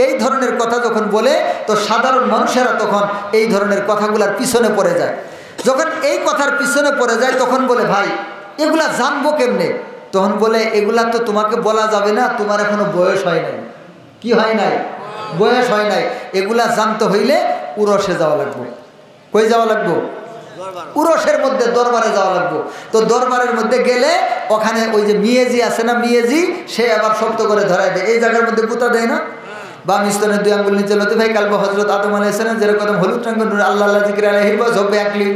এই ধরনের কথা যখন বলে তো সাধারণ মানুষেরা তখন এই ধরনের কথাগুলোর পিছনে পড়ে যায়। যখন এই কথার পিছনে পড়ে যায় তখন বলে ভাই এগুলা জানবো কেমনে? তখন বলে এগুলা তো তোমাকে বলা যাবে না, তোমার এখনো বয়স হয় নাই। কি হয় নাই? বয়স হয় নাই। এগুলা জানতে হইলে উরসে যাওয়া লাগবে। কই যাওয়া লাগবে? উরসের মধ্যে দরবারে যাওয়া লাগবে। তো দরবারের মধ্যে গেলে ওখানে ওই যে মিয়েজি আছে না, মিয়েজি, সে আবার শক্ত করে ধরায় দেয়। এই জায়গার মধ্যে গুতা দেয় না, বাম স্তনের 2 আঙ্গুল নিচে লতে ভাই কালবা হযরত আদম আলাইহিস সালাম যেরকম হলুদ রঙের নূর আল্লাহ আল্লাহ যিকির আলাইহি ওয়া ঝবে আকলি,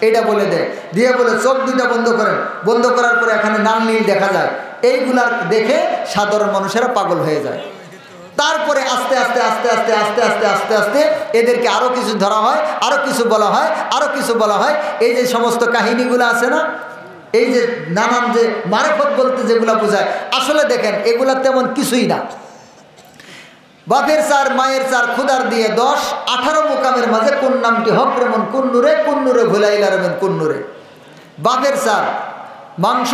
এটা বলে দেয়। দিয়ে বলে চোখ দুইটা বন্ধ করেন। বন্ধ করার পরে এখানে লাল নীল দেখা যায়। এইগুলার দেখে সাধারণ মানুষেরা পাগল হয়ে যায়। তারপরে আস্তে আস্তে আস্তে আস্তে আস্তে আস্তে আস্তে আস্তে এদেরকে আরও কিছু ধরা হয়, আরও কিছু বলা হয়, আরও কিছু বলা হয়। এই যে সমস্ত কাহিনীগুলো আছে না, এই যে নানান যে মারেফত বলতে যেগুলো বোঝায়, আসলে দেখেন এগুলা তেমন কিছুই না। বাপের চার মায়ের চার খুদার দিয়ে 10, 18 মোকামের মাঝে কোন নামটি হক রেমন কোন নূরে ভুলাইলা রেমেন কোন নূরে। বাপের চার মাংস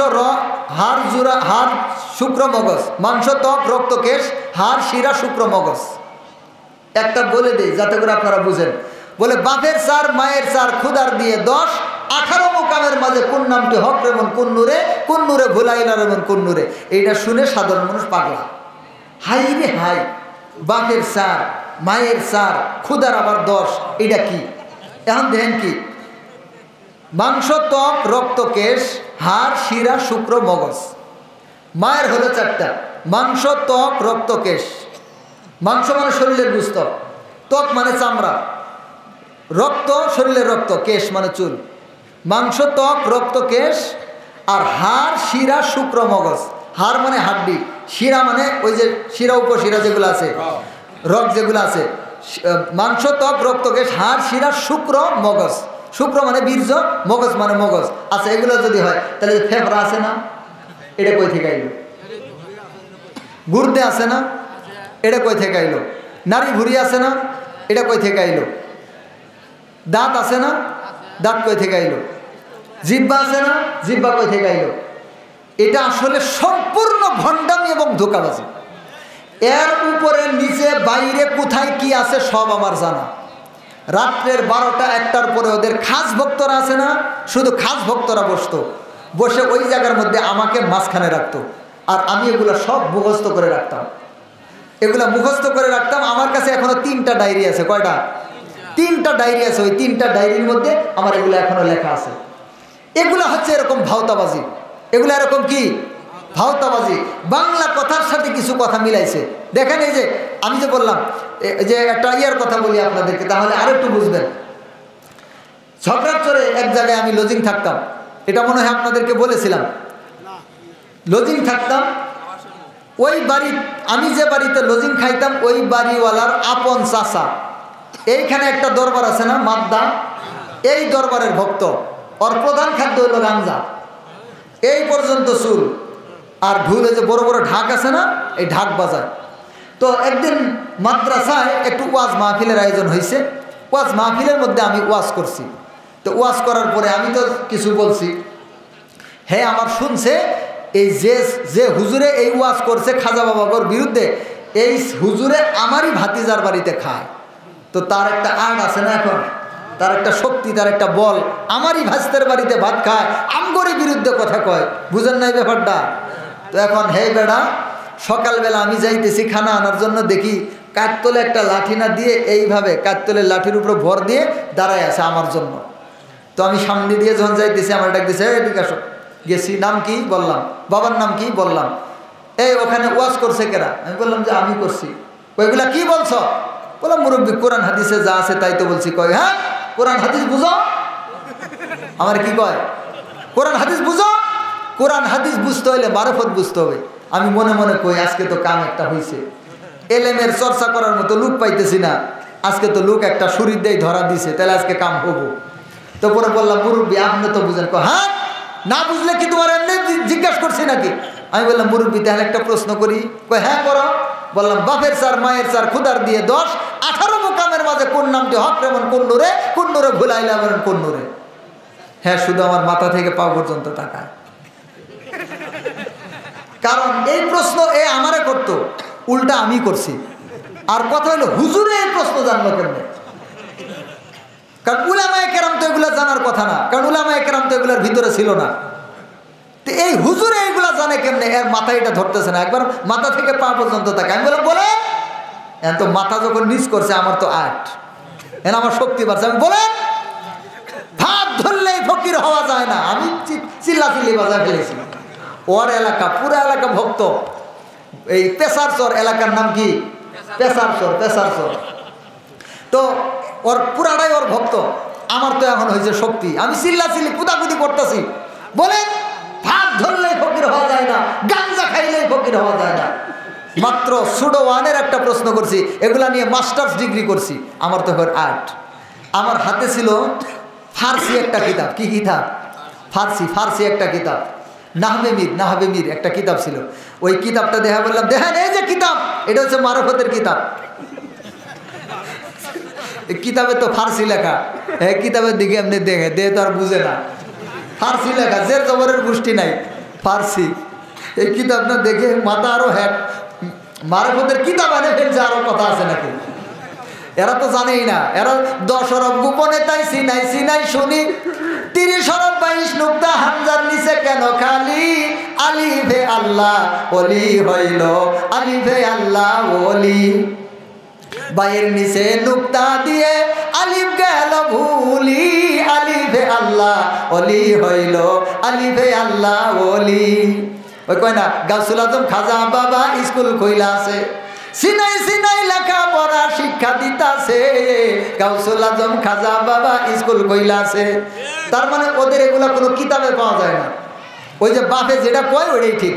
হাড় জুড়া হাড় শুক্র মগজ, মাংস ত্বক রক্ত কেশ হাড় শিরা শুক্র মগজ। একটা বলে দেই যাতে করে আপনারা বুঝেন। বলে বাপের চার মায়ের চার খুদার দিয়ে 10, 18 মোকামের মাঝে কোন নামটি হক রেমন কোন নূরে ভুলাইলা রেমন কোন নূরে। এইটা শুনে সাধারণ মানুষ পাগলা। হাই রে হাই, বাপের চার মায়ের চার খুদার আবার 10, এটা কি? এখন দেখেন কি, মাংস ত্বক রক্ত কেশ হাড় শিরা শুক্র মগজ। মায়ের হলো 4টা, মাংস ত্বক রক্ত কেশ। মাংস মানে শরীরের গুস্ত, ত্বক মানে চামড়া, রক্ত শরীরের রক্ত, কেশ মানে চুল। মাংস ত্বক রক্ত কেশ আর হাড় শিরা শুক্র মগজ। হাড় মানে হাড্ডি, শিরা মানে ওই যে শিরা উপশিরা যেগুলো আছে, রক যেগুলো আছে। মাংস ত্বক রক্ত কেশ হাড় শিরা শুক্র মগজ। শুক্র মানে বীর্য, মগজ মানে মগজ। আচ্ছা এগুলো যদি হয় তাহলে ফেফড়া আছে না, এটা কই থেকে আইলো? গুর্দে আছে না, এটা কই থেকে আইলো? নারী ভুঁড়ি আছে না, এটা কই থেকে আইলো? দাঁত আছে না, দাঁত কই থেকে আইলো? জিহ্বা আছে না, জিহ্বা কই থেকে আইলো? এটা আসলে সম্পূর্ণ ভণ্ডামি এবং ধোঁকাবাজি। এর উপরে নিচে বাইরে কোথায় কি আছে সব আমার জানা। রাত্রের 12টা 1টার পরে ওদের খাস ভক্তরা আছে না, শুধু খাস ভক্তরা বসে ওই জায়গার মধ্যে আমাকে মাঝখানে রাখতো। আর আমি এগুলো সব মুখস্থ করে রাখতাম। আমার কাছে এখনো 3টা ডায়েরি আছে। কয়টা? 3টা ডায়েরি আছে। ওই 3টা ডায়েরির মধ্যে আমার এগুলো এখনো লেখা আছে। এগুলো হচ্ছে এরকম ভাওতাবাজি। এগুলো এরকম কি ভাওতাবাজি। বাংলা কথার সাথে কিছু কথা মিলাইছে। দেখেন এই যে আমি যে বললাম যে একটা ইয়ার কথা বলি আপনাদেরকে, তাহলে আরো একটু বুঝবেন। ঝগড়ার এক জায়গায় আমি লজিং থাকতাম, এটা মনে হয় আপনাদেরকে বলেছিলাম। লজিং থাকতাম ওই বাড়ি, আমি যে বাড়িতে লজিং খাইতাম ওই বাড়িওয়ালার আপন চাচা। এইখানে একটা দরবার আছে না মাদ্দা, এই দরবারের ভক্ত। ওর প্রধান খাদ্য হলো গাঞ্জা, এই পর্যন্ত চুল আর ঢুলে যে বড় বড় ঢাক আছে না, এই ঢাক বাজায়। তো একদিন মাদ্রাসায় একটু ওয়াজ মাহফিলের আয়োজন হয়েছে। ওয়াজ মাহফিলের মধ্যে আমি ওয়াজ করছি। তো ওয়াজ করার পরে আমি তো কিছু বলছি, হ্যাঁ আমার শুনছে এই যে হুজুরে এই ওয়াজ করছে খাজা বাবাগোর বিরুদ্ধে, এই হুজুরে আমারই ভাতিজার বাড়িতে খায়। তো তার একটা আর্ট আছে না, এখন তার একটা শক্তি, তার একটা বল। আমারই ভাস্তের বাড়িতে ভাত খায়, আমগরের বিরুদ্ধে কথা কয়। বুঝেন নাই ব্যাপারটা? তো এখন হে বেড়া, সকালবেলা আমি যাইতেছি খানা আনার জন্য, দেখি কাঠতলে একটা লাঠি না দিয়ে এইভাবে কাঠতলের লাঠির উপরে ভর দিয়ে দাঁড়ায় আছে আমার জন্য। তো আমি সামনে দিয়ে যখন যাইতেছি আমার ডাক দিয়েছে, এদিকে আসো। গেছি, নাম কি বললাম, বাবার নাম কি বললাম, এই ওখানে ওয়াজ করছে কেরা? আমি বললাম যে আমি করছি। ওইগুলা কি বলছ? বললাম মুরব্বী কোরআন হাদিসে যা আছে তাই তো বলছি। কয় হ্যাঁ কোরআন হাদিস বুঝো? আমার কি কয় কোরআন হাদিস বুঝো? কোরআন হাদিস বুঝতে হইলে মারফত বুঝতে হবে। আমি মনে মনে কই আজকে তো কাম একটা হয়েছে, এলেমের চর্চা করার মতো লোক পাইতেছি না। আজকে তো লোক একটা শরীর দিয়ে ধরা দিছে, তাহলে আজকে কাম হবো। তো পরে বললাম মুরব্বী আপনি তো বুঝেন। হ্যাঁ না বুঝলে কি তোমার এমনি জিজ্ঞাসা করছি নাকি? আমি বললাম মুরব্বী তাহলে একটা প্রশ্ন করি। কয় হ্যাঁ করো। বললাম বাপের চার মায়ের চার খুদার দিয়ে 10, 18 মোকামের মাঝে কোন নামটি হক রেমন কোন নূরে ভুলাইলা কোন নূরে। হ্যাঁ শুধু আমার মাথা থেকে পা পর্যন্ত তাকায়। কারণ এই প্রশ্ন এ আমারে করতো, উল্টা আমি করছি। আর কথা হলো হুজুরে এই প্রশ্ন জানলো কেমনে? কারণ উলামায়ে কেরাম তো এগুলা জানার কথা না, কারণ উলামায়ে কেরাম তো এগুলার ভিতরে ছিল না। তো এই হুজুরে এইগুলা জানে কেমনে? এর মাথা এটা ধরতেছে না, একবার মাথা থেকে পা পর্যন্ত থাকে। আমি বললাম বলেন, এখন তো মাথা যখন নিচ করছে আমার তো 8, এখন আমার শক্তি বাড়ছে। আমি বলেন ভাত ধরলেই ফকির হওয়া যায় না। আমি চিল্লাচিল্লি বাজায় ফেলেছি। ওর এলাকা, পুরো এলাকা ভক্ত। এই পেশারচর এলাকার নাম কি? পেশারচর। পেশারচর তো ওর পুরাটাই ওর ভক্ত। আমার তো এখন হয়েছে শক্তি, আমি চিল্লাচিল্লি কুদাকুদি করতেছি। বলেন ভাত ধরলেই ফকির হওয়া যায় না, গাঞ্জা খাইলেই ফকির হওয়া যায় না। মাত্র সুডো 1-এর একটা প্রশ্ন করছি, এগুলা নিয়ে মাস্টার্স ডিগ্রি করছি। আমার তো 8। আমার হাতে ছিল ফার্সি একটা কিতাব। কি কিতাব? ফার্সি একটা কিতাব, নাহবে মীর একটা কিতাব ছিল। ওই কিতাবটা দেখা বললাম, দেখেন এই যে কিতাব, এটা হচ্ছে মারফতের কিতাব। কিতাবে তো ফার্সি লেখা, হ্যাঁ কিতাবের দিকে এমনি দেখে দে তো আর বুঝে না। ফার্সি লেখা, জের জবরের গোষ্ঠী নাই, ফার্সি। এই কিতাবটা দেখে মাথা আরো হ্যাক, মারফতের কিতাব আনে ফেলছে, আরো কথা আছে নাকি? এরা তো জানেই না। এরা 10 অরব গোপনে তাই সিনাই শুনি, 30 অরব 22 নুক্তা হামজার নিচে কেন খালি? আলিফে আল্লাহ ওলি হইল, আলিফে আল্লাহ ওলি। বাইয়ের নিচে নুক্তা দিয়ে আলিফ গেল ভুলি, আলিফে আল্লাহ ওলি হইল, আলিফে আল্লাহ ওলি। ওই কয় না গাউসুল আজম খাজা বাবা স্কুল কইলা আছে, সিনাই লেখা পড়া শিক্ষা দিতাছে, গাউসুল আজম খাজা বাবা স্কুল কইলা আছে। তার মানে ওদের এগুলা কোনো কিতাবে পাওয়া যায় না। ওই যে বাপে যেটা কয় ওটাই ঠিক,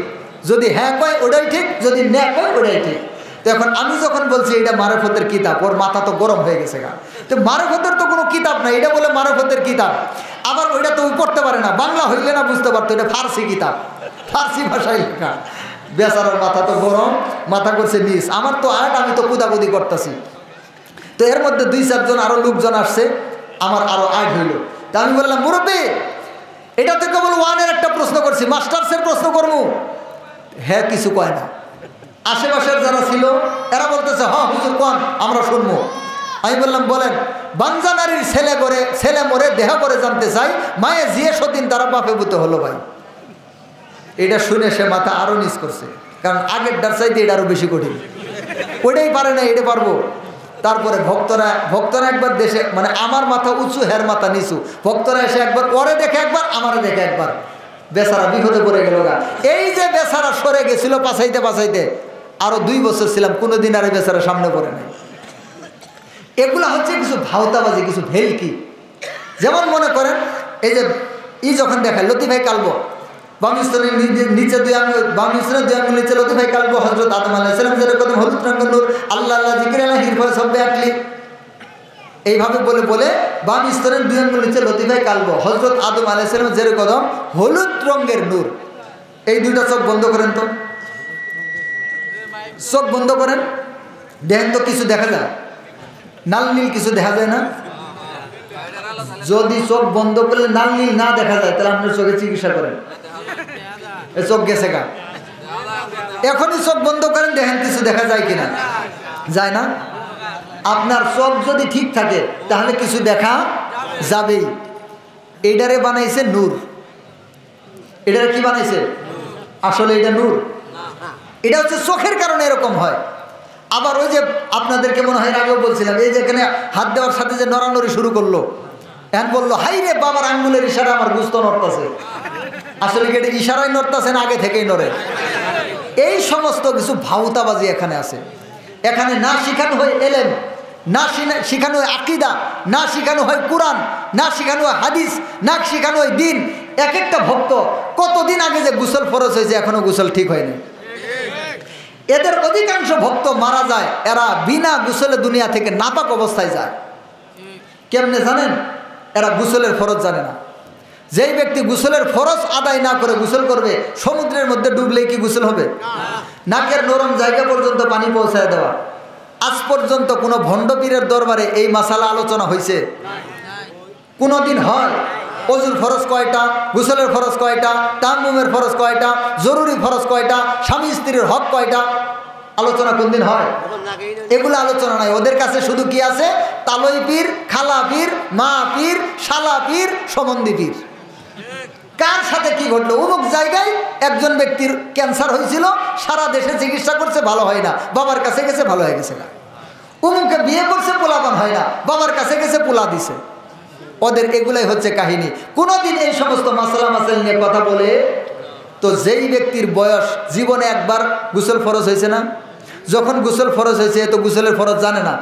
যদি হ্যাঁ কয় ওটাই ঠিক, যদি না কয় ওটাই ঠিক। তো এখন আমি যখন বলছি এটা মারফতের কিতাব, ওর মাথা তো গরম হয়ে গেছে গা। তো মারফতের তো কোনো কিতাব নাই, এটা বলে মারফতের কিতাব। আবার ওইটা তো ওই পড়তে পারে না, বাংলা হইলে না বুঝতে পারতো, এটা ফার্সি কিতাব, ফার্সি ভাষায় লেখা। বেচারার মাথা তো গরম, মাথা করছে নিস। আমার তো 8, আমি তো কুদাকুদি করতেছি। তো এর মধ্যে 2-4 জন আরো লোকজন আসছে, আমার আরো 8 হইল। তা আমি বললাম মুরব্বী, এটা তো কেবল 1-এর একটা প্রশ্ন করছি, মাস্টার্সের প্রশ্ন করবো? হ্যাঁ কিছু কয় না। আশেপাশের যারা ছিল এরা বলতেছে হ্যাঁ হুজুর কোন, আমরা শুনবো। আমি বললাম বলেন, বাঞ্জা নারীর ছেলে মরে দেহ করে জানতে চাই, মায়ে জিয়ে সতীন তারা বাপে বুতে হলো ভাই। এটা শুনে সে মাথা আরো নিচ করছে, কারণ আগের ডার চাইতে এটা আরো বেশি কঠিন। ওইটাই পারে না, এটা পারবো। তারপরে ভক্তরা একবার দেশে, মানে আমার মাথা উঁচু, হের মাথা নিচু। ভক্তরা এসে একবার ওরে দেখে একবার, আমারে দেখে একবার। বেচারা বিপদে পড়ে গেল গা। এই যে বেচারা সরে গেছিল পাছাইতে আরো 2 বছর ছিলাম, কোনোদিন আর বেচারা সামনে পড়ে নাই। এগুলা হচ্ছে কিছু ভাওতাবাজি, কিছু ভেলকি। যেমন মনে করেন এই যে যখন দেখায় লতিফাই কালবো, বামিস্তরের নিচে 2 আঙ্গুল, বামিস্তরের 2 আঙ্গুল নিচে লতিফাই কালবো হযরত আদম আলাইহিস সালাম যেরকম হলুদ রঙের নূর, আল্লাহ জিকির আল্লাহির ফলে সবে আকলি, এইভাবে বলে বাম স্তরের 2 আঙ্গুল নিচে লতিফাই কালবো হযরত আদম আলাইহিস সালাম যেরকম হলুদ রঙের নূর। এই 2টা চোখ বন্ধ করেন তো, চোখ বন্ধ করেন, দেখেন তো কিছু দেখা যায়? লাল নীল কিছু দেখা যায় না? যদি চোখ বন্ধ করলে লাল নীল না দেখা যায়, তাহলে আপনার চোখে চিকিৎসা করেন। এই চোখ গেছে গা, এখনই চোখ বন্ধ করেন, দেখেন কিছু দেখা যায় কিনা। যায় না? আপনার চোখ যদি ঠিক থাকে তাহলে কিছু দেখা যাবেই। এইটারে বানাইছে নূর। এটারে কি বানাইছে? আসলে এটা নূর। এটা হচ্ছে চোখের কারণে এরকম হয়। আবার ওই যে আপনাদেরকে মনে হয় আগেও বলছিলাম, এই যে এখানে হাত দেওয়ার সাথে যে নড়ানড়ি শুরু করলো, এখন বললো হাই রে বাবার আঙ্গুলের ইশারা আমার গুস্ত নড়তাছে। আসলে কি এটা ইশারায় নড়তাছে না আগে থেকেই নড়ে? এই সমস্ত কিছু ভাউতাবাজি এখানে আছে। এখানে না শিখানো হয় এলেম, না শিখানো হয় আকীদা, না শিখানো হয় কোরআন, না শিখানো হয় হাদিস, না শিখানো হয় দিন। এক একটা ভক্ত কতদিন আগে যে গোসল ফরজ হয়েছে এখনো গোসল ঠিক হয়নি। এদের অধিকাংশ ভক্ত মারা যায়, এরা বিনা গোসলে দুনিয়া থেকে নাপাক অবস্থায় যায়। কেমনে জানেন? এরা গোসলের ফরজ জানে না। যেই ব্যক্তি গোসলের ফরজ আদায় না করে গোসল করবে, সমুদ্রের মধ্যে ডুবলেই কি গোসল হবে? নাকের নরম জায়গা পর্যন্ত পানি পৌঁছায় দেওয়া। আজ পর্যন্ত কোনো ভণ্ডপীরের দরবারে এই মাসালা আলোচনা হয়েছে? কোনোদিন হয়? অজুর ফরজ কয়টা, গোসলের ফরজ কয়টা, তায়াম্মুমের ফরজ কয়টা, জরুরি ফরজ কয়টা, স্বামী স্ত্রীর হক কয়টা? আলোচনা কোন দিন হয়? এগুলো আলোচনা নাই ওদের কাছে। শুধু কি আছে? তালই পীর, খালা পীর, মা পীর, শালা পীর, সম্বন্ধী পীর। কার সাথে কি ঘটলো? অমুক জায়গায় একজন ব্যক্তির ক্যান্সার হয়েছিল, সারা দেশে চিকিৎসা করছে, ভালো হয় না, বাবার কাছে গেছে, ভালো হয়ে গেছে। অমুককে বিয়ে করছে, পোলাপান হয় না, বাবার কাছে গেছে, পোলা দিছে। ওদের এগুলাই হচ্ছে কাহিনী। কোনোদিন এই সমস্ত মাসালা মাসাইল নিয়ে কথা বলে তো যেই ব্যক্তির বয়স, জীবনে একবার গোসল ফরজ হয়েছে না, যখন গোসল ফরজ হয়েছে তো গোসলের ফরজ জানে না,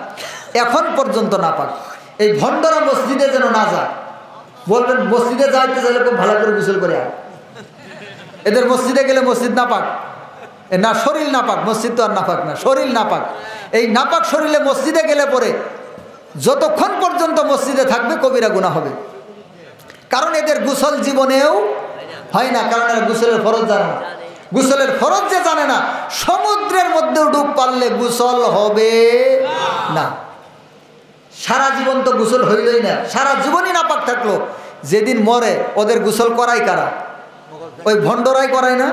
এখন পর্যন্ত না পাক। এই ভণ্ডরা মসজিদে যেন না যায়। বলবেন মসজিদে যাইতে চাইলে খুব ভালো করে গোসল করে আয়। এদের মসজিদে গেলে মসজিদ না পাক না, শরীর না পাক। মসজিদ তো আর না পাক না, শরীর না পাক। এই নাপাক শরীরে মসজিদে গেলে পরে যতক্ষণ পর্যন্ত মসজিদে থাকবে কবিরা গুনাহ হবে। কারণ এদের গোসল জীবনেও হয় না, কারণ এরা গোসলের ফরজ জানে না। গোসলের ফরজ যে জানে না, সমুদ্রের মধ্যেও ডুব পারলে গোসল হবে না। সারা জীবন তো গোসল হইলই না, সারা জীবনই নাপাক থাকলো। যেদিন মরে ওদের গোসল করাই কারা? ওই ভণ্ডরাই করায় না?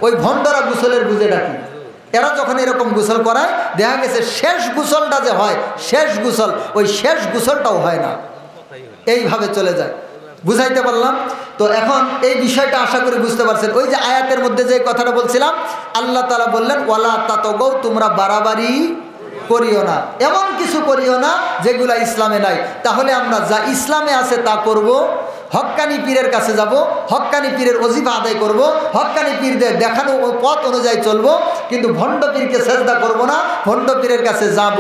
ওই ভণ্ডরা গোসলের বুঝে ডাকি। এরা যখন এরকম গোসল করায়, দেখা গেছে শেষ গোসলটা যে হয়, শেষ গোসল, ওই শেষ গোসলটাও হয় না। এইভাবে চলে যায়। বুঝাইতে পারলাম তো? এখন এই বিষয়টা আশা করি বুঝতে পারছেন। ওই যে আয়াতের মধ্যে যে কথাটা বলছিলাম, আল্লাহ তাআলা বললেন ওয়ালা তাতাগাউ, তোমরা বাড়াবাড়ি করিও না, এমন কিছু করিও না যেগুলা ইসলামে নাই। তাহলে আমরা যা ইসলামে আছে তা করব, হক্কানি পীরের কাছে যাব, হক্কানি পীরের ওজিফা আদায় করব, হক্কানি পীরদের দেখানো পথ অনুযায়ী চলবো, কিন্তু ভণ্ড পীরকে সেজদা করব না, ভণ্ড পীরের কাছে যাব।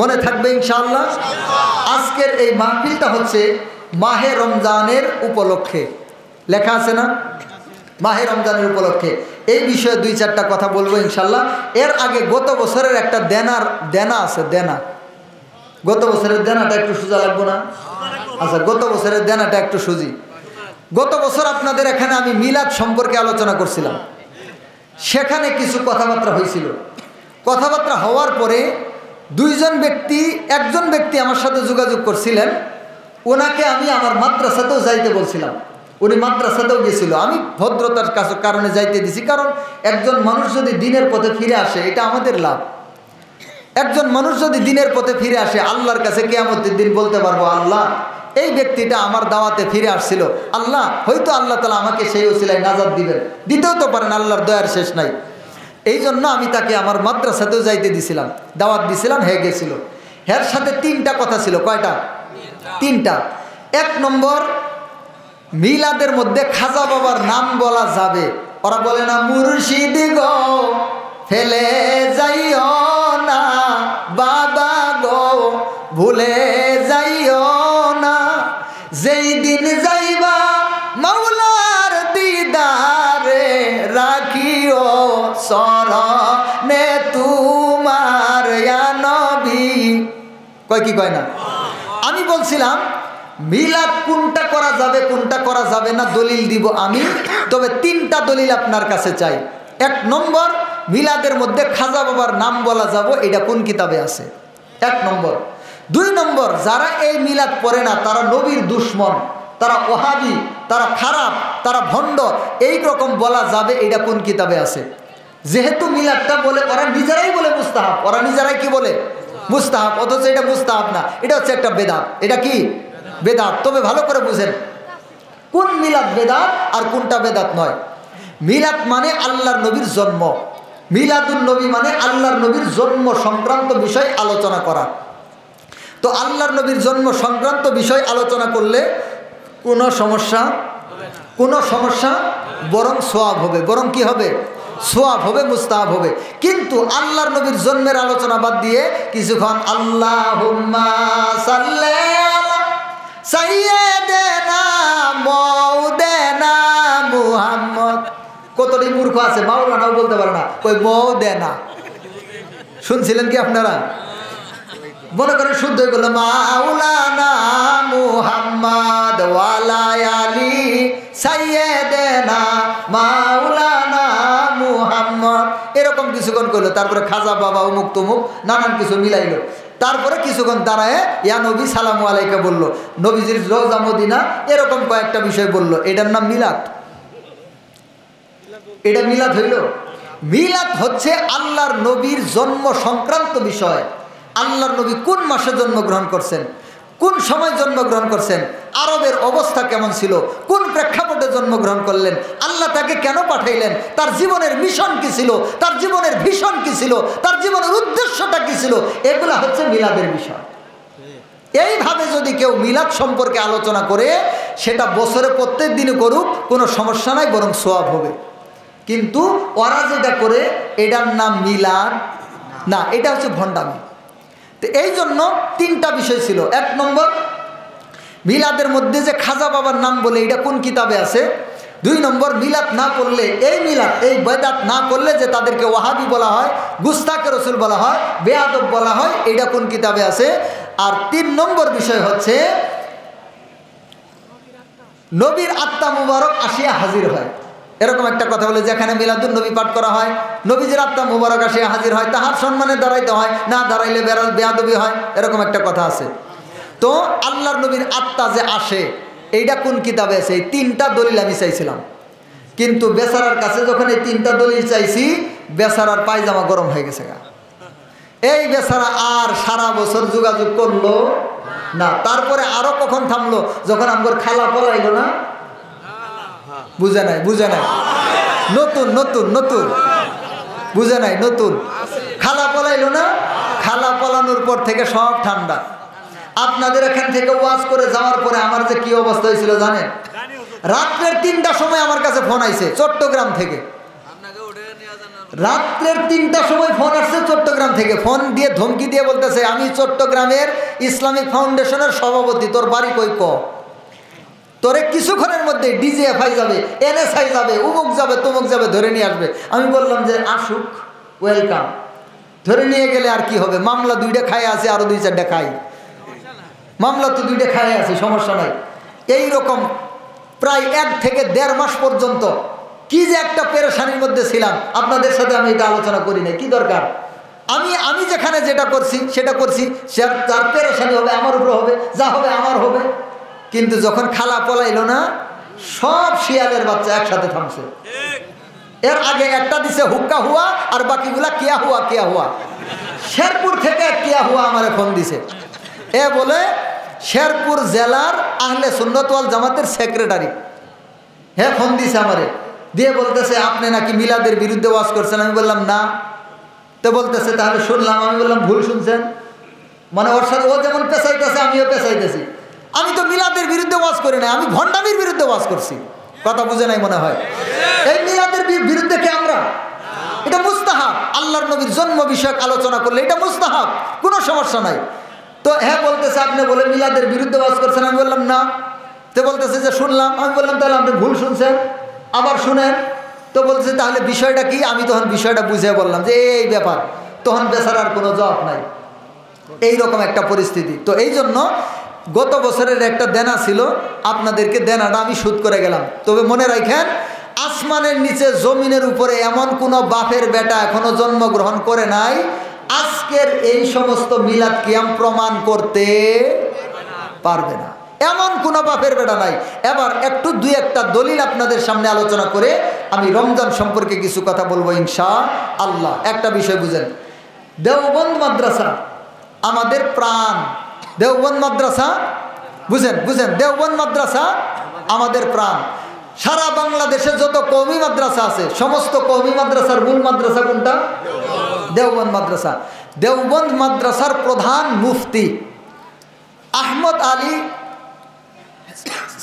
মনে থাকবে ইনশাআল্লাহ। আজকের এই মাহফিলটা হচ্ছে মাহে রমজানের উপলক্ষে, লেখা আছে না? মাহে রমজানের উপলক্ষে এই বিষয়ে 2-4টা কথা বলবো ইনশাল্লাহ। এর আগে গত বছরের একটা দেনা আছে, দেনা। গত বছরের দেনাটা একটু সোজা লাগবো না? আচ্ছা, গত বছরের দেনাটা একটু সুজি। গত বছর আপনাদের এখানে আমি মিলাদ সম্পর্কে আলোচনা করছিলাম। সেখানে কিছু কথাবার্তা হয়েছিল। কথাবার্তা হওয়ার পরে একজন ব্যক্তি আমার সাথে যোগাযোগ করছিলেন। ওনাকে আমি আমার মাদ্রাসাতেও যাইতে বলছিলাম, উনি মাদ্রাসাতেও গেছিল। আমি ভদ্রতার কারণে যাইতে দিছি, কারণ একজন মানুষ যদি দিনের পথে ফিরে আসে এটা আমাদের লাভ। একজন মানুষ যদি দিনের পথে ফিরে আসে, আল্লাহর কাছে কিয়ামতের দিন বলতে পারবো, আল্লাহ এই ব্যক্তিটা আমার দাওয়াতে ফিরে আসছিল, আল্লাহ হয়তো আল্লাহ তাআলা আমাকে সেই ওসিলায় নাজাত দিবেন, দিতেও তো পারেন, আল্লাহর দয়ার শেষ নাই। এই জন্য আমি তাকে আমার মাদ্রাসাতেও যাইতে দিছিলাম, দাওয়াত দিছিলাম, হয়ে গেছিল। এর সাথে 3টা কথা ছিল। কয়টা? 3টা। 1 নম্বর, মিলাদের মধ্যে খাজা বাবার নাম বলা যাবে। ওরা বলে না মুর্শিদ গো ফেলে যাইও না, বাবা গো ভুলে যাইও না, যেই দিন যাইবা মাওলার দিদারে রাখিও শরণে তোমার ইয়া নবী। কয় কি কয় না? আমি বলছিলাম মিলাদ কোনটা করা যাবে কোনটা করা যাবে না দলিল দিব আমি, তবে 3টা দলিল আপনার কাছে চাই। 1 নম্বর, মিলাদের মধ্যে খাজা বাবার নাম বলা যাব, এটা কোন কিতাবে আছে? 1 নম্বর। 2 নম্বর, যারা এই মিলাদ পড়ে না তারা নবীর দুশ্মন, তারা ওহাবি, তারা খারাপ, তারা ভণ্ড, এই রকম বলা যাবে, এটা কোন কিতাবে আছে? যেহেতু মিলাদটা বলে, ওরা নিজেরাই বলে মুস্তাহাব, ওরা নিজেরাই কি বলে? মুস্তাহাব, অথচ এটা মুস্তাহাব না, এটা হচ্ছে একটা বেদাত। এটা কি? বেদাত। তবে ভালো করে বুঝেন কোন মিলাদ বেদাত আর কোনটা বেদাত নয়। মিলাদ মানে আল্লাহর নবীর জন্ম, মিলাদুন নবী মানে আল্লাহর নবীর জন্ম সংক্রান্ত বিষয় আলোচনা করা। তো আল্লাহর নবীর জন্ম সংক্রান্ত বিষয় আলোচনা করলে কোনো সমস্যা বরং সওয়াব হবে, বরং কি হবে? সওয়াব হবে, মুস্তাহাব হবে। কিন্তু আল্লাহর নবীর জন্মের আলোচনা বাদ দিয়ে কিছুক্ষণ আল্লাহুম্মা সাল্লি আলা সাইয়্যিদিনা মাওলানা মুহাম্মদ। কতটি মূর্খ আছে, মাওলানাও বলতে পারে না, ওই মাওলানা। শুনছিলেন কি আপনারা? মনে করেন শুদ্ধ হয়ে গেল মাওলানা মুহাম্মদ ওয়ালা আলি সাইয়্যিদিনা মাওলানা মুহাম্মদ, এরকম কিছুক্ষণ করলো। তারপরে খাজা বাবা অমুক তমুক নানান কিছু মিলাইলো। তারপরে কিছুক্ষণ দাঁড়ায় ইয়া নবী সালামু আলাইকা বললো, নবীজির রওজা মদিনা, এরকম কয়েকটা বিষয় বললো। এটার নাম মিলাদ? এটা মিলাদ হইল? মিলাদ হচ্ছে আল্লাহর নবীর জন্ম সংক্রান্ত বিষয়। আল্লাহর নবী কোন মাসে জন্মগ্রহণ করছেন, কোন সময় জন্মগ্রহণ করছেন, আরবের অবস্থা কেমন ছিল, কোন প্রেক্ষাপটে জন্মগ্রহণ করলেন, আল্লাহ তাকে কেন পাঠাইলেন, তার জীবনের মিশন কি ছিল, তার জীবনের ভীষণ কি ছিল, তার জীবনের উদ্দেশ্যটা কি ছিল, এগুলা হচ্ছে মিলাদের বিষয়। এইভাবে যদি কেউ মিলাদ সম্পর্কে আলোচনা করে, সেটা বছরে প্রত্যেক দিনে করুক, কোনো সমস্যা নাই, বরং সওয়াব হবে। কিন্তু ওরা যেটা করে এটার নাম মিলাদ না, এটা হচ্ছে ভণ্ডামি। তো এই জন্য তিনটা বিষয় ছিল। এক নম্বর, মিলাদের মধ্যে যে খাজা বাবার নাম বলে এটা কোন কিতাবে আছে। দুই নম্বর, মিলাদ না করলে, এই মিলাদ, এই বেদাত না করলে যে তাদেরকে ওয়াহাবি বলা হয়, গুস্তাকে রসুল বলা হয়, বেয়াদব বলা হয়, এটা কোন কিতাবে আছে। আর তিন নম্বর বিষয় হচ্ছে নবীর আত্মা মুবারক আসিয়া হাজির হয়। এরকম একটা কথা বলে, যেখানে মিলাদুন নবী পাঠ করা হয়, নবীজির আত্মা মুবারক আসিয়া হাজির হয়, তাহার সম্মানে দাঁড়াইতে হয়, না দাঁড়াইলে বেয়াদবি হয়, এরকম একটা কথা আছে। তো আল্লাহর নবীর আত্মা যে আসে, এইটা কোন কিতাবে আছে? এই তিনটা দলিল আমি চাইছিলাম, কিন্তু বেচারার কাছে যখন এই তিনটা দলিল চাইছি, বেচারার পায়জামা গরম হয়ে গেছে গা। এই বেচারা আর সারা বছর যোগাযোগ করলো না। তারপরে আরো কখন থামলো, যখন আমার খালা পলাইলো না, বুঝে নাই, বুঝে নাই, নতুন নতুন নতুন, বুঝে নাই, নতুন খালা পলাইলো না। খালা পলানোর পর থেকে সব ঠান্ডা। আপনাদের এখান থেকে ওয়াজ করে যাওয়ার পরে আমার যে কি অবস্থা হয়েছিল জানেন? রাত্রের 3টার সময় আমার কাছে ফোন আইছে চট্টগ্রাম থেকে। রাত্রের 3টার সময় ফোন আসছে চট্টগ্রাম থেকে। ফোন দিয়ে ধমকি দিয়ে বলতেছে, আমি চট্টগ্রামের ইসলামিক ফাউন্ডেশনের সভাপতি, তোর বাড়ি কই ক, তোরে কিছুক্ষণের মধ্যে ডিজিএফআই যাবে, এনএসআই যাবে, উমুক যাবে, তুমুক যাবে, ধরে নিয়ে আসবে। আমি বললাম যে আসুক, ওয়েলকাম। ধরে নিয়ে গেলে আর কি হবে, মামলা 2টা খায় আছে, আরো 2-4টা খাই, মামলা তো 2টা খায় আছে, সমস্যা নাই। এইরকম প্রায় 1 থেকে 1.5 মাস পর্যন্ত কি যে একটা পেরেশানির মধ্যে ছিলাম, আপনাদের সাথে আমি এটা আলোচনা করি না, কি দরকার। আমি যেখানে যেটা করছি সেটা করছি, সে তার পেরেশানি হবে আমার উপর হবে, যা হবে আমার হবে। কিন্তু যখন খালা পলাইলো না, সব শিয়ালের বাচ্চা একসাথে থামছে। এর আগে একটা দিছে হুক্কা হুয়া, আর বাকিগুলা কিয়া হুয়া কিয়া হুয়া। শেরপুর থেকে কিয়া হুয়া আমারে ফোন দিছে। এ বলে শেরপুর জেলার আহলে সুন্নাত ওয়াল জামাতের সেক্রেটারি, হ্যাঁ ফোন দিছে আমারে, দিয়ে বলতেছে আপনি নাকি মিলাদের বিরুদ্ধে ওয়াজ করছেন। আমি বললাম না। তো বলতেছে তাহলে শুনলাম। আমি বললাম ভুল শুনছেন, মানে ওর সাথে ও যেমন পেঁচাইতেছে আমিও পেঁচাইতেছি। আমি তো মিলাদের বিরুদ্ধে ওয়াজ করি না, আমি ভণ্ডামির বিরুদ্ধে ওয়াজ করছি। কথা বুঝে নাই মনে হয়। এই মিলাদের বিরুদ্ধে কি আমরা? এটা মুস্তাহাব, আল্লাহর নবীর জন্ম বিষয়ক আলোচনা করলে এটা মুস্তাহাব, কোনো সমস্যা নাই। তো হ্যাঁ বলতেছে আপনি বলে মিলাদের বিরুদ্ধে ওয়াজ করছেন। আমি বললাম না। তো বলতেছে যে শুনলাম। আমি বললাম তাহলে আপনি ভুল শুনছেন, আবার শুনেন। তো বলতেছে তাহলে বিষয়টা কি? আমি তখন বিষয়টা বুঝে বললাম যে এই ব্যাপার। তখন বেচারার কোনো জবাব নাই। এইরকম একটা পরিস্থিতি। তো এই জন্য গত বছরের একটা দেনা ছিল, আপনাদেরকে দেনাটা আমি শোধ করে গেলাম। তবে মনে রাখেন, আসমানের নিচে জমিনের উপরে এমন কোনো বাপের বেটা এখনো জন্মগ্রহণ করে নাই আজকের এই সমস্ত মিলাদ কিয়াম প্রমাণ করতে পারবে না। এমন কোনো বাপের বেটা নাই। এবার একটু 2-1টা দলিল আপনাদের সামনে আলোচনা করে আমি রমজান সম্পর্কে কিছু কথা বলবো ইনশাআল্লাহ। একটা বিষয় বুঝেন, দেওবন্দ মাদ্রাসা আমাদের প্রাণ। দেওবন্দ মাদ্রাসা বুঝেন, দেওবন্দ মাদ্রাসা আমাদের প্রাণ। সারা বাংলাদেশে যত কওমি মাদ্রাসা আছে, সমস্ত কওমি মাদ্রাসার মূল মাদ্রাসা কোনটা? দেওবন্দ মাদ্রাসা। দেওবন্দ মাদ্রাসার প্রধান মুফতি আহমদ আলী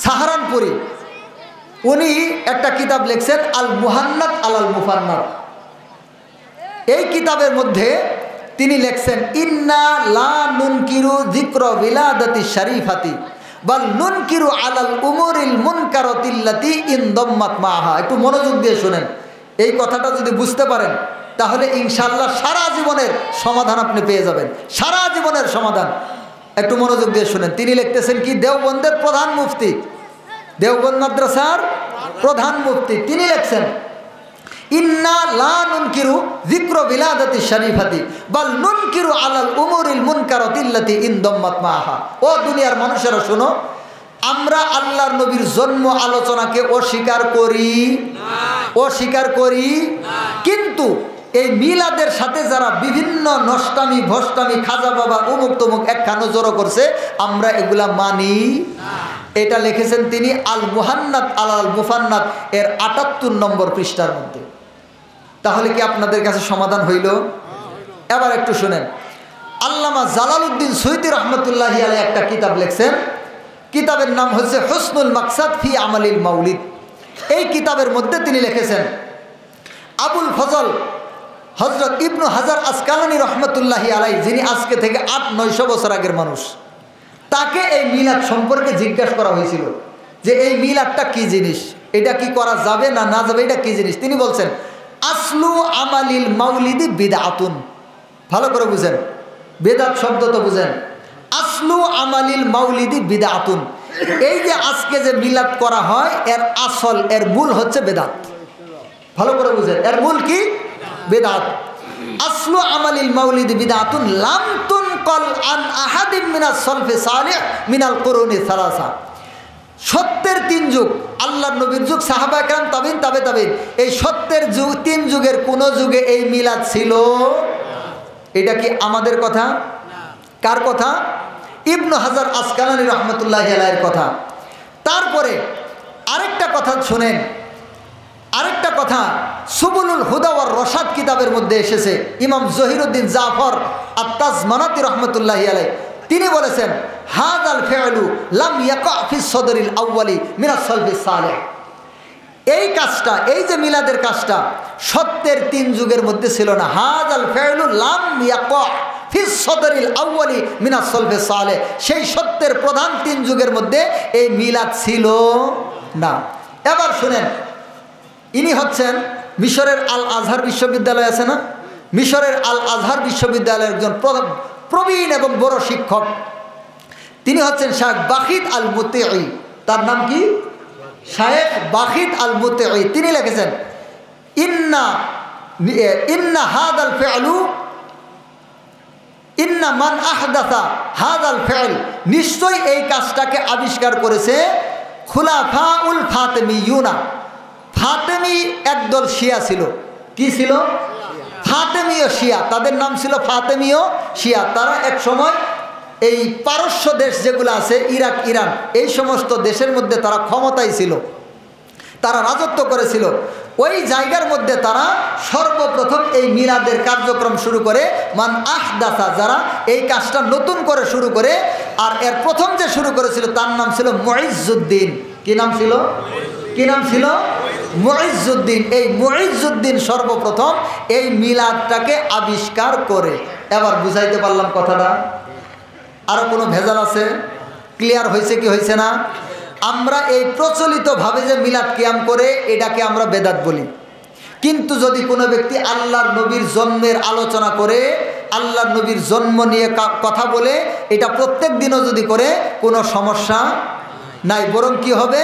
সাহারানপুরি, উনি একটা কিতাব লিখছেন আল মুহান্নাদ আলাল মুফান্নাদ। এই কিতাবের মধ্যে তিনি লিখছেন ইন্না লা নুনকিরু যিকর বিলাদাতি শরীফাতি বাল নুনকিরু আলাল উমুরিল মুনকারাতিল্লাতি ইনদাম্মাত মাহা। একটু মনোযোগ দিয়ে শুনেন। এই কথাটা যদি বুঝতে পারেন তাহলে ইনশাআল্লাহ সারা জীবনের সমাধান আপনি পেয়ে যাবেন, সারা জীবনের সমাধান। একটু মনোযোগ দিয়ে শুনেন। তিনি লিখতেছেন কি, দেওবন্দের প্রধান মুফতি, দেওবন্দ মাদ্রাসার প্রধান মুফতি, তিনি লিখছেন ইন্না লা নুনকিরু যিকর বিলাদাতি শরীফাতি বাল নুনকিরু আলাল উমুরিল মুনকারাতিল্লাতি ইনদাম্মাত মাহা। ও দুনিয়ার মানুষেরা শোনো, আমরা আল্লাহর নবীর জন্ম আলোচনাকে অস্বীকার করি কিন্তু এই মিলাদের সাথে যারা বিভিন্ন নষ্টামি ভষ্টামি খাজা বাবা অমুক তমুক একখানো জড়ো করছে আমরা এগুলা মানি। এটা লিখেছেন তিনি আল মুহান্নাদ আল মুফান্নাদ এর ৭৮ নম্বর পৃষ্ঠার মধ্যে। তাহলে কি আপনাদের কাছে সমাধান হইল? এবার একটু শুনেন, আল্লামা জালালউদ্দিন সুয়ুতী রহমতুল্লাহি আলাইহি একটা কিতাব লিখছেন। কিতাবের নাম হচ্ছে হুসনুল মাকসাদ ফি আমালিল মাউলিদ। এই কিতাবের মধ্যে তিনি লিখেছেন আবুল ফজল হযরত ইবনু হাজার আসকালানী রহমতুল্লাহি আলাইহি, যিনি আজকে থেকে ৮00-৯00 বছর আগের মানুষ, তাকে এই মিলাদ সম্পর্কে জিজ্ঞাসা করা হয়েছিল যে এই মিলাদটা কি জিনিস, এটা কি করা যাবে না না যাবে, এটা কি জিনিস। তিনি বলছেন আসলু আমালিল মাউলিদি বিদআতুন। ভালো করে বুঝেন, বেদাত শব্দ তো বুঝেন। আসলু আমালিল মাউলিদি বিদআতুন, এই যে আজকে যে মিলাদ করা হয় এর আসল এর মূল হচ্ছে বেদাত। ভালো করে বুঝেন, এর মূল কি? বেদাত। আসলু আমালিল মাউলিদি বিদআতুন লাম তুনকাল আন আহাদিন মিনাস সালফি সালিহ মিনাল কুরুনি সালাসা। সত্যের ৩ যুগ, আল্লাহর নবীর যুগ, সাহাবা কেরাম, তাবিন, তাবে তাবিন, এই সত্যের যুগ ৩ যুগের কোন যুগে এই মিলাদ ছিল? এটা কি আমাদের কথা? কার কথা? ইবনু হাজার আসকালানী রহমতুল্লাহি আলাইহির কথা। তারপরে আরেকটা কথা শুনেন, আরেকটা কথা সুবুলুল হুদা ওয়ার রশাদ কিতাবের মধ্যে এসেছে। ইমাম জহিরুদ্দিন জাফর আত-তাজমানাতি রহমতুল্লাহি আলাইহি তিনি বলেছেন হাযাল ফি'লু লাম ইয়াকা ফিস সদরিল আউয়ালি মিনাস সালফিস সালেহ। এই কাজটা, এই যে মিলাদের কাজটা সত্যের ৩ যুগের মধ্যে ছিল না। হাযাল ফি'লু লাম ইয়াকা ফিস সদরিল আউয়ালি মিনাস সালফিস সালেহ, সেই সত্যের প্রধান ৩ যুগের মধ্যে এই মিলাদ ছিল না। এবার শুনেন, ইনি হচ্ছেন মিশরের আল আজহার বিশ্ববিদ্যালয় আছে না, মিশরের আল আজহার বিশ্ববিদ্যালয়ের একজন প্রবীণ এবং বড় শিক্ষক। তিনি হচ্ছেন শায়েখ বাখিত আল মুতিঈ। তার নাম কি? শায়েখ বাখিত আল মুতিঈ। তিনি লিখেছেন ইন্না হাদাল ফি'লু ইন্না মান আহদাসা হাদাল ফি'ল, নিশ্চয়ই এই কাজটাকে আবিষ্কার করেছে খুলাফাউল ফাতেমিয়ুনা। ফাতেমি একদল শিয়া ছিল। কি ছিল? ফাতেমীয় শিয়া। তাদের নাম ছিল ফাতেমীয় শিয়া। তারা এক সময় এই পারস্য দেশ যেগুলো আছে, ইরাক, ইরান, এই সমস্ত দেশের মধ্যে তারা ক্ষমতায় ছিল, তারা রাজত্ব করেছিল। ওই জায়গার মধ্যে তারা সর্বপ্রথম এই মিলাদের কার্যক্রম শুরু করে। মান আহদাসা, যারা এই কাজটা নতুন করে শুরু করে। আর এর প্রথম যে শুরু করেছিল তার নাম ছিল মুইজ্জুদ্দিন। কি নাম ছিল? কি নাম ছিল? মুইজ্জুদ্দিন। এই মুইজ্জুদ্দিন সর্বপ্রথম এই মিলাদটাকে আবিষ্কার করে। এবার বুঝাইতে পারলাম কথাটা? আরও কোনো ভেজাল আছে? ক্লিয়ার হয়েছে কি হয়েছে না? আমরা এই প্রচলিতভাবে যে মিলাদ কিয়াম করে এটাকে আমরা বেদাত বলি। কিন্তু যদি কোনো ব্যক্তি আল্লাহর নবীর জন্মের আলোচনা করে, আল্লাহর নবীর জন্ম নিয়ে কথা বলে, এটা প্রত্যেক দিনও যদি করে কোনো সমস্যা নাই, বরং কি হবে?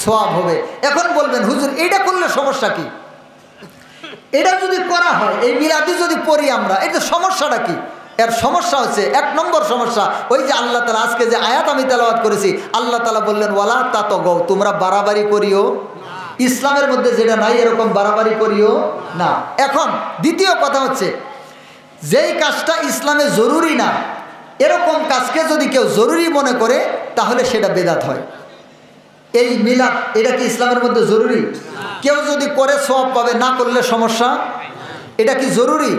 সওয়াব হবে। এখন বলবেন হুজুর এটা করলে সমস্যা কি? এটা যদি করা হয়, এই মিলাদি যদি পড়ি আমরা, এটা সমস্যাটা কি? এর সমস্যা হচ্ছে, ১ নম্বর সমস্যা, ওই যে আল্লাহ তাআলা আজকে যে আয়াত আমি তেলাওয়াত করেছি, আল্লাহ তাআলা বললেন ওয়ালা তাতাগাও, তোমরা বাড়াবাড়ি করিও। ইসলামের মধ্যে যেটা নাই এরকম বাড়াবাড়ি করিও না। এখন দ্বিতীয় কথা হচ্ছে, যেই কাজটা ইসলামে জরুরি না এরকম কাজকে যদি কেউ জরুরি মনে করে তাহলে সেটা বেদাত হয়। এই মিলাদ এটা কি ইসলামের মধ্যে জরুরি? কেউ যদি করে সওয়াব পাবে, না করলে সমস্যা। এটা কি জরুরি?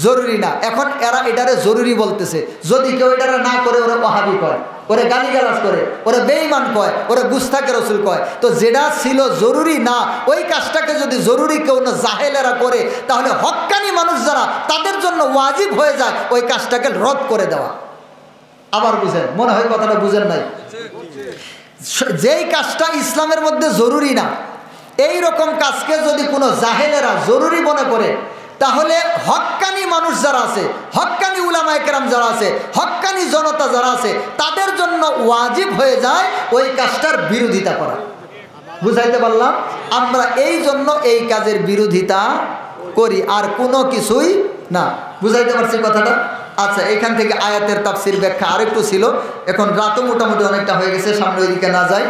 জরুরি না। এখন এরা এটারে জরুরি বলতেছে। যদি কেউ এটারে না করে ওরা ওয়াহাবি কয়, ওরা গালিগালাজ করে, ওরা বেঈমান কয়, ওরা গুস্তাকে রসুল কয়। তো যেটা ছিল জরুরি না ওই কাজটাকে যদি জরুরি কেউ না জাহেলেরা করে, তাহলে হক্কানি মানুষ যারা তাদের জন্য ওয়াজিব হয়ে যায় ওই কাজটাকে রদ করে দেওয়া। আবার বুঝেন, মনে হয় কথাটা বুঝেন নাই। যেই কাজটা ইসলামের মধ্যে জরুরি না এই রকম কাজকে যদি কোনো জাহেলেরা জরুরি মনে করে, তাহলে হক্কানি মানুষ যারা আছে, হক্কানি উলামায়ে কেরাম যারা আছে, হক্কানি জনতা যারা আছে, তাদের জন্য ওয়াজিব হয়ে যায় ওই কাজটার বিরোধিতা করা। বুঝাইতে পারলাম? আমরা এই জন্য এই কাজের বিরোধিতা করি, আর কোনো কিছুই না। বুঝাইতে পারছি কথাটা? আচ্ছা, এখান থেকে আয়াতের তাফসির ব্যাখ্যা আরেকটু ছিল। এখন রাতও মোটামুটি অনেকটা হয়ে গেছে, সামনে ওইদিকে না যাই।